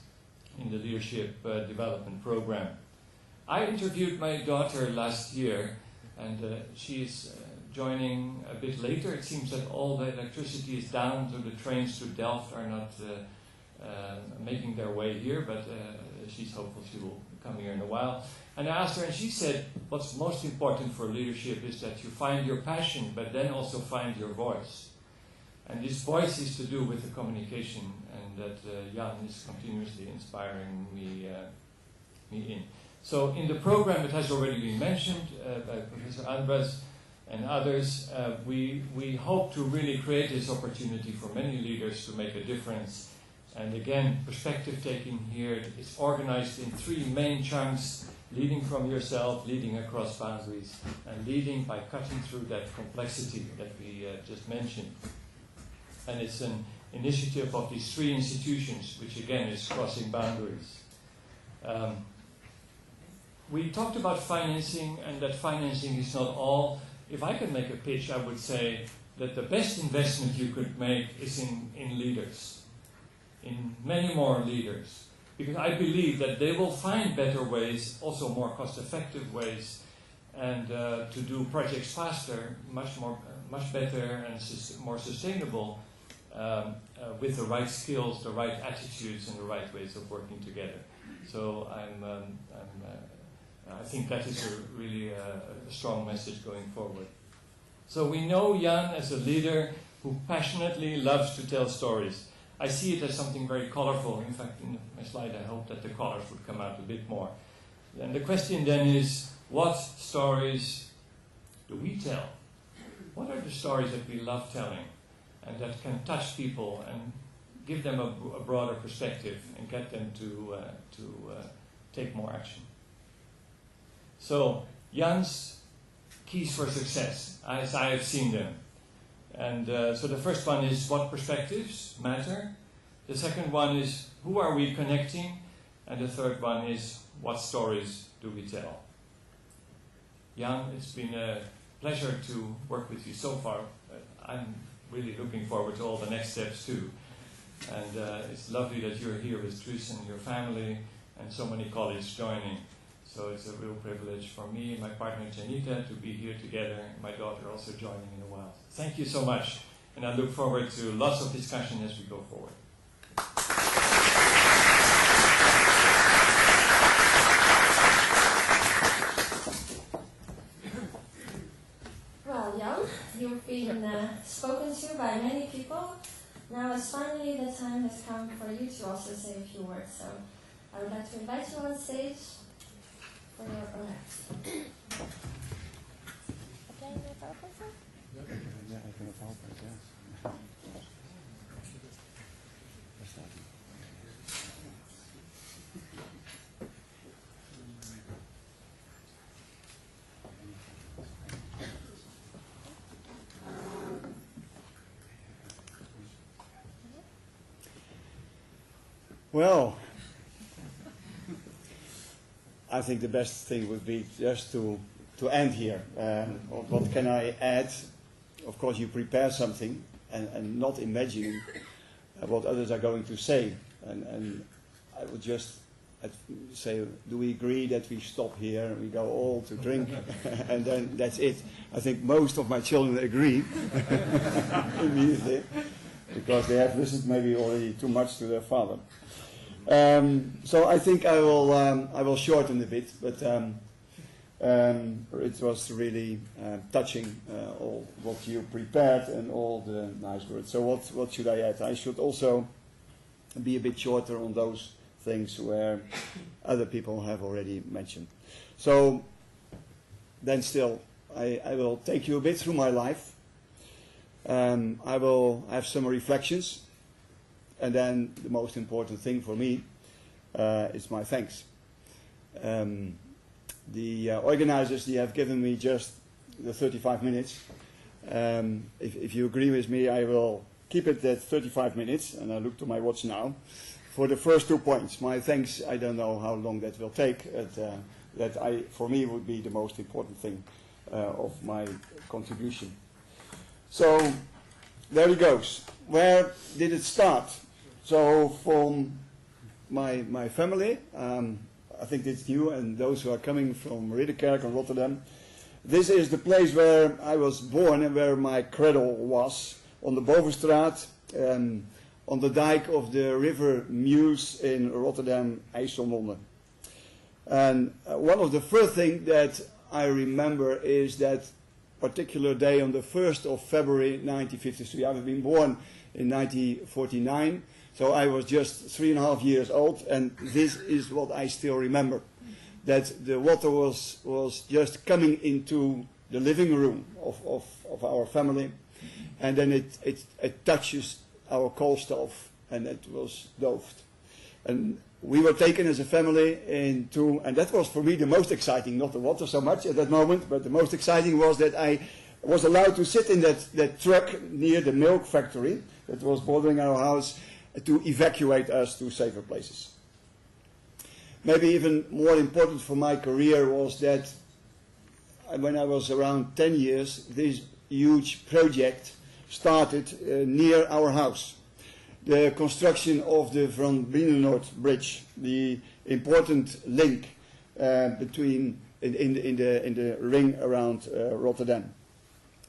S13: in the leadership development program. I interviewed my daughter last year, and she's joining a bit later. It seems that all the electricity is down, so the trains to Delft are not making their way here, but she's hopeful she will come here in a while. And I asked her, and she said, what's most important for leadership is that you find your passion, but then also find your voice. And this voice is to do with the communication, and that Jan is continuously inspiring me in. So in the program that has already been mentioned by Professor Andres and others, we hope to really create this opportunity for many leaders to make a difference. And again, perspective taking here is organized in 3 main chunks: leading from yourself, leading across boundaries, and leading by cutting through that complexity that we just mentioned. And it's an initiative of these 3 institutions, which again is crossing boundaries. We talked about financing, and that financing is not all. If I could make a pitch, I would say that the best investment you could make is in leaders, in many more leaders. Because I believe that they will find better ways, also more cost-effective ways, and to do projects faster, much better and more sustainable, with the right skills, the right attitudes, and the right ways of working together. So I think that is really a strong message going forward. So we know Jan as a leader who passionately loves to tell stories. I see it as something very colorful. In fact, in my slide, I hope that the colors would come out a bit more. And the question then is, what stories do we tell? What are the stories that we love telling and that can touch people and give them a broader perspective and get them to take more action? So, Jan's keys for success, as I have seen them. And so the first one is what perspectives matter. The second one is who are we connecting? And the third one is what stories do we tell? Jan, it's been a pleasure to work with you so far. I'm really looking forward to all the next steps too. And it's lovely that you're here with Truus and your family and so many colleagues joining. So it's a real privilege for me and my partner Janita to be here together, and my daughter also joining in a while. Thank you so much, and I look forward to lots of discussion as we go forward.
S1: Well, Jan, you've been spoken to by many people. Now it's finally the time has come for you to also say a few words. So I would like to invite you on stage for your remarks.
S2: Well, I think the best thing would be just to end here. What can I add? Of course, you prepare something and not imagining what others are going to say. And I would just say, do we agree that we stop here and we go all to drink and then that's it? I think most of my children agree immediately because they have listened maybe already too much to their father. So I think I will shorten a bit, but it was really touching all what you prepared and all the nice words. So what should I add? I should also be a bit shorter on those things where other people have already mentioned. So then still, I will take you a bit through my life. I will have some reflections. And then the most important thing for me is my thanks. The organizers, they have given me just the 35 minutes. If you agree with me, I will keep it at 35 minutes, and I look to my watch now. For the first 2 points, my thanks, I don't know how long that will take. For me, would be the most important thing of my contribution. So, there it goes. Where did it start? So from my family, I think it's you and those who are coming from Ridderkerk and Rotterdam. This is the place where I was born and where my cradle was, on the Bovenstraat, on the dike of the river Meuse in Rotterdam, IJsselmonde. And one of the first things that I remember is that particular day on the 1st of February 1953. I was been born in 1949. So I was just 3.5 years old, and this is what I still remember. That the water was just coming into the living room of our family, and then it touches our coal stove, and it was doved. And we were taken as a family into, and that was for me the most exciting, not the water so much at that moment, but the most exciting was that I was allowed to sit in that truck near the milk factory that was bordering our house, to evacuate us to safer places. Maybe even more important for my career was that when I was around 10 years, this huge project started near our house. The construction of the Van Brienenoord Bridge, the important link between in the ring around Rotterdam.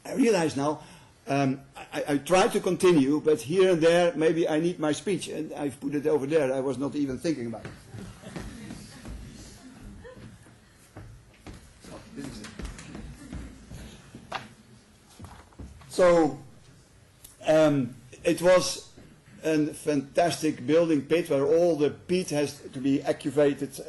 S2: I realize now, I tried to continue, but here and there, maybe I need my speech, and I've put it over there. I was not even thinking about it. So, it was a fantastic building pit where all the peat has to be excavated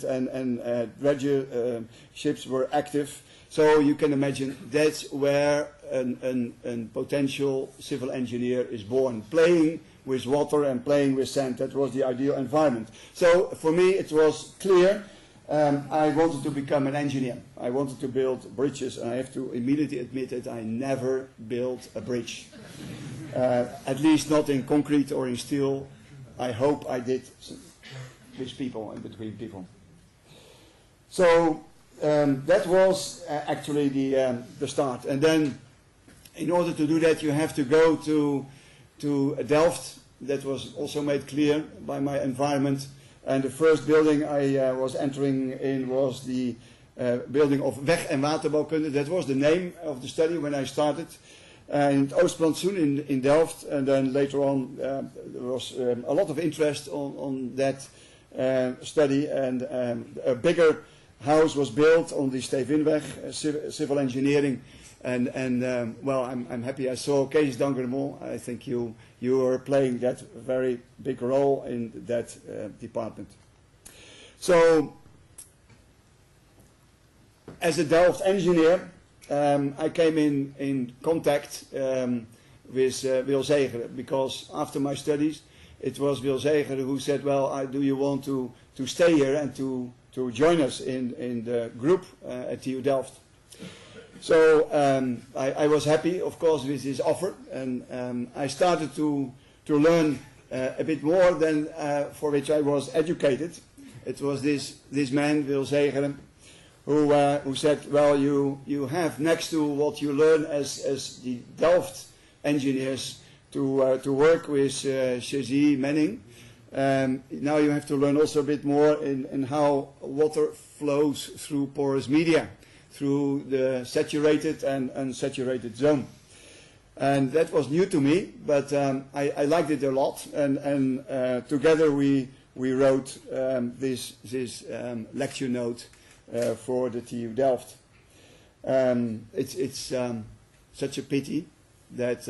S2: and dredger ships were active. So you can imagine that's where a potential civil engineer is born, playing with water and playing with sand. That was the ideal environment. So for me it was clear. I wanted to become an engineer. I wanted to build bridges, and I have to immediately admit that I never built a bridge. At least not in concrete or in steel. I hope I did with people and between people. So that was actually the start. And then in order to do that you have to go to Delft. That was also made clear by my environment. And the first building I was entering in was the building of Weg- en Waterbouwkunde. That was the name of the study when I started. In het Oostplantsoen in Delft. And then later on there was a lot of interest on that study. And a bigger house was built on the Stevinweg, civil engineering. And well, I'm happy I saw Kees Dangermont. I think you are playing that very big role in that department. So, as a Delft engineer, I came in contact with Wil Zegeren, because after my studies, it was Wil Zegeren who said, well, do you want to stay here and to join us in the group at TU Delft? So I was happy, of course, with this offer, and I started to learn a bit more than for which I was educated. It was this man, Wil Zegeren, who said, well, you have next to what you learn as the Delft engineers to work with chassis Manning. Now you have to learn also a bit more in how water flows through porous media, through the saturated and unsaturated zone. And that was new to me, but I liked it a lot, and together we wrote this lecture note for the TU Delft. It's such a pity that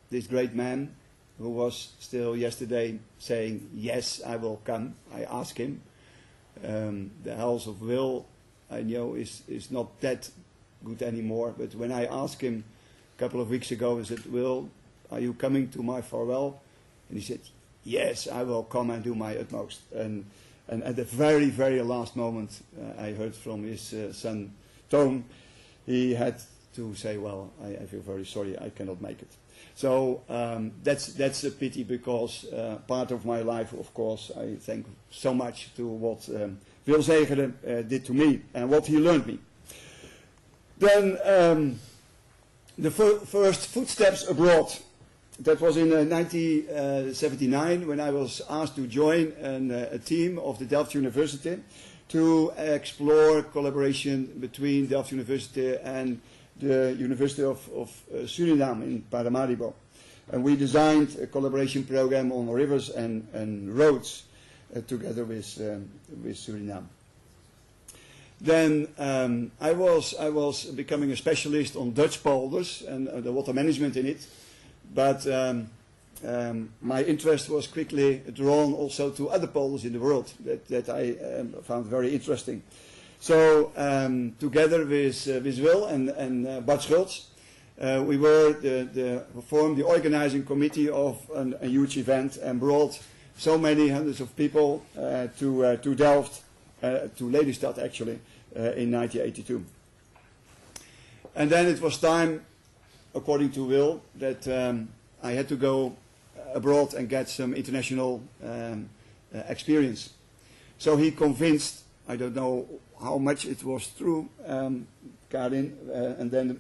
S2: this great man, who was still yesterday saying, yes, I will come, I asked him, the health of Will, I know is not that good anymore, but when I asked him a couple of weeks ago, I said, Will, are you coming to my farewell? And he said, yes, I will come and do my utmost. And at the very, very last moment, I heard from his son, Toon, he had to say, well, I feel very sorry, I cannot make it. So that's a pity, because part of my life, of course, I thank so much to what Wil Zegeren did to me and what he learned me. Then the first footsteps abroad. That was in 1979 when I was asked to join a team of the Delft University to explore collaboration between Delft University and the University of Suriname in Paramaribo. And we designed a collaboration program on rivers and roads together with Suriname. Then I was becoming a specialist on Dutch polders and the water management in it. But my interest was quickly drawn also to other polders in the world that I found very interesting. So together with Wil and Bart Schultz, we formed the organizing committee of a huge event and brought so many hundreds of people to Delft, to Lelystad actually, in 1982. And then it was time, according to Wil, that I had to go abroad and get some international experience. So he convinced, I don't know how much it was true, Karin, and then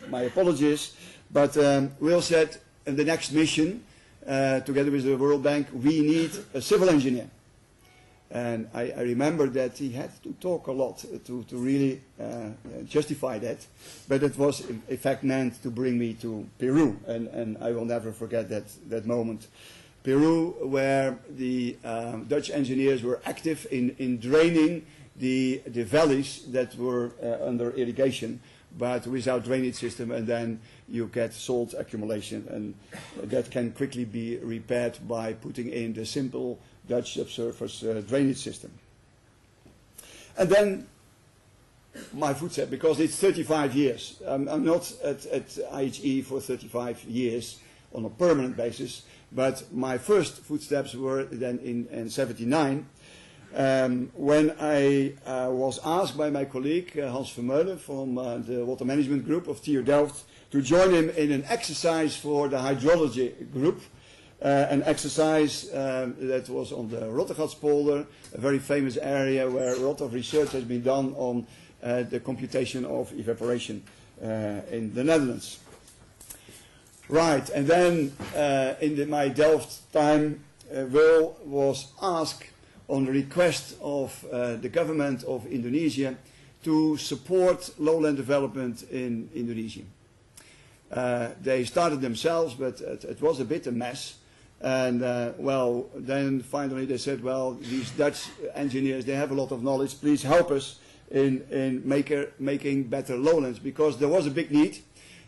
S2: my apologies, but Wil said in the next mission, together with the World Bank, we need a civil engineer. And I remember that he had to talk a lot to really justify that. But it was in fact meant to bring me to Peru. And I will never forget that moment. Peru, where the Dutch engineers were active in draining the valleys that were under irrigation but without drainage system, and then you get salt accumulation, and that can quickly be repaired by putting in the simple Dutch subsurface drainage system. And then my footstep, because it's 35 years. I'm not at IHE for 35 years on a permanent basis, but my first footsteps were then in 79, when I was asked by my colleague Hans Vermeulen from the water management group of TU Delft to join him in an exercise for the hydrology group, an exercise that was on the Rottergatspolder, a very famous area where a lot of research has been done on the computation of evaporation in the Netherlands. Right, and then in my Delft time, Will was asked on the request of the government of Indonesia to support lowland development in Indonesia. They started themselves, but it was a bit a mess. And well, then finally they said, well, these Dutch engineers, they have a lot of knowledge, please help us in making better lowlands, because there was a big need.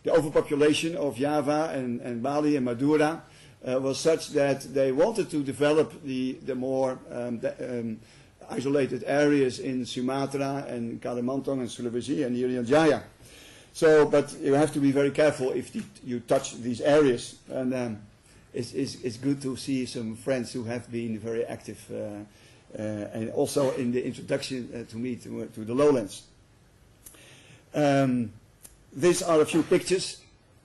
S2: The overpopulation of Java and Bali and Madura was such that they wanted to develop the more isolated areas in Sumatra and Kalimantan and Sulawesi and Irian Jaya. So, but you have to be very careful if you touch these areas. And it's good to see some friends who have been very active and also in the introduction to me to the lowlands. These are a few pictures,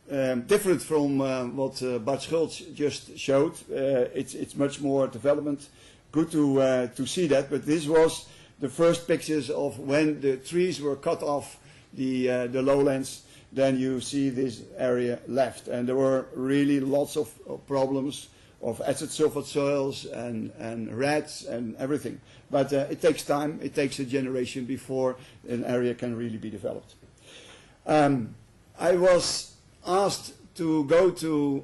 S2: different from what Bart Schultz just showed. It's much more development. Good to see that, but this was the first pictures of when the trees were cut off the lowlands. Then you see this area left, and there were really lots of problems of acid sulfate soils and rats and everything. But it takes time, it takes a generation before an area can really be developed. I was asked to go to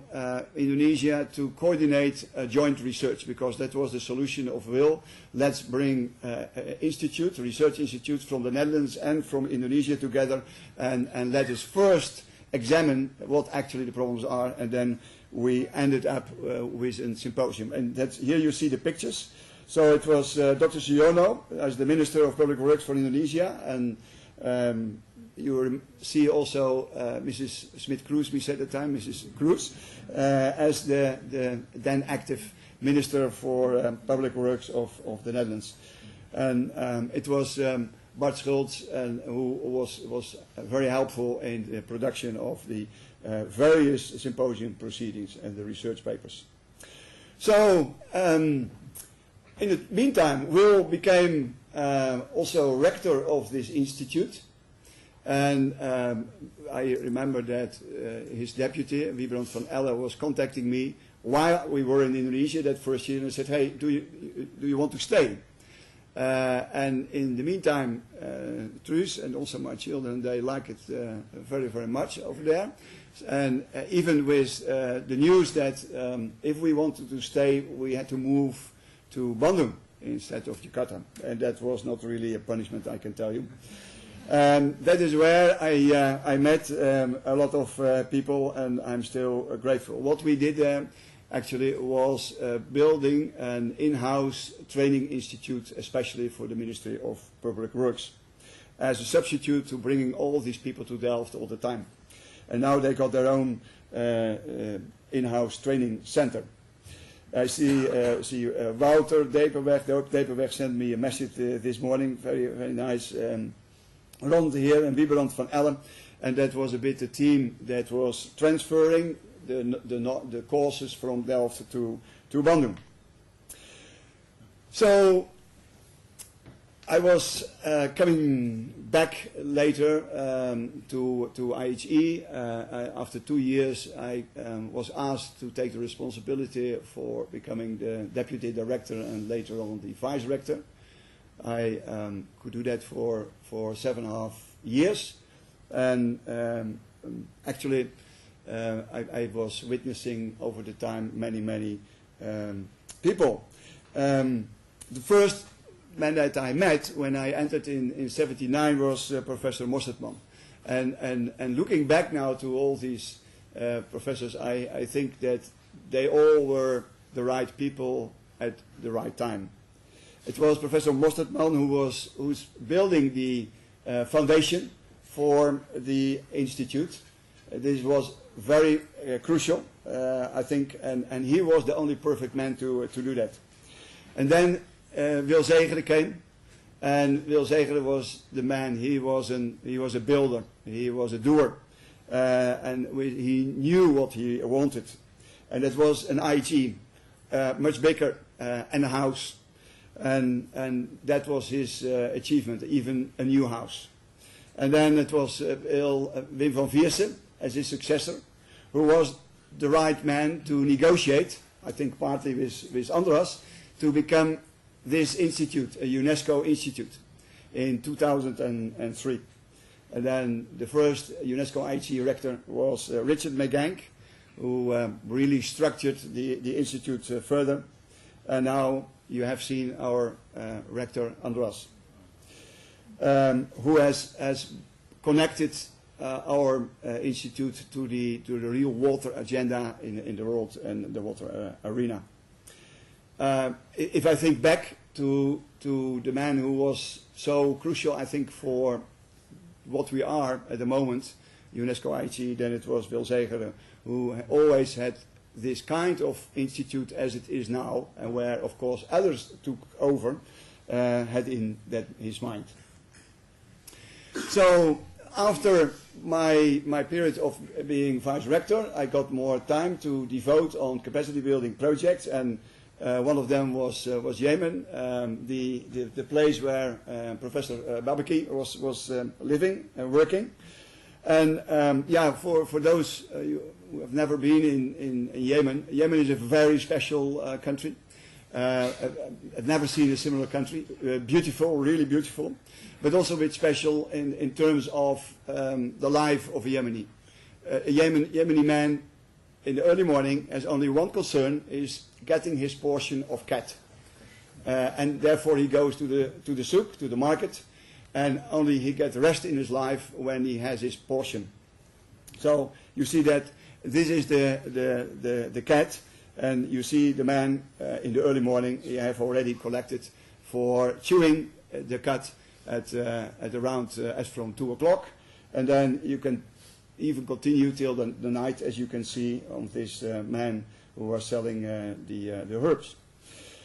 S2: Indonesia to coordinate a joint research, because that was the solution of Will. Let's bring research institutes from the Netherlands and from Indonesia together, and let us first examine what actually the problems are, and then we ended up with a symposium. And here you see the pictures. So it was Dr. Siono as the Minister of Public Works for Indonesia, and you see also Mrs. Smith-Cruz, we said at the time, Mrs. Cruz, as the then active Minister for Public Works of the Netherlands. And it was Bart Schultz who was very helpful in the production of the various symposium proceedings and the research papers. So, in the meantime, Will became also rector of this institute. And I remember that his deputy, Wiebrand van Elle, was contacting me while we were in Indonesia that first year, and I said, hey, do you want to stay? And in the meantime, Truus and also my children, they like it very, very much over there. And even with the news that if we wanted to stay, we had to move to Bandung instead of Jakarta. And that was not really a punishment, I can tell you. That is where I met a lot of people, and I'm still grateful. What we did there actually was building an in-house training institute, especially for the Ministry of Public Works, as a substitute to bringing all these people to Delft all the time. And now they got their own in-house training center. I see Wouter Deperweg. Deperweg sent me a message this morning, very, very nice. Ron here and Wiebrand van Elle, and that was a bit the team that was transferring the courses from Delft to Bandung. So I was coming back later to IHE. After 2 years, I was asked to take the responsibility for becoming the deputy director and later on the vice rector. I could do that for 7.5 years, and actually I was witnessing over the time many people. The first man that I met when I entered in 79 was Professor Mossetman, And looking back now to all these professors, I think that they all were the right people at the right time. It was Professor Mosterdman who's building the foundation for the institute. This was very crucial, I think, and he was the only perfect man to do that. And then Wil Zegeren came, and Wil Zegeren was the man. He was a builder. He was a doer, and he knew what he wanted, and it was an IHE, much bigger, and a house. And that was his achievement, even a new house. And then it was Wim van Viersen as his successor, who was the right man to negotiate, I think partly with Andras, to become this institute, a UNESCO institute, in 2003. And then the first UNESCO-IHE rector was Richard McGank, who really structured the institute further. And now you have seen our rector, Andras, who has connected our institute to the real water agenda in the world and the water arena. If I think back to the man who was so crucial, I think, for what we are at the moment, UNESCO-IHE, then it was Wil Zegeren, who always had this kind of institute as it is now, and where, of course, others took over, had in his mind. So after my period of being vice rector, I got more time to devote on capacity building projects, and one of them was Yemen, the place where Professor Babaki was living and working. And for those who have never been in Yemen, Yemen is a very special country. I've never seen a similar country. Beautiful, really beautiful, but also a bit special in terms of the life of a Yemeni. A Yemeni man in the early morning has only one concern, is getting his portion of cat. And therefore he goes to the souk, to the market, and only he gets rest in his life when he has his portion. So you see that this is the cat, and you see the man in the early morning, he have already collected for chewing the cat at around as from 2 o'clock, and then you can even continue till the night, as you can see on this man who are selling the herbs.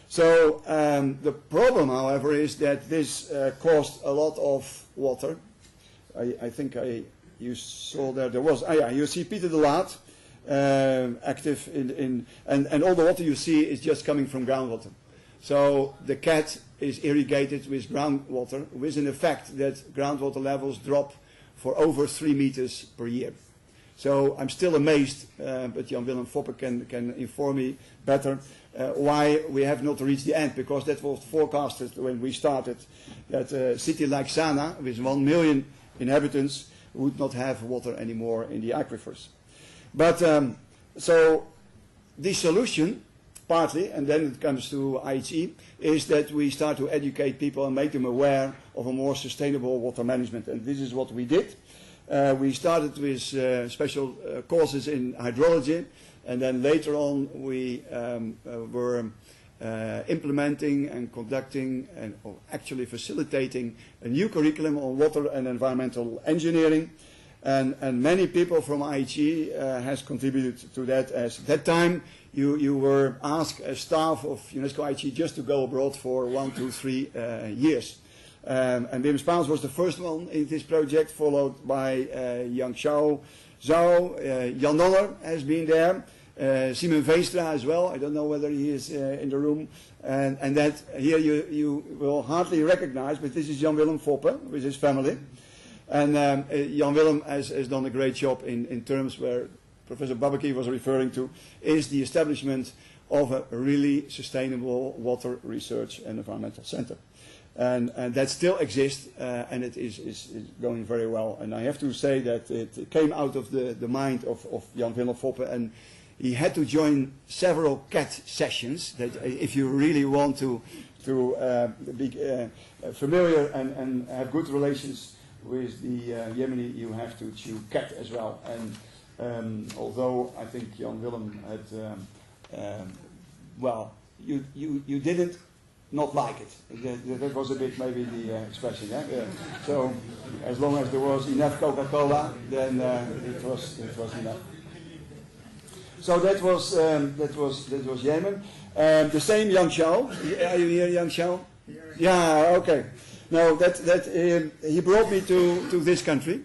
S2: So the problem, however, is that this cost a lot of water. I think you saw there was, you see Peter de Laat active and all the water you see is just coming from groundwater. So the cat is irrigated with groundwater, with an effect that groundwater levels drop for over 3 meters per year. So I'm still amazed, but Jan-Willem Foppe can inform me better why we have not reached the end, because that was forecasted when we started, that a city like Sana, with 1 million inhabitants, would not have water anymore in the aquifers. But so the solution, partly, and then it comes to IHE, is that we start to educate people and make them aware of a more sustainable water management. And this is what we did. We started with special courses in hydrology, and then later on we were implementing and conducting and actually facilitating a new curriculum on water and environmental engineering. And many people from IHE has contributed to that. As at that time you were asked as staff of UNESCO-IHE just to go abroad for 1, 2, 3 years. And Wim Spaans was the first one in this project, followed by Yang Zhao, Jan Donner has been there, Simon Veenstra as well. I don't know whether he is in the room. And that here you will hardly recognize, but this is Jan-Willem Foppe with his family. And Jan-Willem has done a great job in terms where Professor Babaki was referring to, is the establishment of a really sustainable water research and environmental center. And that still exists, and it is going very well. And I have to say that it came out of the mind of Jan-Willem Foppe, and he had to join several CAT sessions, that if you really want to be familiar and have good relations with the Yemeni, you have to chew cat as well. And although I think Jan Willem had, well, you didn't not like it. That was a bit maybe the expression. So as long as there was enough Coca-Cola, then it was enough. So that was Yemen. The same Yang Xiao. Are you here, Yang Xiao? Yeah. Okay. No, he brought me to this country.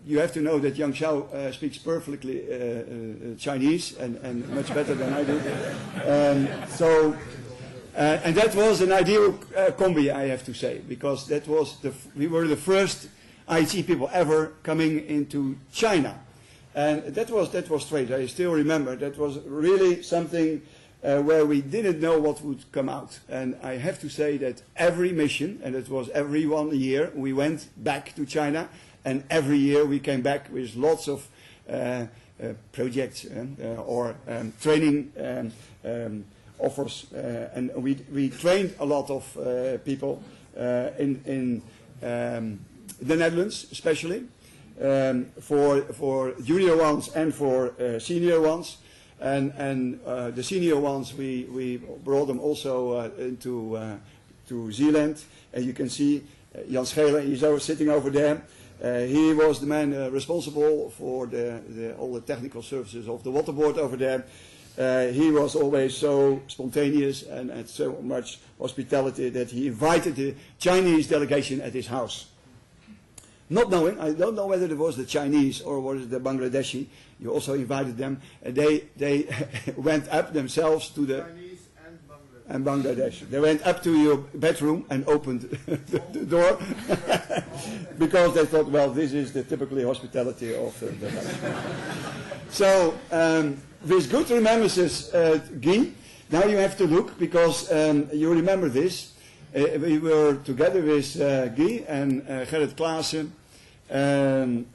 S2: You have to know that Yang Xiao speaks perfectly Chinese and much better than I do. And that was an ideal combi, I have to say, because we were the first IT people ever coming into China. And that was strange. I still remember that was really something where we didn't know what would come out. And I have to say that every mission, and it was every 1 year, we went back to China, and every year we came back with lots of projects or training offers. And we trained a lot of people in the Netherlands, especially. For junior ones and for senior ones, and the senior ones we brought them also to Zealand, and you can see Jan Schelen, he's sitting over there. He was the man responsible for all the technical services of the water board over there. He was always so spontaneous and had so much hospitality that he invited the Chinese delegation at his house. Not knowing, I don't know whether it was the Chinese or was it the Bangladeshi. You also invited them. And they went up themselves to the
S14: Chinese
S2: and Bangladesh. They went up to your bedroom and opened the door because they thought, well, this is the typically hospitality of the house. So, with good remembrances, Guy, now you have to look because you remember this. We were together with Guy and Gerrit Klaassen and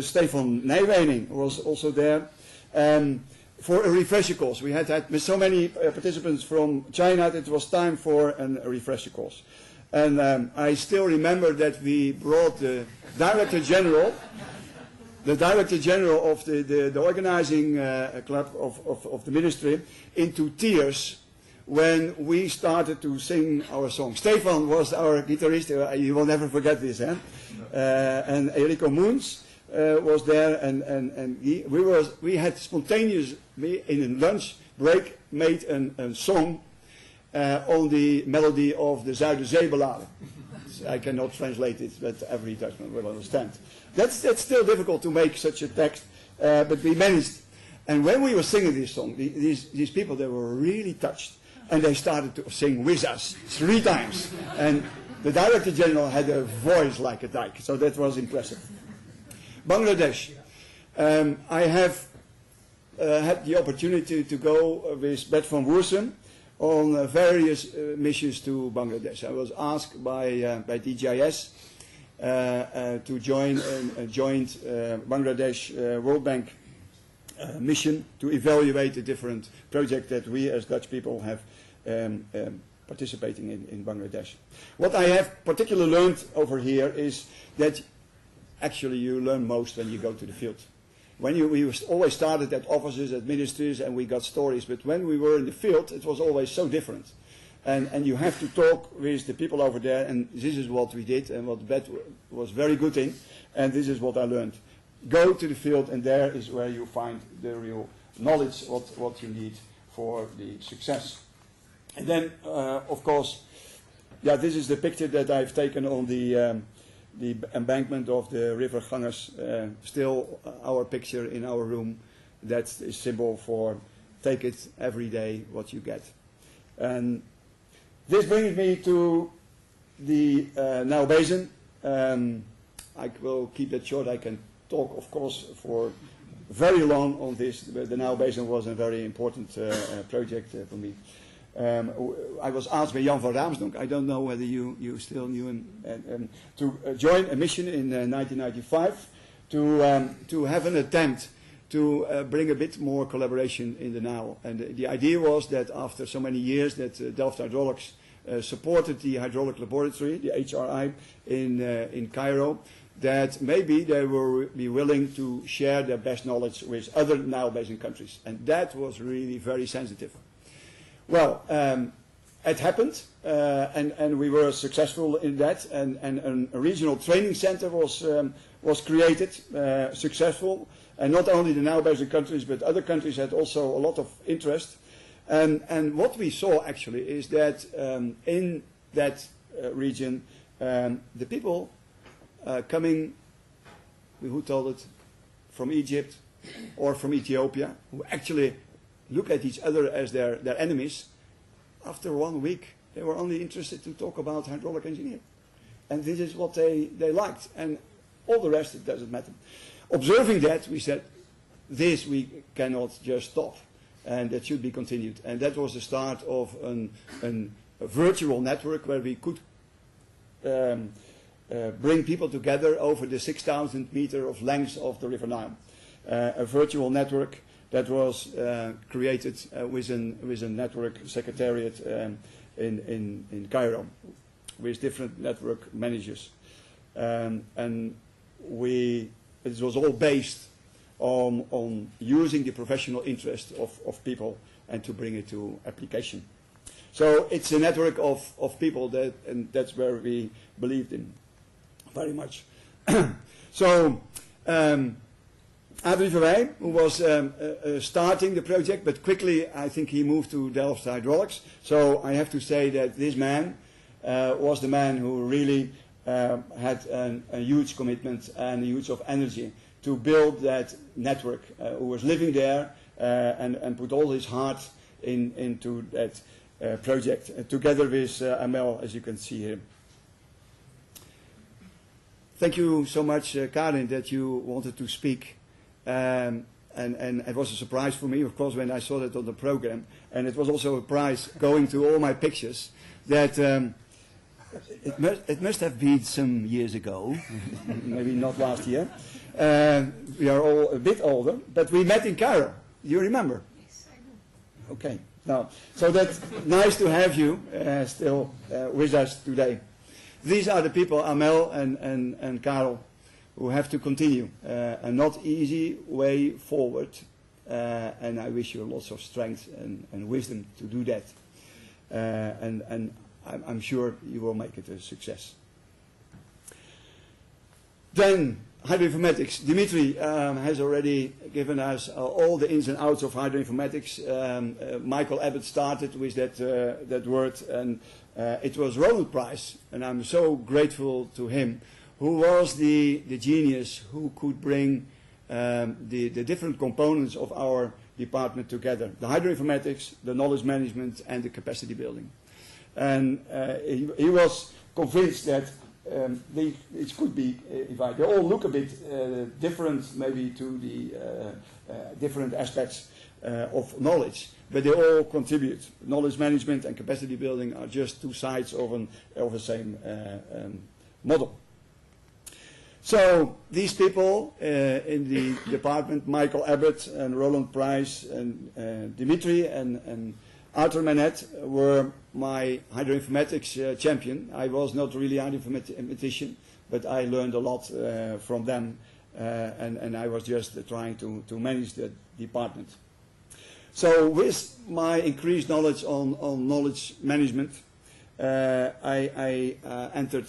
S2: Stefan Nijwening was also there for a refresher course. We had with so many participants from China that it was time for a refresher course. And I still remember that we brought the Director General of the organizing club of the ministry into tears when we started to sing our song. Stefan was our guitarist, you will never forget this, eh? And Eriko Moons was there, and we had spontaneously in a lunch break made a song on the melody of the Zuiderzeeballade. I cannot translate it, but every Dutchman will understand. That's still difficult to make such a text, but we managed. And when we were singing this song, these people, they were really touched. And they started to sing with us 3 times. And the Director General had a voice like a dike, so that was impressive. Bangladesh. I have had the opportunity to go with Bert van Woersen on various missions to Bangladesh. I was asked by DGIS to join a joint Bangladesh World Bank mission to evaluate the different projects that we as Dutch people have participating in Bangladesh. What I have particularly learned over here is that actually you learn most when you go to the field. We always started at offices, at ministries, and we got stories, but when we were in the field, it was always so different. And you have to talk with the people over there, and this is what we did, and what Bet was very good in, and this is what I learned. Go to the field, and there is where you find the real knowledge, what you need for the success. And then, of course, yeah, this is the picture that I've taken on the embankment of the River Ganges. Still our picture in our room. That is symbol for take it every day, what you get. And this brings me to the Nile Basin. I will keep that short. I can talk, of course, for very long on this. The Nile Basin was a very important project for me. I was asked by Jan van Raamsdonk, I don't know whether you still knew him, to join a mission in 1995 to have an attempt to bring a bit more collaboration in the Nile. And the idea was that after so many years that Delft Hydraulics supported the hydraulic laboratory, the HRI, in Cairo, that maybe they will be willing to share their best knowledge with other Nile Basin countries. And that was really very sensitive. Well, it happened, and we were successful in that, and a regional training center was created, successful, and not only the Nile Basin countries, but other countries had also a lot of interest. And what we saw actually is that in that region, the people coming, who told it, from Egypt or from Ethiopia, who actually look at each other as their enemies, after 1 week they were only interested to talk about hydraulic engineering. And this is what they liked. And all the rest, it doesn't matter. Observing that, we said, this we cannot just stop. And that should be continued. And that was the start of a virtual network where we could bring people together over the 6,000 meter of length of the River Nile. A virtual network that was created with a network secretariat in Cairo with different network managers. And it was all based on using the professional interest of people and to bring it to application. So it's a network of people and that's where we believed in very much. So Adrie Verwij, who was starting the project, but quickly I think he moved to Delft Hydraulics. So I have to say that this man was the man who really had a huge commitment and a huge of energy to build that network, who was living there and put all his heart into that project, together with Amel, as you can see here. Thank you so much, Karin, that you wanted to speak. And it was a surprise for me, of course, when I saw that on the program. And it was also a surprise going to all my pictures that it must have been some years ago, maybe not last year. We are all a bit older, but we met in Cairo. You remember?
S12: Yes, I do.
S2: Okay. Now, so that's nice to have you still with us today. These are the people, Amel and Karel, who have to continue. A not easy way forward, and I wish you lots of strength and wisdom to do that. And I'm sure you will make it a success. Then, hydroinformatics. Dimitri has already given us all the ins and outs of hydroinformatics. Michael Abbott started with that word, and it was Roland Price, and I'm so grateful to him, who was the genius who could bring the different components of our department together. The hydroinformatics, the knowledge management, and the capacity building. And he was convinced that it could be, they all look a bit different maybe to the different aspects of knowledge, but they all contribute. Knowledge management and capacity building are just two sides of the same model. So these people in the department, Michael Abbott and Roland Price and Dimitri and Arthur Manette, were my hydroinformatics champion. I was not really a hydroinformatician, but I learned a lot from them, and I was just trying to manage the department. So with my increased knowledge on knowledge management, I entered,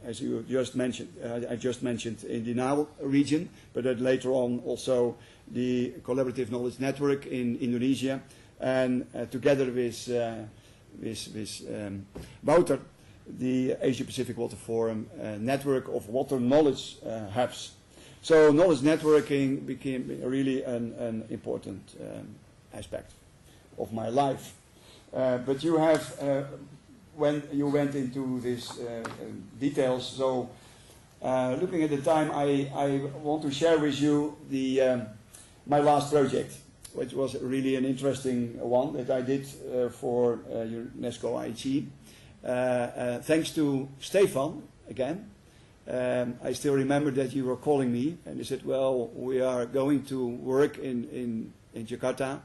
S2: as you just mentioned, I just mentioned in the Nile region, but then later on also the Collaborative Knowledge Network in Indonesia, and together with Wouter, the Asia Pacific Water Forum network of water knowledge hubs. So knowledge networking became really an important aspect of my life. But you have, when you went into these details, so looking at the time, I want to share with you my last project, which was really an interesting one that I did for UNESCO-IHE. Thanks to Stefan, again. I still remember that you were calling me and you said, well, we are going to work in Jakarta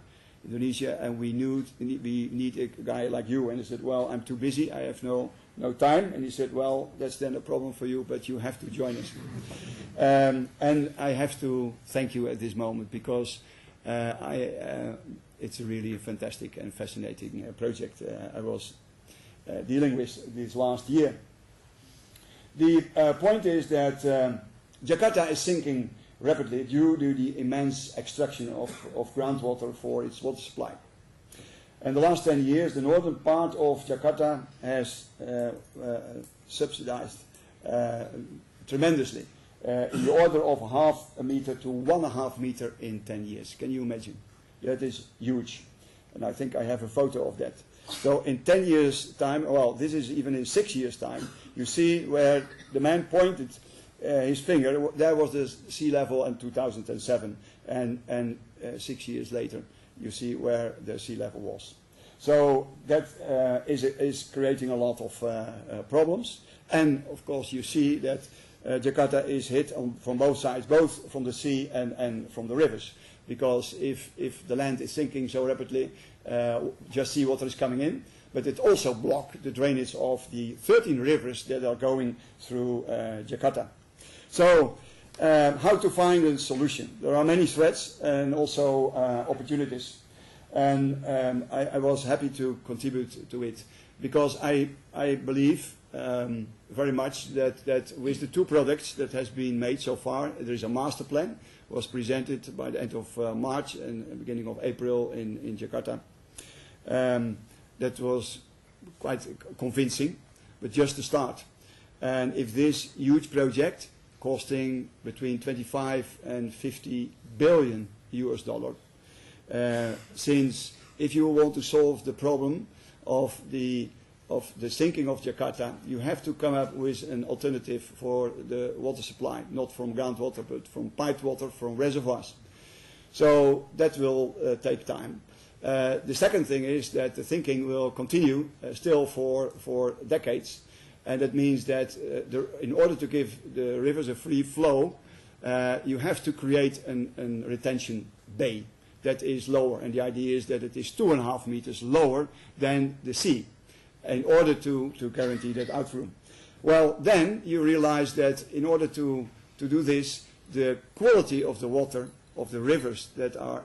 S2: Indonesia, and we need a guy like you. And he said, well, I'm too busy, I have no time. And he said, well, that's then a problem for you, but you have to join us. And I have to thank you at this moment, because it's a really fantastic and fascinating project I was dealing with this last year. The point is that Jakarta is sinking rapidly due to the immense extraction of groundwater for its water supply. In the last 10 years, the northern part of Jakarta has subsidized tremendously, in the order of 0.5 meter to 1.5 meter in 10 years. Can you imagine? That is huge. And I think I have a photo of that. So in 10 years' time, well, this is even in 6 years' time, you see where the man pointed his finger, there was the sea level in 2007, and 6 years later, you see where the sea level was. So that is creating a lot of problems. And of course, you see that Jakarta is hit from both sides, both from the sea and from the rivers. Because if the land is sinking so rapidly, just seawater is coming in, but it also blocks the drainage of the 13 rivers that are going through Jakarta. So, how to find a solution? There are many threats and also opportunities. And I was happy to contribute to it, because I believe very much that with the 2 products that has been made so far, there is a master plan, was presented by the end of March and beginning of April in Jakarta. That was quite convincing, but just the start. And if this huge project, costing between 25 and 50 billion US dollar, since if you want to solve the problem of the sinking of Jakarta, you have to come up with an alternative for the water supply, not from groundwater, but from piped water from reservoirs. So that will take time. The second thing is that the thinking will continue still for decades, and that means that in order to give the rivers a free flow, you have to create a retention bay that is lower, and the idea is that it is 2.5 meters lower than the sea, in order to guarantee that outflow. Well, then you realize that in order to do this, the quality of the water of the rivers that are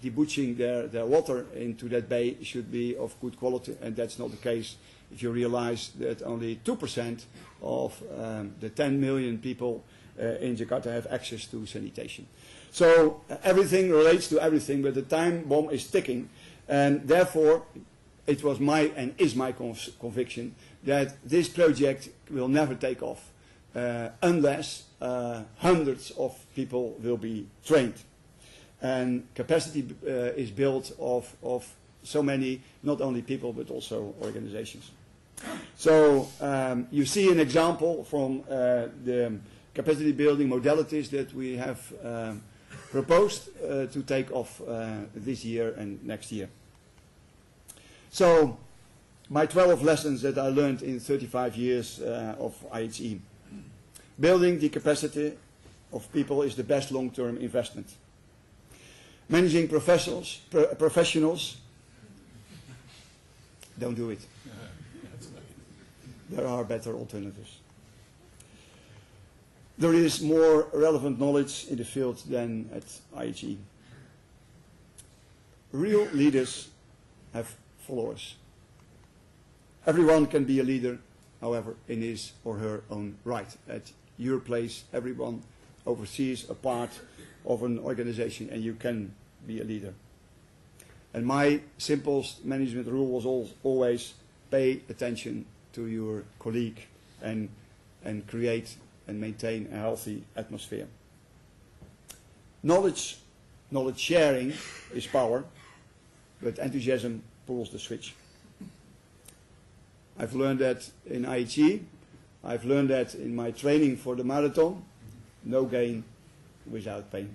S2: debouching their water into that bay should be of good quality, and that's not the case if you realize that only 2% of the 10 million people in Jakarta have access to sanitation. So everything relates to everything, but the time bomb is ticking, and therefore it was my and is my conviction that this project will never take off unless hundreds of people will be trained. And capacity is built of so many, not only people, but also organizations. So you see an example from the capacity building modalities that we have proposed to take off this year and next year. So, my 12 lessons that I learned in 35 years of IHE. Building the capacity of people is the best long-term investment. Managing professionals, don't do it. There are better alternatives. There is more relevant knowledge in the field than at IHE. Real leaders have followers. Everyone can be a leader, however, in his or her own right. At your place, everyone oversees a part of an organization, and you can be a leader. And my simplest management rule was always pay attention to your colleague and create and maintain a healthy atmosphere. Knowledge sharing is power, but enthusiasm pulls the switch. I've learned that in IHE, I've learned that in my training for the marathon, no gain without pain.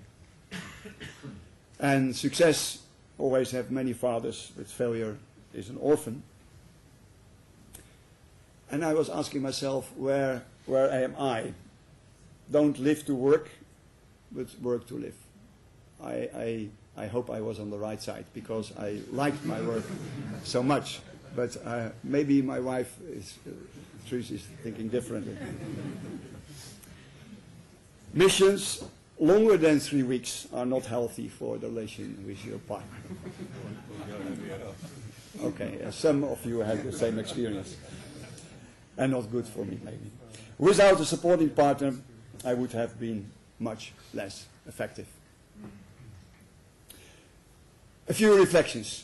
S2: And success always have many fathers, but failure is an orphan. And I was asking myself, where am I? Don't live to work, but work to live. I I hope I was on the right side because I liked my work so much. But maybe my wife is thinking differently. Missions longer than 3 weeks are not healthy for the relation with your partner. Okay, some of you had the same experience. And not good for me, maybe. Without a supporting partner, I would have been much less effective. A few reflections.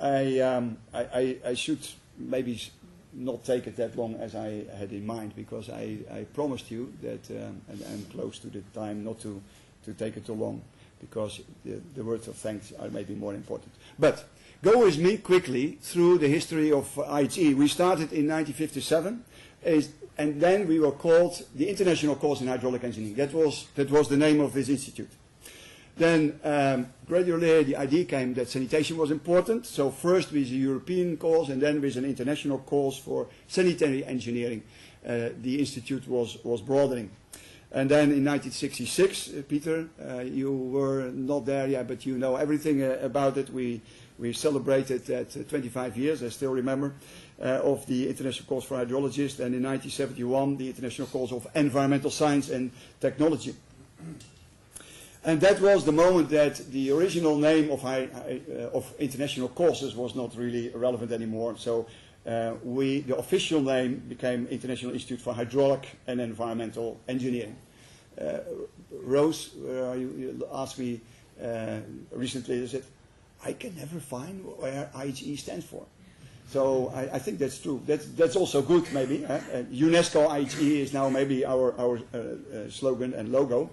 S2: I should maybe not take it that long as I had in mind, because I promised you that, and I'm close to the time not to take it too long, because the words of thanks are maybe more important. But go with me quickly through the history of IHE. We started in 1957, and then we were called the International Course in Hydraulic Engineering. That was the name of this institute. Then gradually the idea came that sanitation was important. So first with a European course and then with an international course for sanitary engineering. The institute was broadening. And then in 1966, Peter, you were not there yet, but you know everything about it. We celebrated that 25 years, I still remember, of the International Course for Hydrologists. And in 1971, the International Course of Environmental Science and Technology. And that was the moment that the original name of international courses was not really relevant anymore. So the official name became International Institute for Hydraulic and Environmental Engineering. Rose, you asked me recently, I said, I can never find where IHE stands for. So I think that's true. That's also good, maybe. UNESCO-IHE is now maybe our slogan and logo.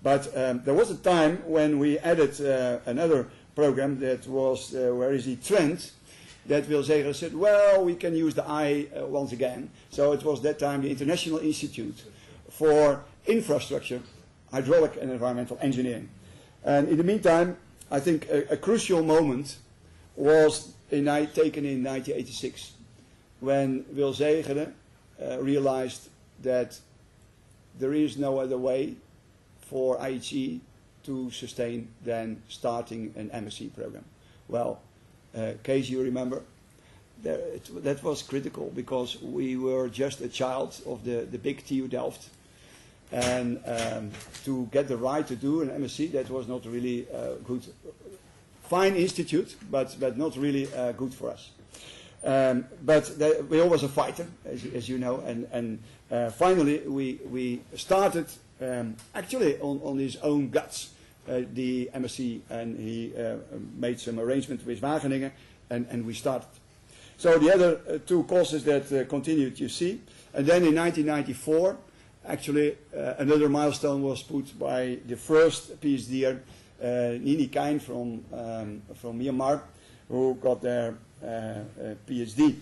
S2: But there was a time when we added another program that was, where is the trend, that Wil Zeger said, well, we can use the I once again. So it was that time the International Institute for Infrastructure, Hydraulic and Environmental Engineering. And in the meantime, I think a crucial moment was taken in 1986, when Wil Zeger realized that there is no other way for IHE to sustain than starting an MSc program. Well, Kees, you remember, that was critical because we were just a child of the big TU Delft. And to get the right to do an MSc, that was not really good. Fine institute, but not really good for us. But we always a fighter, as you know, and finally we started actually on his own guts, the MSc, and he made some arrangement with Wageningen, and we started. So the other two courses that continued, you see. And then in 1994, actually another milestone was put by the first PhDer, Nini Kain from Myanmar, who got their PhD,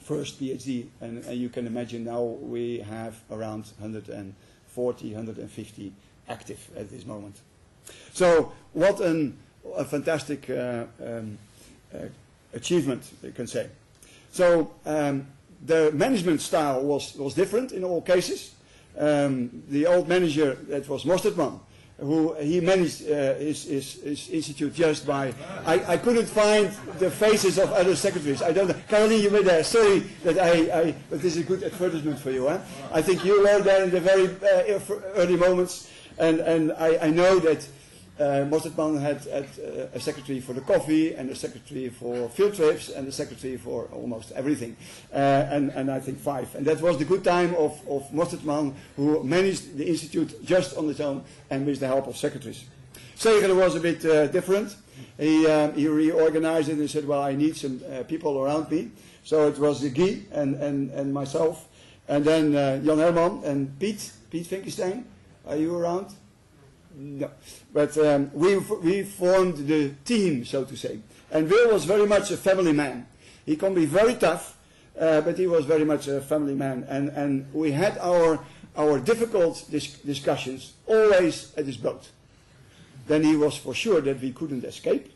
S2: first PhD. And you can imagine now we have around 140, 150 active at this moment. So what a fantastic achievement, you can say. So the management style was different in all cases. The old manager, that was Mostertman, who he managed his institute just by, I couldn't find the faces of other secretaries. I don't know. Caroline, you were there. Sorry that but this is a good advertisement for you. Huh? I think you were there in the very early moments, and I know that Mostertman had a secretary for the coffee, and a secretary for field trips, and a secretary for almost everything, and I think 5. And that was the good time of Mostertman, who managed the institute just on his own and with the help of secretaries. Zeger was a bit different. He reorganized it and said, well, I need some people around me. So it was Guy and myself, and then Jan Herman and Piet Finkenstein. Are you around? No, but we formed the team, so to say. And Wil was very much a family man. He can be very tough, but he was very much a family man. And we had our difficult discussions always at his boat. Then he was for sure that we couldn't escape.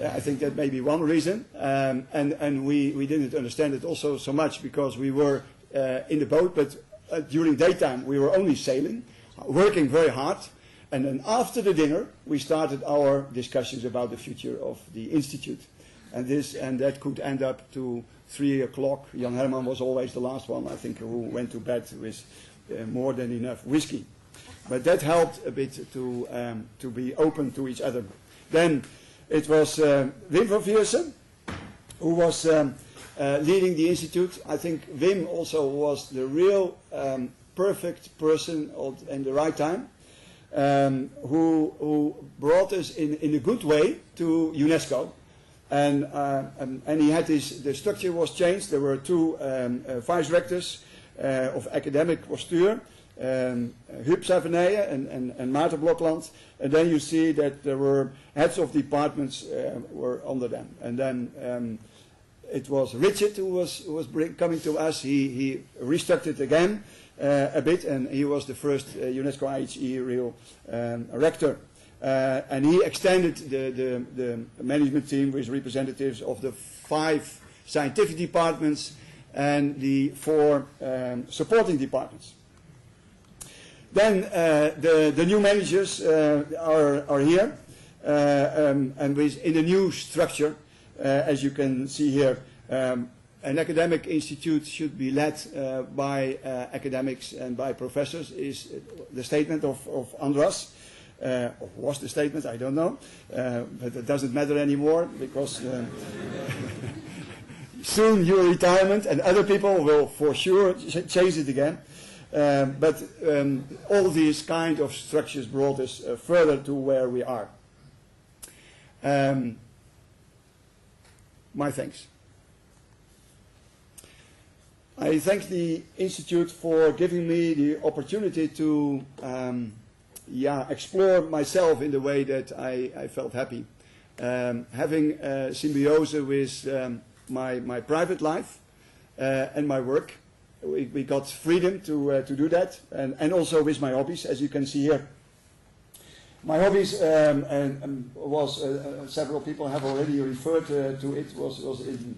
S2: I think that may be one reason. And we didn't understand it also so much because we were in the boat, but during daytime we were only sailing, working very hard. And then after the dinner, we started our discussions about the future of the institute. And that could end up to 3 o'clock. Jan Herman was always the last one, I think, who went to bed with more than enough whiskey. But that helped a bit to be open to each other. Then it was Wim van Viersen, who was leading the institute. I think Wim also was the real perfect person in the right time, who brought us in a good way to UNESCO. And he had the structure was changed. There were 2 vice rectors of academic postuur, Huub Savenijen and Maarten Blokland. And then you see that there were heads of departments were under them. And then it was Richard who was coming to us. He restructured again a bit, and he was the first UNESCO-IHE real rector. And he extended the management team with representatives of the 5 scientific departments and the 4 supporting departments. Then the new managers are here, and in a new structure, as you can see here. An academic institute should be led by academics and by professors, is the statement of Andras. Or was the statement, I don't know, but it doesn't matter anymore, because soon your retirement and other people will for sure change it again. But all these kind of structures brought us further to where we are. My thanks. I thank the Institute for giving me the opportunity to explore myself in the way that I felt happy. Having a symbiosis with my private life and my work. We got freedom to do that, and also with my hobbies, as you can see here. My hobbies was, several people have already referred to it, was in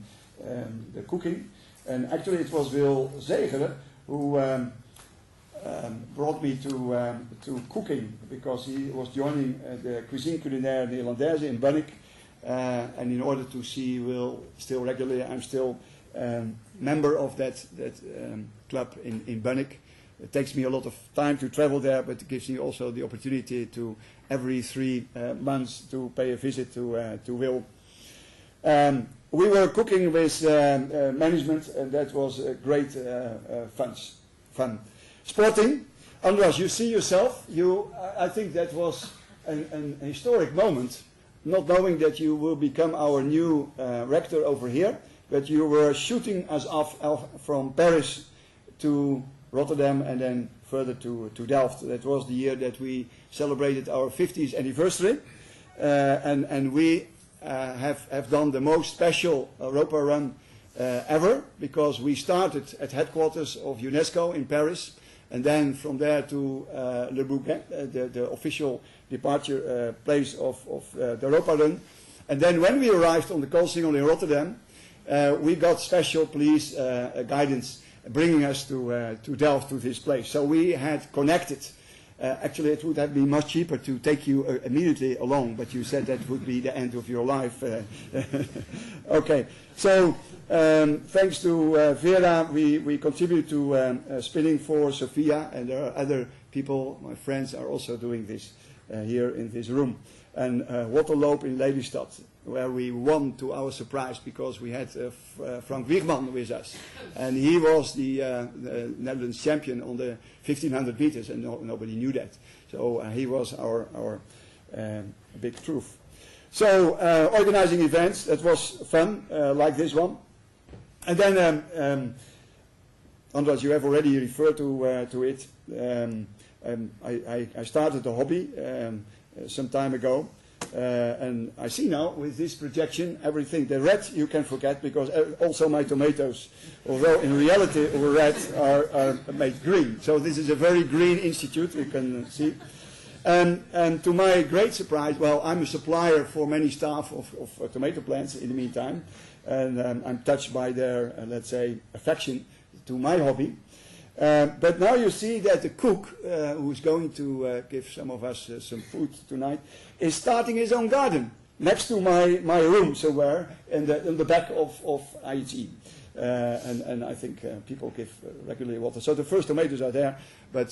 S2: the cooking. And actually it was Wil Zegeren who brought me to cooking, because he was joining the Cuisine Culinaire Néerlandaise in Bunnik. And in order to see Wil still regularly, I'm still member of that club in Bunnik. It takes me a lot of time to travel there, but it gives me also the opportunity to every 3 months to pay a visit to Wil. We were cooking with management, and that was a great fun. Sporting, Andras, you see yourself. I think that was an historic moment, not knowing that you will become our new rector over here, but you were shooting us off from Paris to Rotterdam and then further to Delft. That was the year that we celebrated our 50th anniversary, and we have done the most special Europa run ever, because we started at headquarters of UNESCO in Paris, and then from there to Le Bouquet, the official departure place of the Europa run. And then when we arrived on the Koolsingel in Rotterdam, we got special police guidance bringing us to Delft, to this place. So we had connected. Actually, it would have been much cheaper to take you immediately along, but you said that would be the end of your life. Okay, so thanks to Vera, we continue to spinning for Sophia, and there are other people, my friends, are also doing this here in this room. And Waterloop in Lelystad, where we won to our surprise, because we had Frank Wiegman with us. And he was the Netherlands champion on the 1500 meters, and nobody knew that. So he was our big truth. So organizing events, that was fun, like this one. And then, Andras, you have already referred to it. I started a hobby some time ago, and I see now with this projection everything. The red you can forget, because also my tomatoes, although in reality were red, are made green. So this is a very green institute, you can see. And to my great surprise, well, I'm a supplier for many staff of tomato plants in the meantime, and I'm touched by their, let's say, affection to my hobby. But now you see that the cook, who's going to give some of us some food tonight, is starting his own garden next to my room somewhere in the back of IHE. And I think people give regularly water. So the first tomatoes are there, but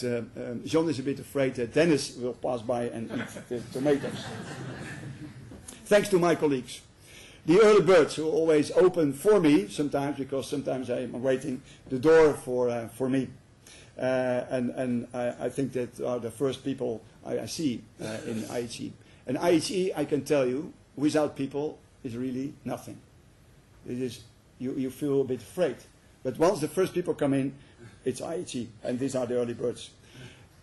S2: John is a bit afraid that Dennis will pass by and eat the tomatoes. Thanks to my colleagues. The early birds who always open for me sometimes, because sometimes I'm waiting the door for me. And I think that are the first people I see in IHE. And IHE, I can tell you, without people is really nothing. It is, you feel a bit afraid. But once the first people come in, it's IHE, and these are the early birds.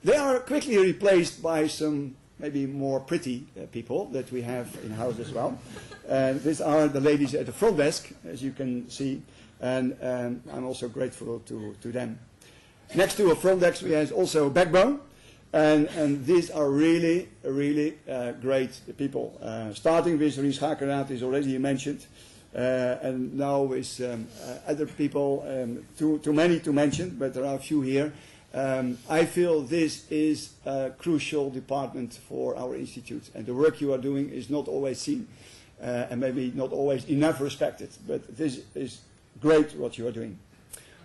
S2: They are quickly replaced by some maybe more pretty people that we have in-house as well. These are the ladies at the front desk, as you can see, and I'm also grateful to them. Next to a front desk, we have also a backbone, and these are really great people. Starting with Ries Hakeraat is already mentioned, and now with other people, too many to mention, but there are a few here. I feel this is a crucial department for our institute, and the work you are doing is not always seen, and maybe not always enough respected, but this is great what you are doing.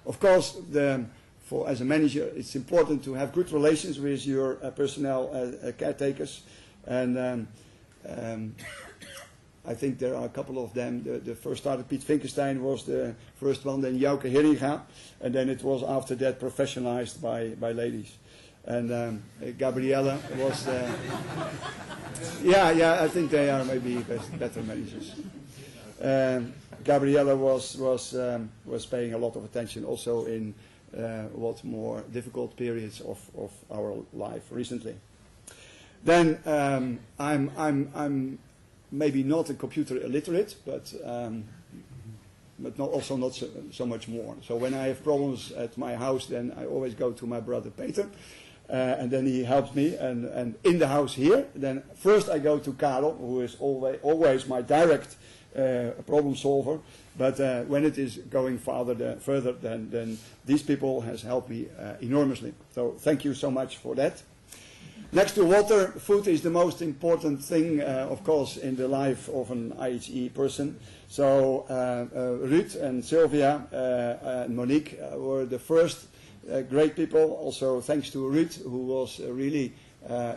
S2: Of course, as a manager, it's important to have good relations with your personnel caretakers, and I think there are a couple of them. The first started, Piet Finkenstein was the first one, then Jouke Heringa, and then it was after that professionalized by ladies. And Gabriella was, I think they are maybe better managers. Gabriella was paying a lot of attention also in what more difficult periods of our life recently. Then I'm maybe not a computer illiterate, but also not so much more. So when I have problems at my house, then I always go to my brother Peter, and then he helps me. And in the house here, then first I go to Karel, who is always my direct problem solver. But when it is going further, then these people has helped me enormously. So thank you so much for that. Next to water, food is the most important thing, of course, in the life of an IHE person. So Ruud and Sylvia and Monique were the first great people. Also thanks to Ruud, who was really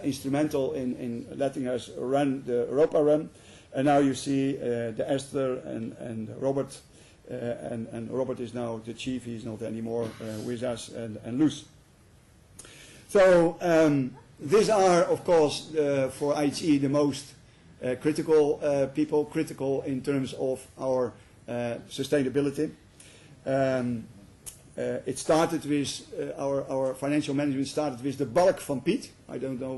S2: instrumental in letting us run the Europa Run. And now you see the Esther and Robert, and Robert is now the chief. He's not anymore with us, and Loes. So these are, of course, for IHE the most critical people, critical in terms of our sustainability. It started with our financial management started with the balk van Piet. I don't know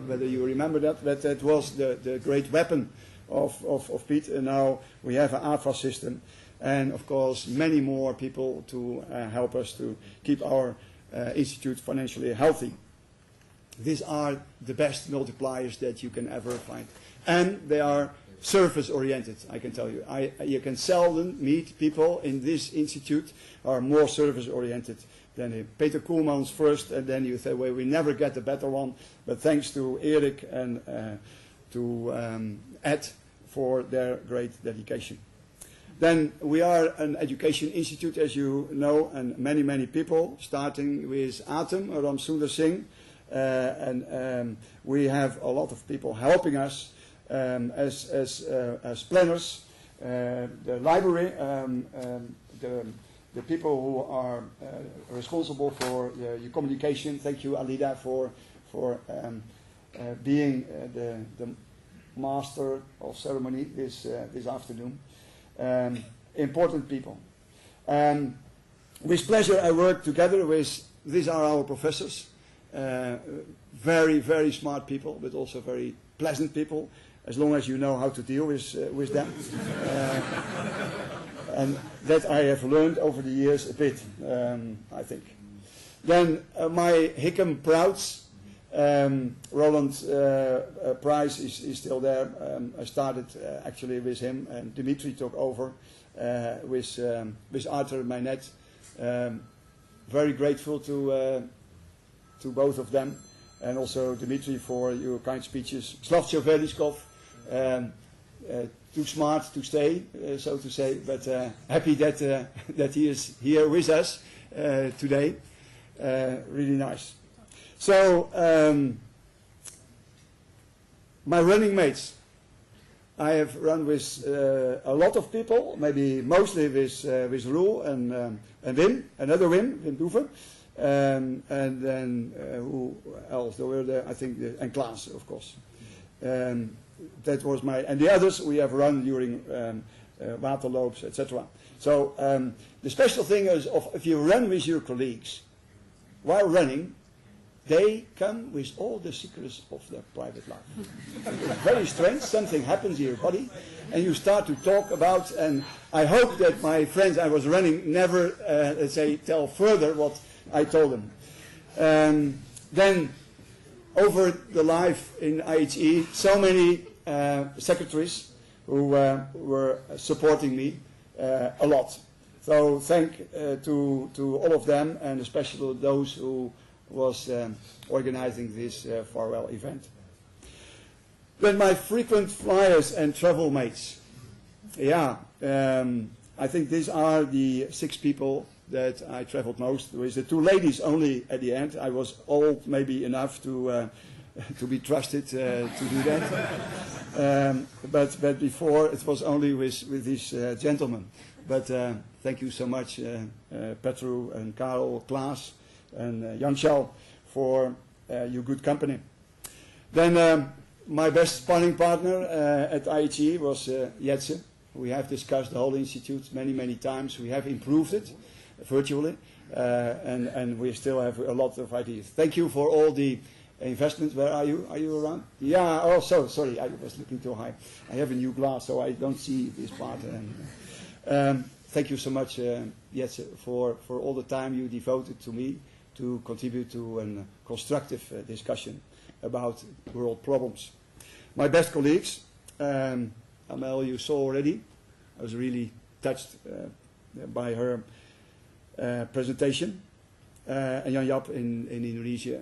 S2: whether you remember that, but that was the great weapon of Piet. And now we have an AFA system, and of course many more people to help us to keep our institute financially healthy. These are the best multipliers that you can ever find. And they are service-oriented, I can tell you. You can seldom meet people in this institute who are more service-oriented than Peter Koolmans first, and then you say, well, we never get a better one. But thanks to Erik and to Ed for their great dedication. Then we are an education institute, as you know, and many people, starting with Atem, Ram Sundar Singh, and we have a lot of people helping us as planners, the library, the people who are responsible for your communication. Thank you, Alida, for being the master of ceremony this afternoon. Important people. With pleasure, I work together with. These are our professors. Very smart people, but also very pleasant people, as long as you know how to deal with them. And that I have learned over the years a bit, I think. Then my Hickam Prouds, Roland Price is still there. I started actually with him, and Dimitri took over with Arthur Mainet. very grateful to both of them, and also Dimitri for your kind speeches. Slavcho Veliskov, too smart to stay, so to say, but happy that that he is here with us today. Really nice. So, my running mates. I have run with a lot of people, maybe mostly with Roel and Wim, another Wim Doeven, and then who else? There were I think, and Klaas, of course. That was and the others we have run during waterloops, etc. So the special thing is, if you run with your colleagues, while running, they come with all the secrets of their private life. It's very strange. Something happens in your body, and you start to talk about. And I hope that my friends I was running never, let's say, tell further what I told them. Then, over the life in IHE, so many secretaries who were supporting me a lot. So thank to all of them, and especially those who was organizing this farewell event. Then my frequent flyers and travel mates. Yeah, I think these are the 6 people that I traveled most. There was the 2 ladies only at the end. I was old maybe enough to be trusted to do that. But before it was only with these gentlemen. But thank you so much, Petru and Karel, Klaas, and Jan Schal for your good company. Then my best sparring partner at IHE was Jetse. We have discussed the whole institute many, many times. We have improved it virtually, and we still have a lot of ideas. Thank you for all the investments. Where are you? Are you around? Yeah, oh, sorry, I was looking too high. I have a new glass, so I don't see this part. Thank you so much, Jetse, for all the time you devoted to me to contribute to a constructive discussion about world problems. My best colleagues, Amel you saw already. I was really touched by her presentation. And Jan Jap in Indonesia,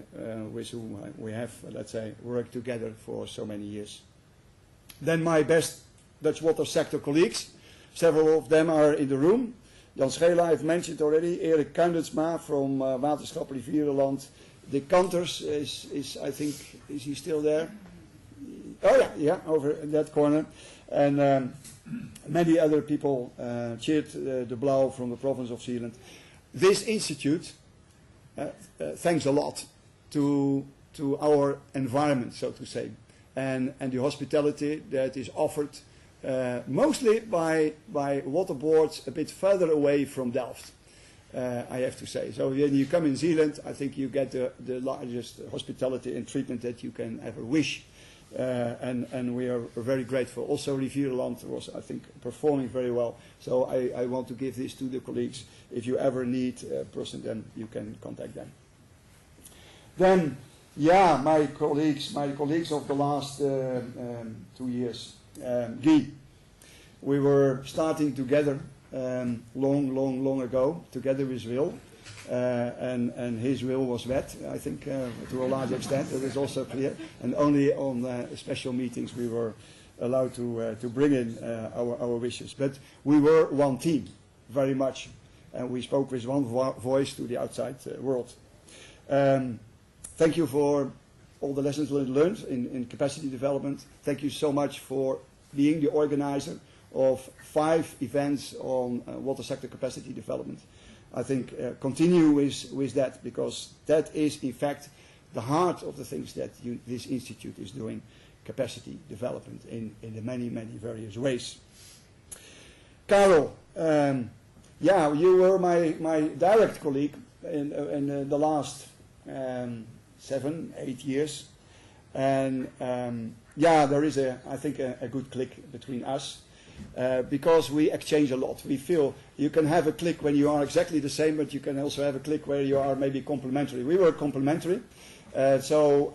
S2: with whom we have, let's say, worked together for so many years. Then my best Dutch water sector colleagues, several of them are in the room. Jan Schela I've mentioned already, Erik Kuindertsma from Waterschap Rivierenland. Dick Kanters is, I think, is he still there? Oh yeah, over in that corner. And many other people, Tjeerd de Blauw from the province of Zeeland. This institute, thanks a lot to our environment, so to say, and the hospitality that is offered mostly by water boards a bit further away from Delft, I have to say. So when you come in Zeeland, I think you get the largest hospitality and treatment that you can ever wish. And we are very grateful. Also Rivierenland was, I think, performing very well. So I want to give this to the colleagues. If you ever need a person, then you can contact them. Then, yeah, my colleagues of the last 2 years. Guy, we were starting together long ago, together with Will. And his will was wet, I think, to a large extent. It is also clear. And only on special meetings we were allowed to bring in our wishes. But we were one team, very much. And we spoke with one voice to the outside world. Thank you for all the lessons learned in capacity development. Thank you so much for being the organizer of 5 events on water sector capacity development. I think continue with that, because that is in fact the heart of the things that this institute is doing, capacity development in the many various ways. Karel, yeah, you were my direct colleague in the last 7-8 years, and yeah, there is I think a good click between us. Because we exchange a lot. We feel you can have a click when you are exactly the same, but you can also have a click where you are maybe complementary. We were complementary, so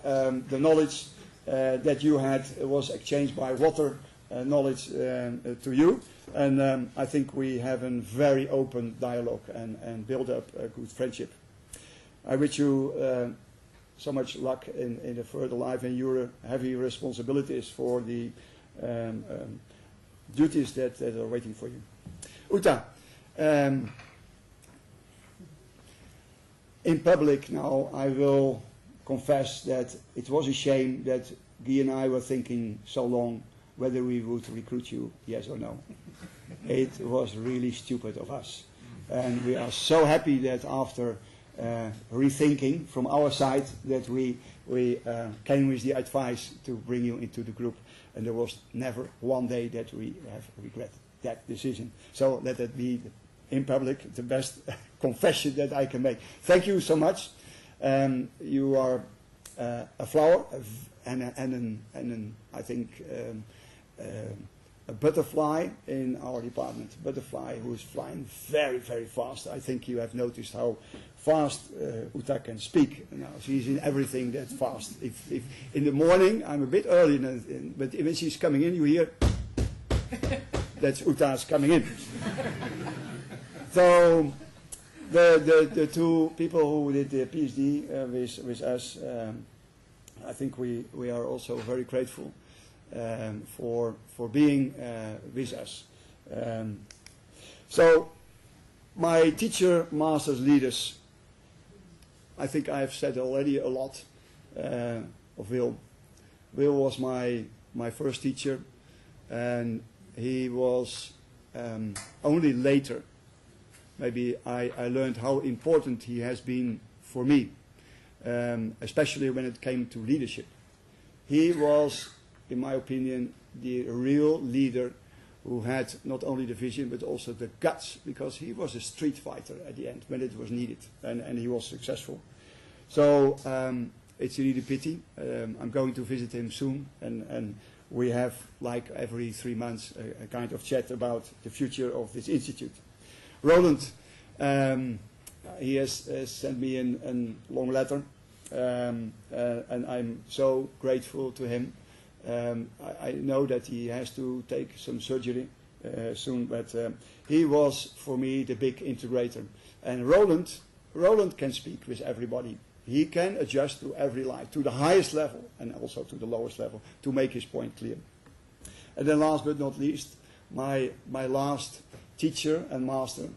S2: the knowledge that you had was exchanged by water knowledge to you, and I think we have a very open dialogue and build up a good friendship. I wish you so much luck in the further life and your heavy responsibilities for the duties that are waiting for you. Uta, in public now I will confess that it was a shame that Guy and I were thinking so long whether we would recruit you, yes or no. It was really stupid of us. And we are so happy that after rethinking from our side that we came with the advice to bring you into the group, and there was never one day that we have regretted that decision. So let that be in public the best confession that I can make. Thank you so much. You are a flower and I think a butterfly in our department. Butterfly who is flying very, very fast. I think you have noticed how fast Uta can speak. Now she's in everything that fast. If in the morning I'm a bit early, but when she's coming in, you hear that's Uta's coming in. So the two people who did the PhD with us, I think we are also very grateful for being with us. So my teacher, masters, leaders, I think I have said already a lot of Will. Will was my first teacher, and he was only later maybe I learned how important he has been for me, especially when it came to leadership. He was, in my opinion, the real leader who had not only the vision but also the guts, because he was a street fighter at the end when it was needed, and he was successful. So it's really a pity. I'm going to visit him soon, and we have, like every 3 months, a kind of chat about the future of this institute. Roland, he has sent me a long letter, and I'm so grateful to him. I know that he has to take some surgery soon, but he was for me the big integrator. And Roland can speak with everybody. He can adjust to every line, to the highest level and also to the lowest level, to make his point clear. And then last but not least, my last teacher and master,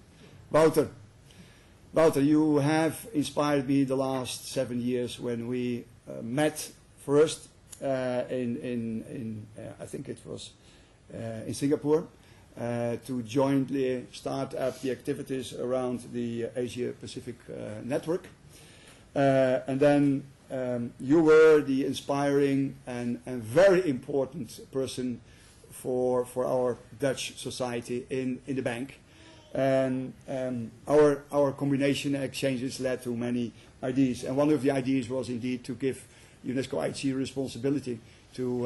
S2: Wouter. Wouter, you have inspired me the last 7 years when we met first in I think it was in Singapore, to jointly start up the activities around the Asia-Pacific network. And then you were the inspiring and very important person for our Dutch society in the bank. And our combination exchanges led to many ideas. And one of the ideas was indeed to give UNESCO-IHE responsibility to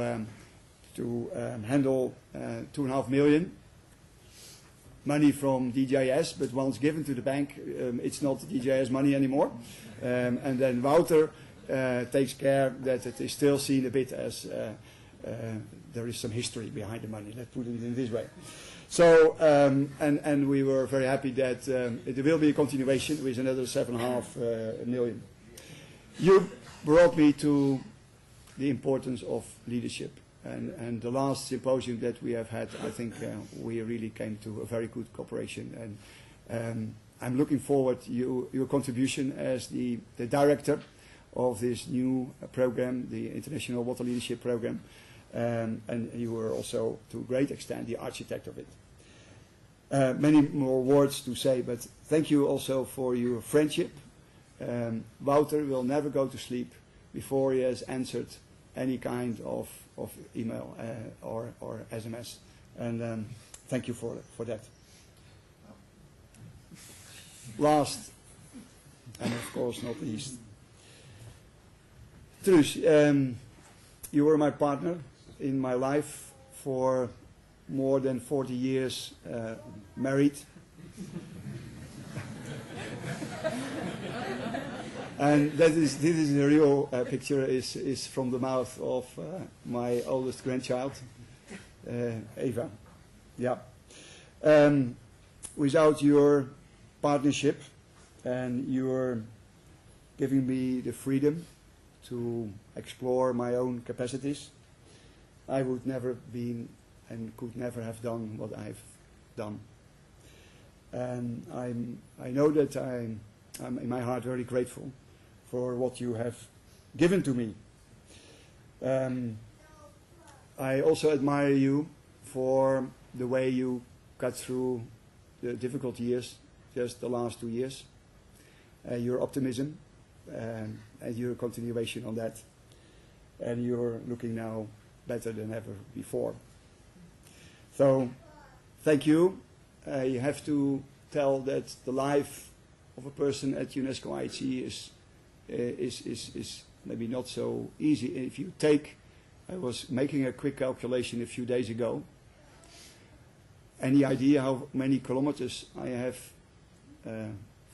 S2: handle 2.5 million money from DGIS, but once given to the bank, it's not DGIS money anymore. And then Wouter takes care that it is still seen a bit as there is some history behind the money, let's put it in this way. So, and we were very happy that it will be a continuation with another 7.5 million. You brought me to the importance of leadership. And the last symposium that we have had, I think we really came to a very good cooperation. And I'm looking forward to your contribution as the director of this new program, the International Water Leadership Program. And you were also, to a great extent, the architect of it. Many more words to say, but thank you also for your friendship. Wouter will never go to sleep before he has answered any kind of email or SMS. And thank you for that. Last, and of course not least, Truus, you were my partner in my life for more than 40 years, married. And this is the real picture is from the mouth of my oldest grandchild, Eva. Yeah. Without your partnership and your giving me the freedom to explore my own capacities, I would never been and could never have done what I've done. And I know that I'm in my heart very grateful for what you have given to me. I also admire you for the way you got through the difficult years, just the last 2 years. Your optimism and your continuation on that. And you're looking now better than ever before. So, thank you. You have to tell that the life of a person at UNESCO-IHE is maybe not so easy. If you take, I was making a quick calculation a few days ago. Any idea how many kilometers I have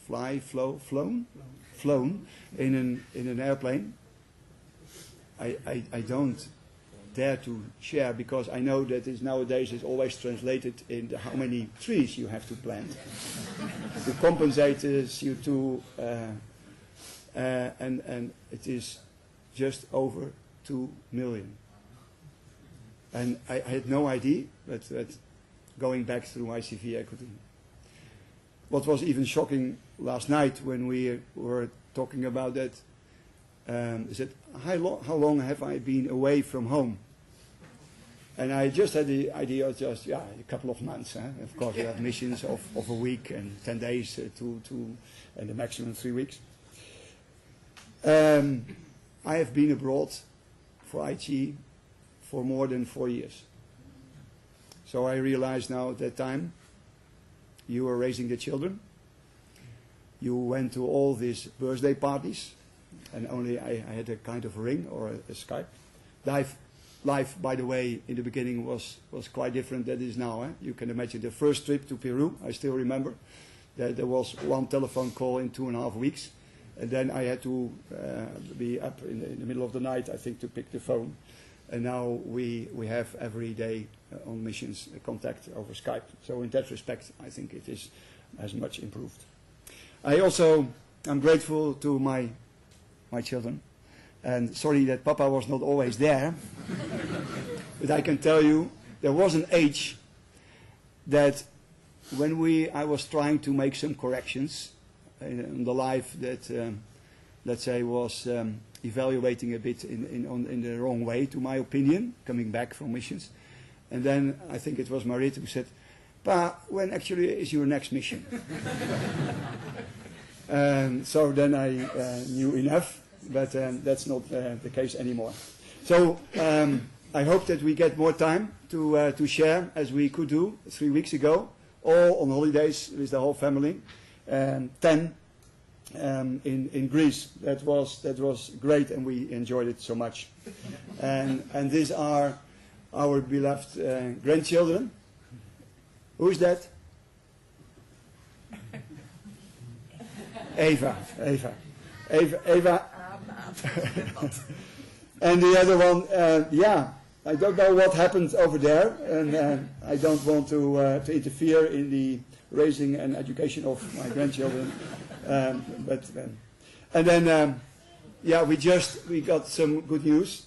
S2: flown in an airplane? I don't dare to share, because I know that nowadays is always translated in how many trees you have to plant to compensate the CO2, and it is just over 2 million. And I had no idea, but going back through ICV, I couldn't. What was even shocking last night when we were talking about that, is that how long have I been away from home? And I just had the idea of just, a couple of months. Of course, we have missions of a week and 10 days and the maximum 3 weeks. I have been abroad for IHE for more than 4 years. So I realized now at that time, you were raising the children. You went to all these birthday parties, and only I had a kind of ring or a Skype. Life, by the way, in the beginning was quite different than it is now. You can imagine the first trip to Peru, I still remember. There was one telephone call in 2.5 weeks. And then I had to be up in the middle of the night, I think, to pick the phone. And now we have every day on missions contact over Skype. So in that respect, I think it has much improved. I'm grateful to my children. And sorry that Papa was not always there. But I can tell you, there was an age that when I was trying to make some corrections in the life that, let's say, was evaluating a bit in the wrong way, to my opinion, coming back from missions. And then I think it was Marit who said, "Pa, when actually is your next mission?" So then I knew enough, but that's not the case anymore. So I hope that we get more time to share, as we could do 3 weeks ago, all on holidays with the whole family. 10 in Greece. That was great, and we enjoyed it so much. And these are our beloved grandchildren. Who is that? Eva. And the other one, I don't know what happened over there, and I don't want to interfere in the raising and education of my grandchildren. And then, we got some good news.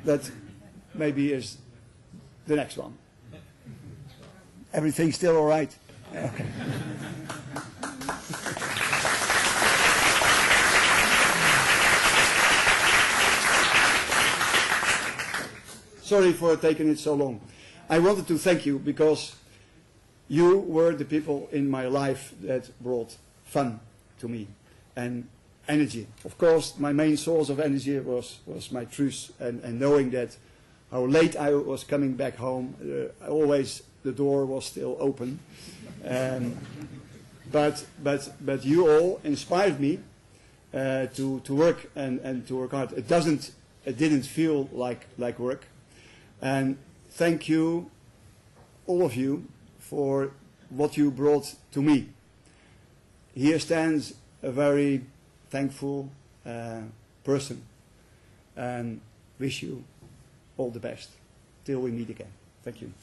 S2: That maybe is the next one. Everything's still all right? Okay. Sorry for taking it so long. I wanted to thank you because you were the people in my life that brought fun to me and energy. Of course, my main source of energy was my truth, and knowing that how late I was coming back home, always the door was still open. But you all inspired me to work and to work hard. It didn't feel like work. And thank you, all of you, for what you brought to me. Here stands a very thankful person, and wish you all the best till we meet again. Thank you.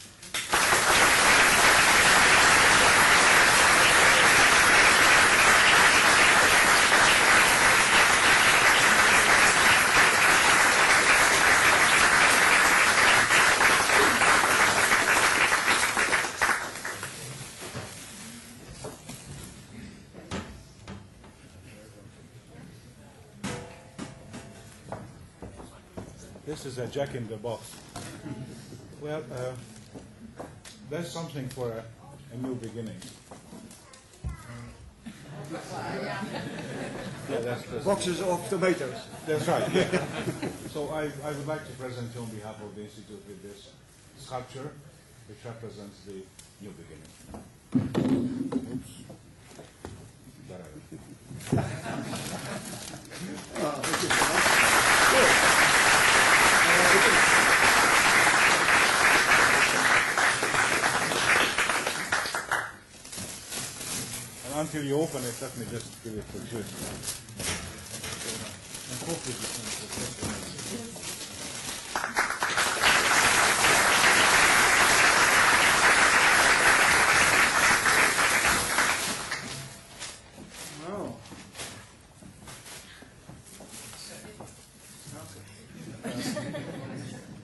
S3: This is a Jack in the Box. Well, that's something for a new beginning. Yeah, that's
S2: Boxes of tomatoes.
S3: That's right. Yeah. So I would like to present you on behalf of the Institute with this sculpture, which represents the new beginning. Oops. There I go.
S2: Thank you very much. Good.
S3: And until you open it, let me just give it a juice. And hopefully you can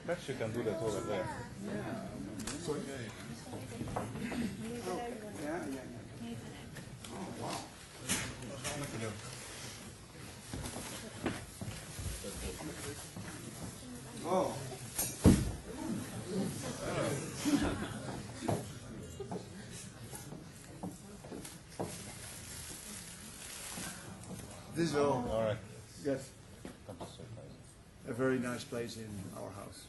S3: perhaps you can do that over there.
S2: Sorry? Yeah. Oh, wow. Oh. This will
S3: All right.
S2: get
S3: Come to surprise.
S2: a very nice place in our house.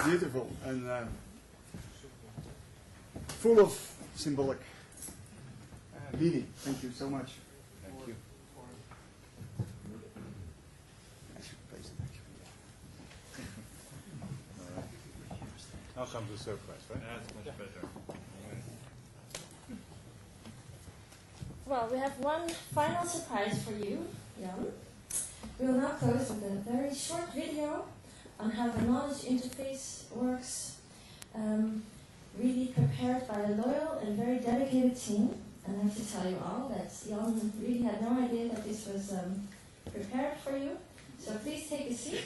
S2: Beautiful and full of symbolic meaning. Thank you so much.
S3: Thank you.
S2: I should place it actually.
S3: All right. Now comes the surprise, right?
S13: That's much better.
S1: Well, we have one final surprise for you, Jan. We will now close with a very short video on how the knowledge interface works, really prepared by a loyal and very dedicated team. And I have to tell you all that Jan really had no idea that this was prepared for you. So please take a seat.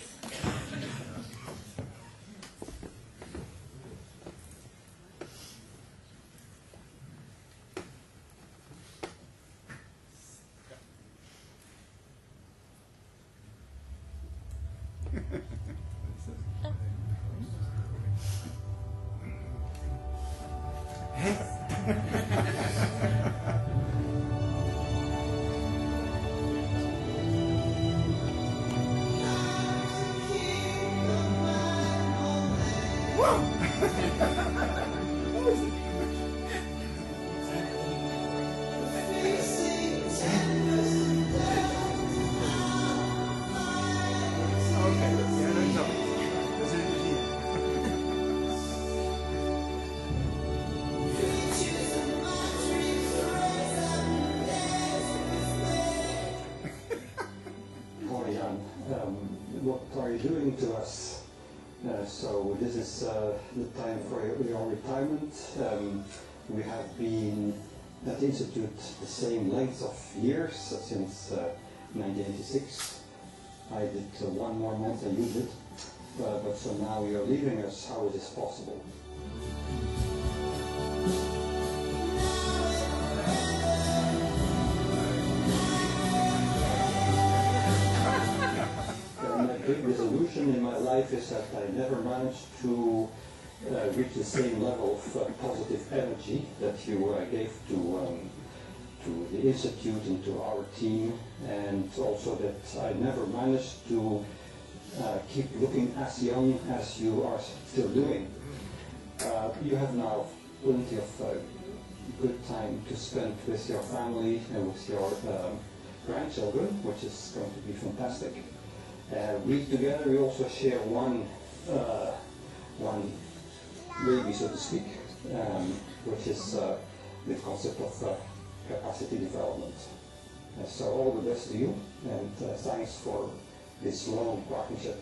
S6: What are you doing to us? So this is the time for your retirement. We have been at the Institute the same length of years since 1986. I did one more month than you did, but so now you're leaving us. How is this possible? My big disillusion in my life is that I never managed to reach the same level of positive energy that you gave to the Institute and to our team, and also that I never managed to keep looking as young as you are still doing. You have now plenty of good time to spend with your family and with your grandchildren, which is going to be fantastic. We together we also share one baby, so to speak, which is the concept of capacity development. So all the best to you, and thanks for this long partnership.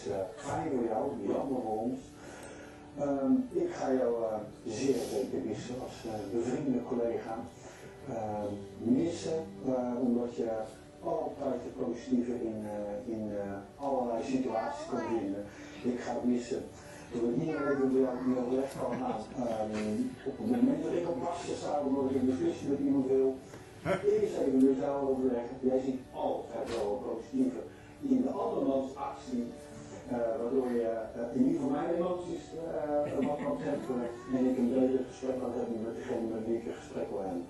S14: is fijn voor jou, niet allemaal voor ons. Ik ga jou zeer zeker missen als bevriende collega. Missen omdat je altijd het positieve in allerlei situaties kon vinden. Ik ga het missen dat ik niet meer even niet overleg kan gaan. Op het moment dat ik op pasje sta omdat ik een discussie met iemand wil, eerst even met jou overleggen. Jij ziet altijd wel het positieve in de allermooiste actie. Waardoor je in ieder geval mijn emoties wat kan trekken en ik een beter gesprek kan hebben met degene met wie ik een gesprek wil hebben.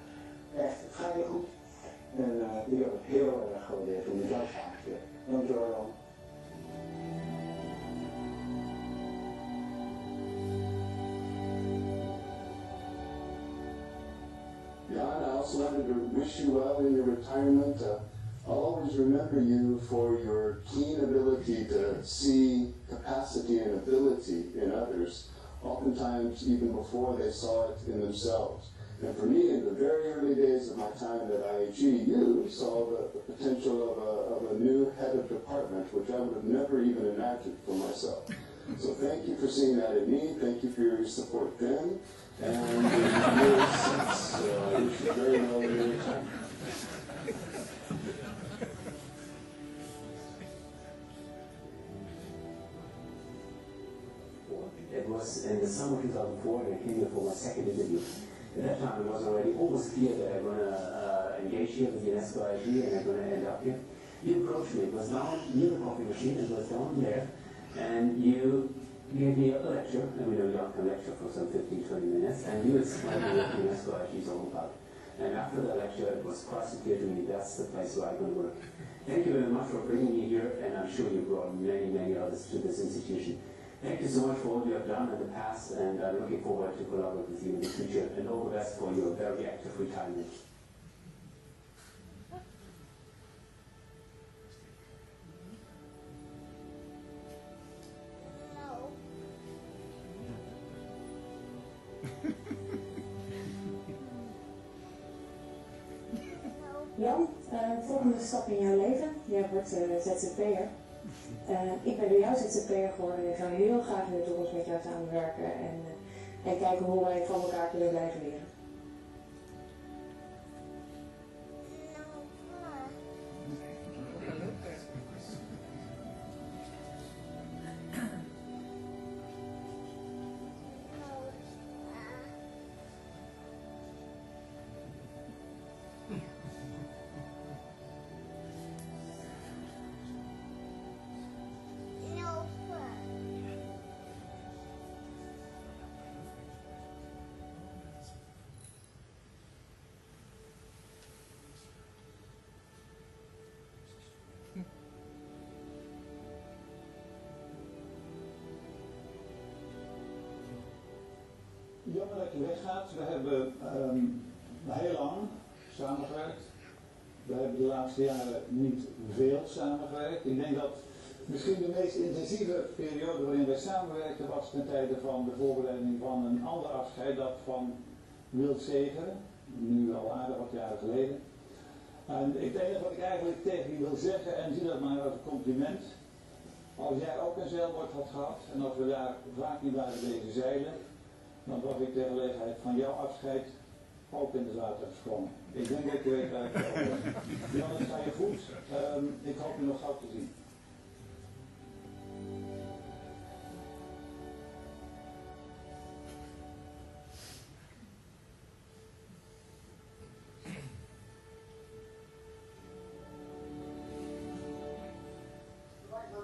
S14: Echt vrij goed. En ik heb het heel erg gewaardeerd om met jou samen te werken. Dankjewel Jan.
S15: Jan, I also wanted to wish you well in your retirement. I'll always remember you for your keen ability to see capacity and ability in others, oftentimes even before they saw it in themselves. And for me, in the very early days of my time at IHE, you saw the potential of a new head of department, which I would have never even imagined for myself. So thank you for seeing that in me. Thank you for your support then. And in the years since, I wish you very well in your retirement.
S16: It was in the summer 2004 and I came here for my second interview. At that time it was already almost clear that I'm going to engage here with UNESCO-IHE and I'm going to end up here. You approached me, it was down near the coffee machine, it was down there, and you gave me a lecture, and we know you can lecture for some 15-20 minutes, and you explained me what UNESCO-IHE is all about. And after the lecture it was quite clear to me that's the place where I'm going to work. Thank you very much for bringing me here, and I'm sure you brought many others to this institution. Thank you so much for all you have done in the past, and I'm looking forward to collaborate with you in the future, and all the best for your very active retirement.
S17: Jan, volgende stap in jouw leven. Jij wordt ZZP'er. Ik ben door jou ZZP'er geworden en ik zou heel graag in de toekomst met jou samenwerken en kijken hoe wij van elkaar kunnen blijven leren.
S14: Jammer dat je weggaat. We hebben heel lang samengewerkt. We hebben de laatste jaren niet veel samengewerkt. Ik denk dat misschien de meest intensieve periode waarin wij samenwerkten was ten tijde van de voorbereiding van een ander afscheid, dat van Wild Segeren, nu al aardig wat jaren geleden. En het enige wat ik eigenlijk tegen je wil zeggen, en zie dat maar als een compliment, als jij ook een zeilboot had gehad en als we daar vaak niet waren deze zeilen, dan was ik ter gelegenheid van jouw afscheid ook in het water gesprongen. Ik denk dat je weet waar ik het over heb. Jan, het ga je goed. Ik hoop je nog gauw te zien.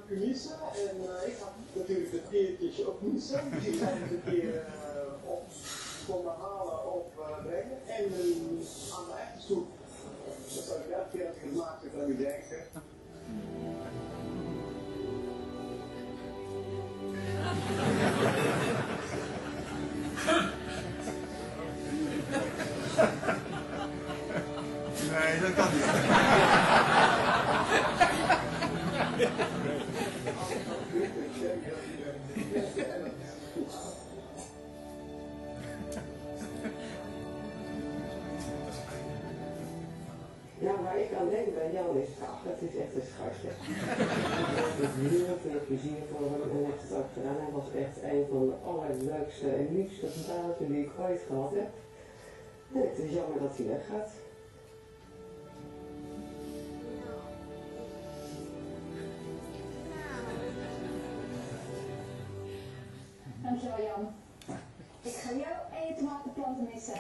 S18: U missen en ik ga natuurlijk het keertje ook missen. Die zijn het een keer op konden halen, opbrengen en aan de echte stoep. Dat zou ik elke keer als ik het maakte van u denken.
S2: Nee, dat kan niet.
S17: Ja, waar ik
S19: aan denk bij Jan is, dat is echt een schatje. Ik heb heel veel plezier voor hem en heeft het ook gedaan. Hij was echt een van de allerleukste en liefste dames die ik ooit gehad heb. En het is jammer dat hij weggaat.
S17: Dankjewel Jan. Ik ga jou en je tomatenplanten missen.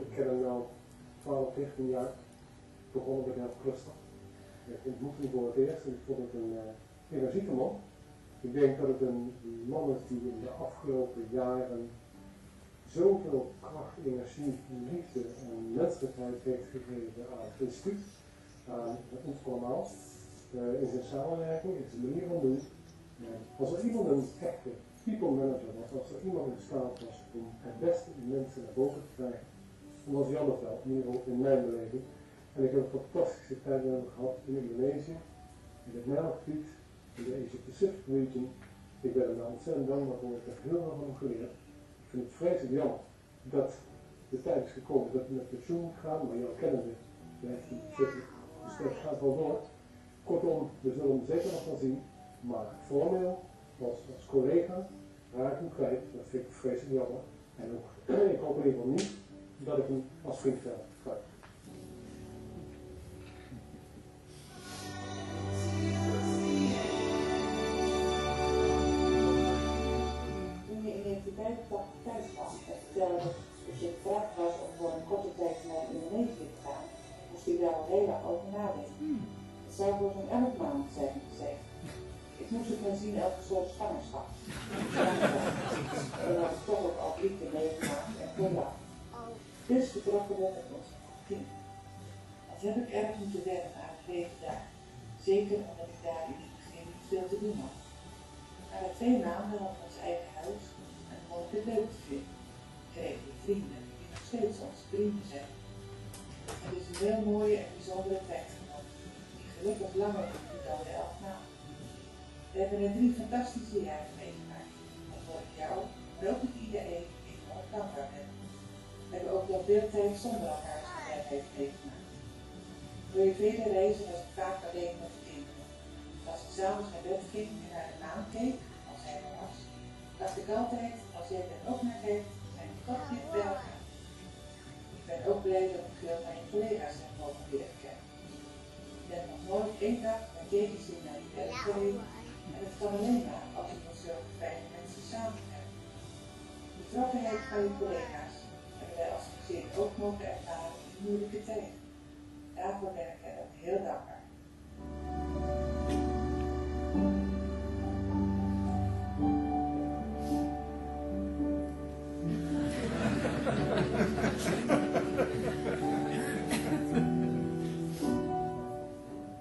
S20: Ik ken hem nu 12, 13 jaar. Begonnen met heel rustig. Ik ontmoette hem voor het eerst en ik vond het een energieke man. Ik denk dat het een man is die in de afgelopen jaren zoveel kracht, energie, liefde en menselijkheid heeft gegeven aan het instituut, aan ons allemaal, in zijn samenwerking, in zijn manier van doen. Als er iemand een echte people manager was, als er iemand in staat was om het beste in mensen naar boven te krijgen, dan was Jan het wel, in ieder geval in mijn beleving. En ik heb een fantastische tijd met hem gehad in Indonesië, in het Nijlgebied, in de Asia Pacific region. Ik ben hem daar ontzettend dankbaar voor, ik heb heel veel van hem geleerd. Ik vind het vreselijk jammer dat de tijd is gekomen dat hij met pensioen moet gaan, maar jou kennen we, blijft hij zitten. Dus dat gaat wel door. Kortom, we zullen hem zeker nog wel zien, maar formeel, als collega, raak ik hem kwijt, dat vind ik vreselijk jammer. En ook, ik hoop in ieder geval niet dat ik hem als vriend krijg.
S19: Toen je in 1985 thuis kwam en vertelde dat je gevraagd was om voor een korte tijd naar Indonesië te gaan, moest je daar al heel lang over nadenken. Het zou voor zo'n 11 maanden zijn gezegd. Ik moest het maar zien als een soort zwangerschap. En dat is toch ook al 3 keer meegemaakt en heel lang. Dus vertrokken we met ons kind. Als heb ik erg moeten werken aan het leven daar. Zeker omdat ik daar in het begin niet veel te doen had. Na 2 maanden hadden we ons eigen huis en vond ik het leuk te vinden. Kregen we vrienden die nog steeds onze vrienden zijn. Het is een heel mooie en bijzondere tijd geworden, die gelukkig langer duurt dan de 11 maanden. We hebben er 3 fantastische jaren meegemaakt, waarvoor ik jou, maar ook het IHE, enorm dankbaar ben. We hebben ook wel veel tijd zonder elkaars tijd heeft meegemaakt. Door je vele reizen was ik vaak alleen met de kinderen. Als ik s'avonds naar bed ging en naar de maan keek, als hij er was, dacht ik altijd, als jij er ook naar kijkt, zijn we toch niet bij elkaar. Ik ben ook blij dat ik veel van je collega's heb mogen leren kennen. Ik ben nog nooit 1 dag met tegenzin naar je werk gereden en het kan alleen maar als je met zulke fijne mensen samenwerkt. De betrokkenheid van je collega's hebben wij als gezin ook mogen ervaren in moeilijke tijden. Daarvoor ben ik er ook heel dankbaar.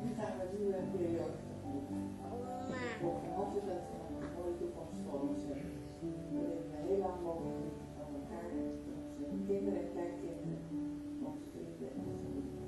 S19: Nu gaan we nu een periode tegemoet. Ook van harte dat we een mooie toekomst voor ons hebben. Waarin we heel lang mogen genieten van elkaar, onze kinderen en kleinkinderen, onze vrienden en onze familie.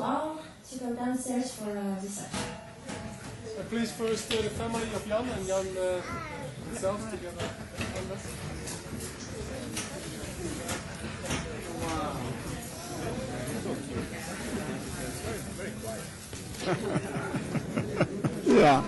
S1: all to go downstairs for a reception.
S7: Please first the family of Jan and Jan himself together.
S2: Yeah.